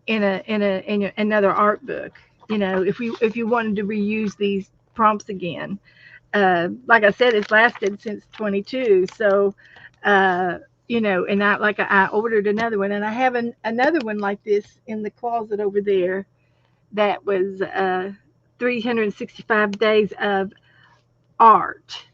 in another art book. If you wanted to reuse these prompts again. Like I said, it's lasted since 22. So, and I ordered another one, and I have another one like this in the closet over there. that was 365 days of art,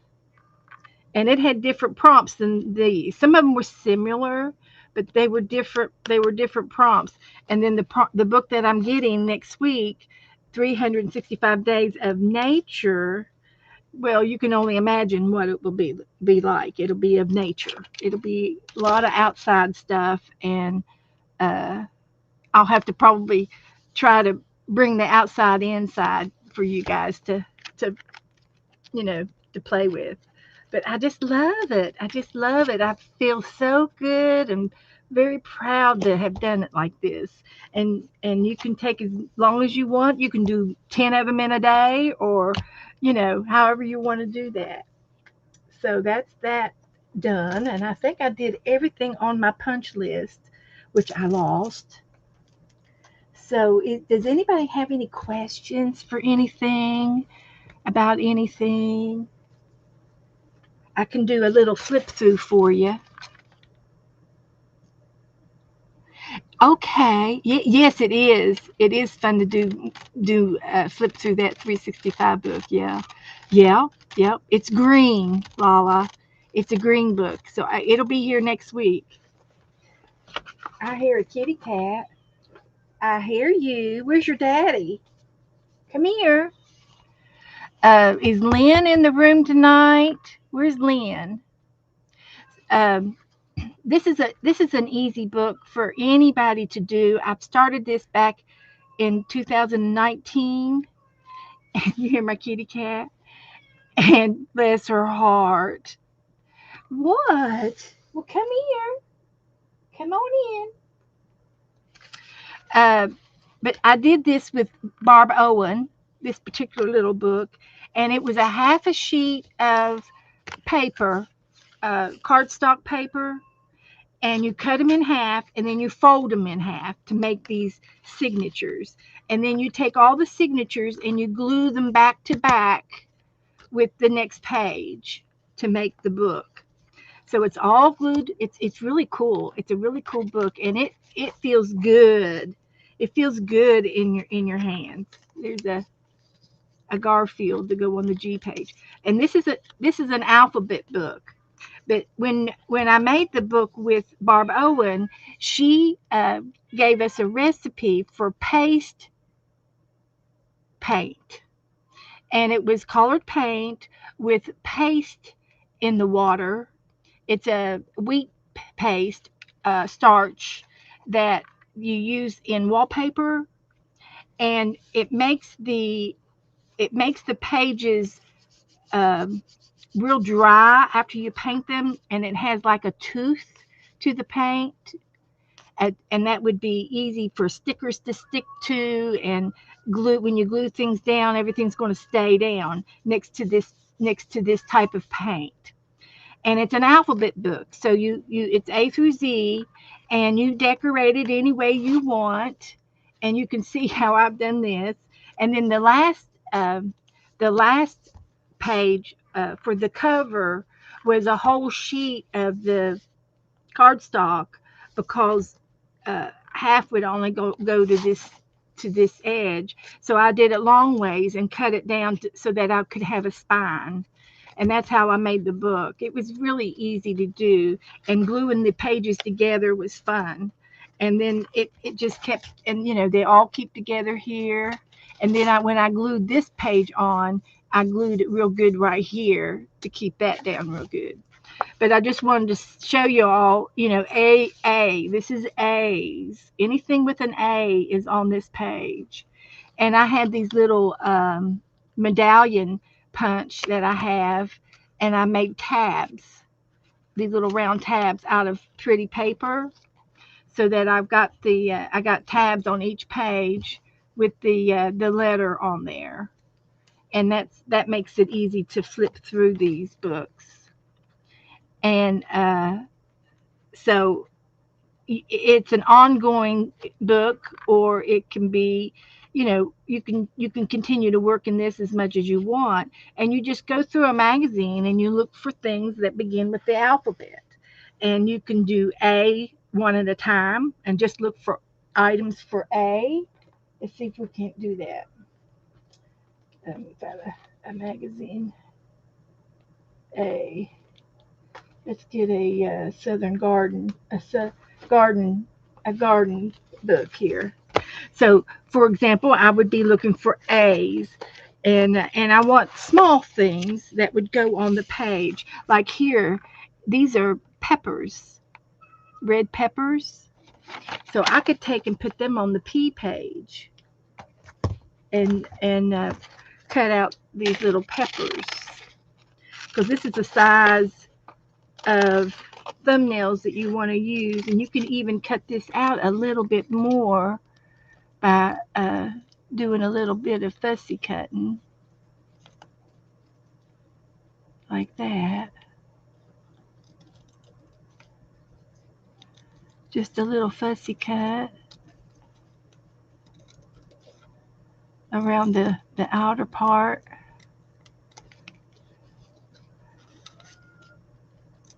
and it had different prompts than these. Some of them were similar, but they were different. They were different prompts. And then the book that I'm getting next week, 365 days of nature. Well, you can only imagine what it will be like. It'll be of nature. It'll be a lot of outside stuff, and uh, I'll have to probably try to bring the outside inside for you guys to you know to play with. But I just love it. I just love it. I feel so good and very proud to have done it like this. And you can take as long as you want. You can do 10 of them in a day, or however you want to do that. So that's that done. And I think I did everything on my punch list, which I lost. So does anybody have any questions for anything, about anything? I can do a little flip through for you. Okay. Yes, it is. It is fun to do flip through that 365 book. Yeah. Yeah. Yep. It's green, Lala. It's a green book. So it'll be here next week. I hear a kitty cat. I hear you. Where's your daddy? Come here. Is Lynn in the room tonight? Where's Lynn? Um, this is an easy book for anybody to do. I've started this back in 2019. You hear my kitty cat? And bless her heart. What? Well, come here. Come on in. Uh, but I did this with Barb Owen, this particular little book, and it was a half a sheet of paper, cardstock paper, and you cut them in half, and then you fold them in half to make these signatures. And then you take all the signatures and you glue them back to back with the next page to make the book. So it's all glued. It's really cool. It's a really cool book, and it feels good. It feels good in your hands. There's a Garfield to go on the G page, and this is an alphabet book. But when I made the book with Barb Owen, she gave us a recipe for paste paint, and it was colored paint with paste in the water. It's a wheat paste, starch that you use in wallpaper, and it makes the pages um, real dry after you paint them, and it has like a tooth to the paint, and that would be easy for stickers to stick to, and glue. When you glue things down, everything's going to stay down next to this type of paint. And it's an alphabet book, so you it's A through Z, and you decorate it any way you want, and you can see how I've done this. And then the last page for the cover was a whole sheet of the cardstock, because half would only go to this edge. So I did it long ways and cut it down so that I could have a spine. And that's how I made the book. It was really easy to do, and gluing the pages together was fun. And then it just kept, and they all keep together here. And then when I glued this page on, I glued it real good right here to keep that down real good. But I just wanted to show you all, A. This is A's. Anything with an A is on this page. And I had these little medallion punch that I have, and I made tabs, these little round tabs out of pretty paper, so that I got tabs on each page with the letter on there, and that makes it easy to flip through these books. And so it's an ongoing book, or it can be, you can continue to work in this as much as you want, and you just go through a magazine and you look for things that begin with the alphabet, and you can do A one at a time and just look for items for A, Let's see if we can't do that. Got a magazine. A. Let's get a Southern Garden, garden, a garden book here. So, for example, I would be looking for A's, and I want small things that would go on the page. Like here, these are peppers, red peppers. So I could take and put them on the P page, and cut out these little peppers because this is the size of thumbnails that you want to use, and you can even cut this out a little bit more by doing a little bit of fussy cutting like that. Just a little fussy cut around the outer part.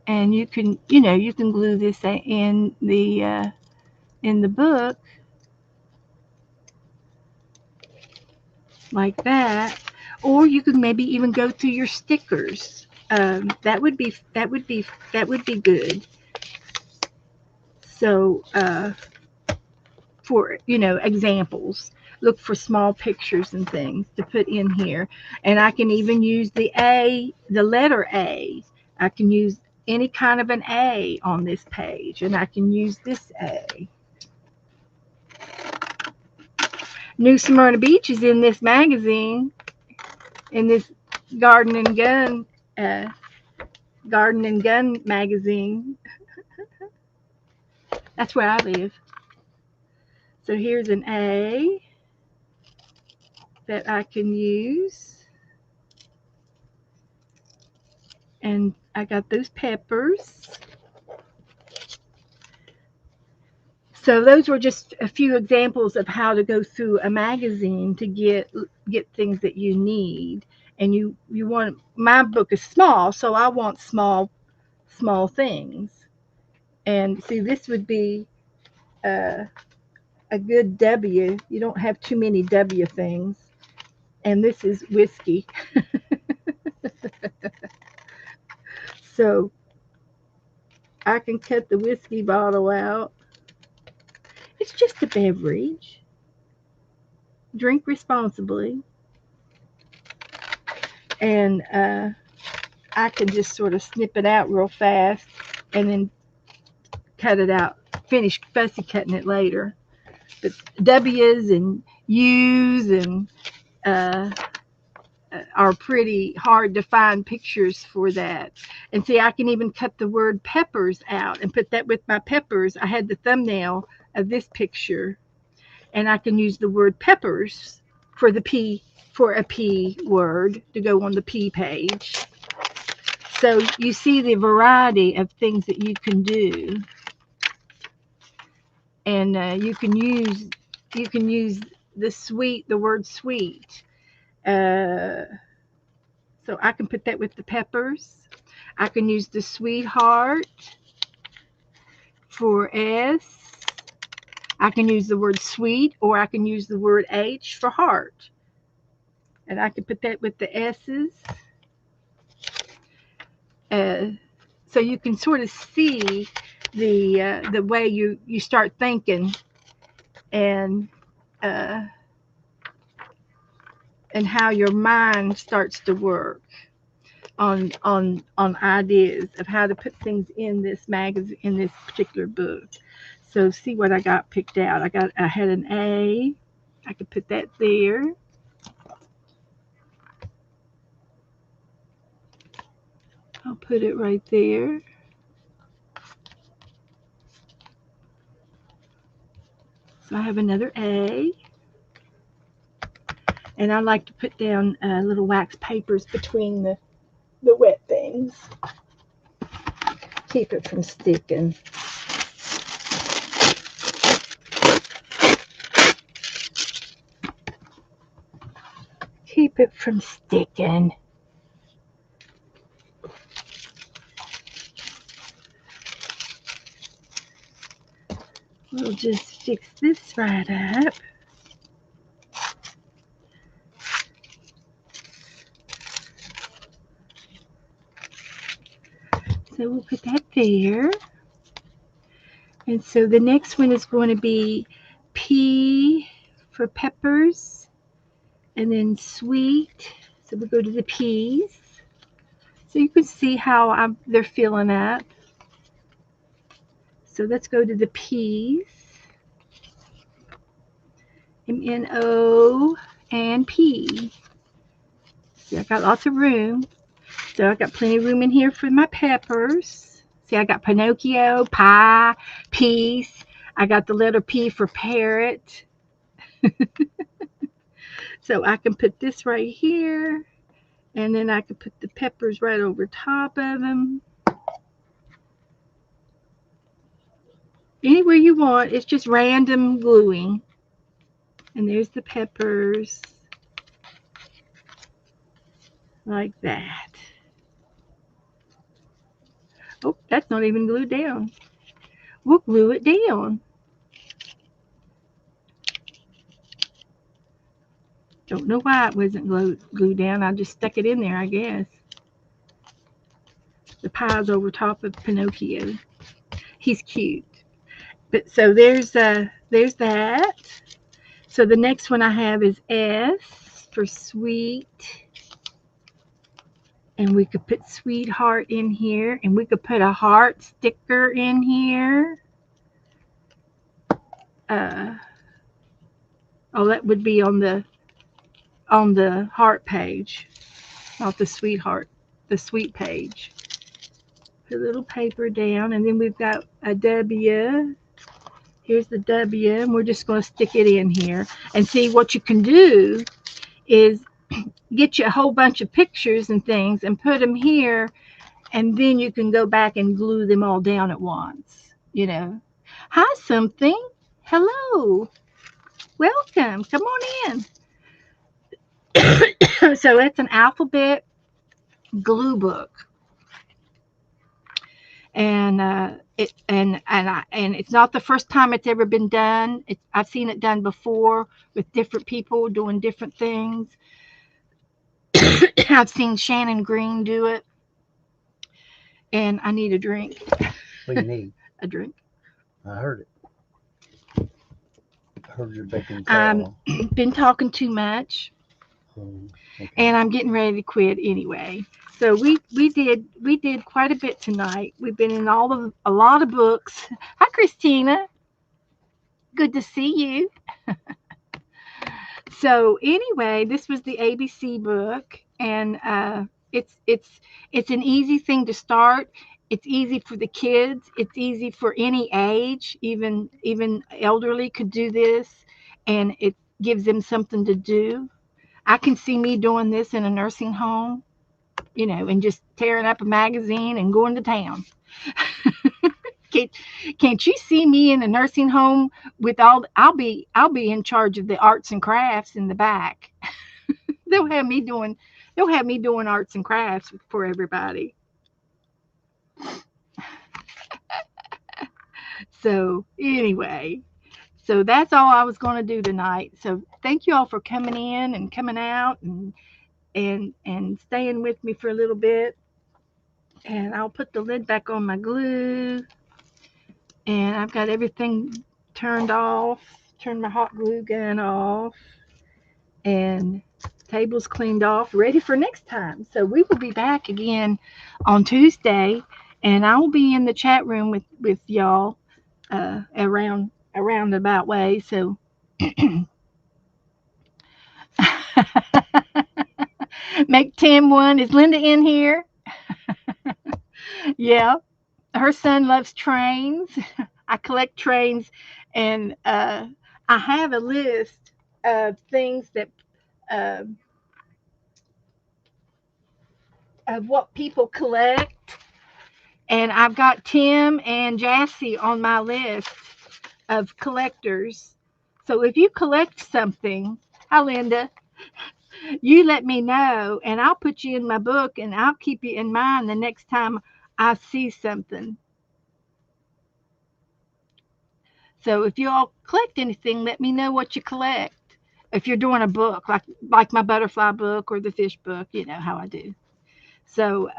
And you can, you can glue this in the book like that, or you could maybe even go through your stickers. That would be good. So for examples, look for small pictures and things to put in here, and I can even use the letter A. I can use any kind of an A on this page, and I can use this A. New Smyrna Beach is in this magazine, in this garden and gun uh, magazine. That's where I live. So here's an A that I can use, and I got those peppers. So those were just a few examples of how to go through a magazine to get things that you need. And you want, my book is small, so I want small things. And see, this would be a good W. You don't have too many W things. And this is whiskey. So I can cut the whiskey bottle out. It's just a beverage. Drink responsibly. And I can just sort of snip it out real fast and then cut it out, finish fussy cutting it later. But W's and U's and uh, are pretty hard to find pictures for that. And see, I can even cut the word peppers out and put that with my peppers. I had the thumbnail of this picture, and I can use the word peppers for the P, for a P word to go on the P page. So you see the variety of things that you can do, and you can use the word sweet. Uh, so I can put that with the peppers. I can use the sweetheart for S. I can use the word sweet, or I can use the word H for heart, and I can put that with the S's. So you can sort of see the way you start thinking, and uh, and how your mind starts to work on ideas of how to put things in this magazine, in this particular book. So see what I got picked out. I had an A. I could put that there. I'll put it right there. So I have another A. And I like to put down little wax papers between the wet things. Keep it from sticking. Keep it from sticking. We'll just fix this right up. So we'll put that there. And so the next one is going to be P for peppers, and then sweet. So we go to the P's. So you can see how they're filling up. So let's go to the P's. M-N-O and P. See, I got lots of room. So I got plenty of room in here for my peppers. See, I got Pinocchio, pie, peace. I got the letter P for parrot. So I can put this right here, and then I can put the peppers right over top of them. Anywhere you want. It's just random gluing. And there's the peppers. Like that. Oh, that's not even glued down. We'll glue it down. Don't know why it wasn't glued down. I just stuck it in there, I guess. The pie's over top of Pinocchio. He's cute. But so there's that. So the next one I have is S for sweet. And we could put sweetheart in here, and we could put a heart sticker in here. That would be on the heart page, not the sweetheart, the sweet page. Put a little paper down, and then we've got a W. Here's the W, and we're just going to stick it in here. And see, what you can do is get you a whole bunch of pictures and things and put them here, and then you can go back and glue them all down at once. Hi, something. Hello. Welcome. Come on in. So it's an alphabet glue book, and it's not the first time it's ever been done. I've seen it done before with different people doing different things. I've seen Shannon Green do it, and I need a drink. What do you need? A drink. I heard it. I heard your beck and Been talking too much. Okay. And I'm getting ready to quit anyway. So we did quite a bit tonight. We've been in a lot of books. Hi, Christina. Good to see you. So anyway, this was the ABC book, and it's an easy thing to start. It's easy for the kids. It's easy for any age. Even elderly could do this, and it gives them something to do. I can see me doing this in a nursing home, and just tearing up a magazine and going to town. Can't you see me in a nursing home with I'll be in charge of the arts and crafts in the back. They'll have me doing arts and crafts for everybody. So anyway, so that's all I was going to do tonight. So thank you all for coming in and coming out and staying with me for a little bit. And I'll put the lid back on my glue. And I've got everything turned off. Turned my hot glue gun off. And table's cleaned off, ready for next time. So we will be back again on Tuesday. And I will be in the chat room with y'all around about way. So make Tim one. Is Linda in here? Yeah. Her son loves trains. I collect trains, and I have a list of things that of what people collect, and I've got Tim and Jassy on my list of collectors. So if you collect something, hi Linda, you let me know, and I'll put you in my book, and I'll keep you in mind the next time I see something. So if you all collect anything, let me know what you collect. If you're doing a book, like my butterfly book or the fish book, you know how I do. So,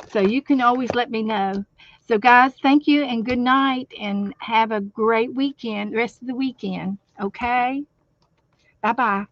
so you can always let me know. So, guys, thank you and good night, and have a great weekend, rest of the weekend. Okay, bye bye.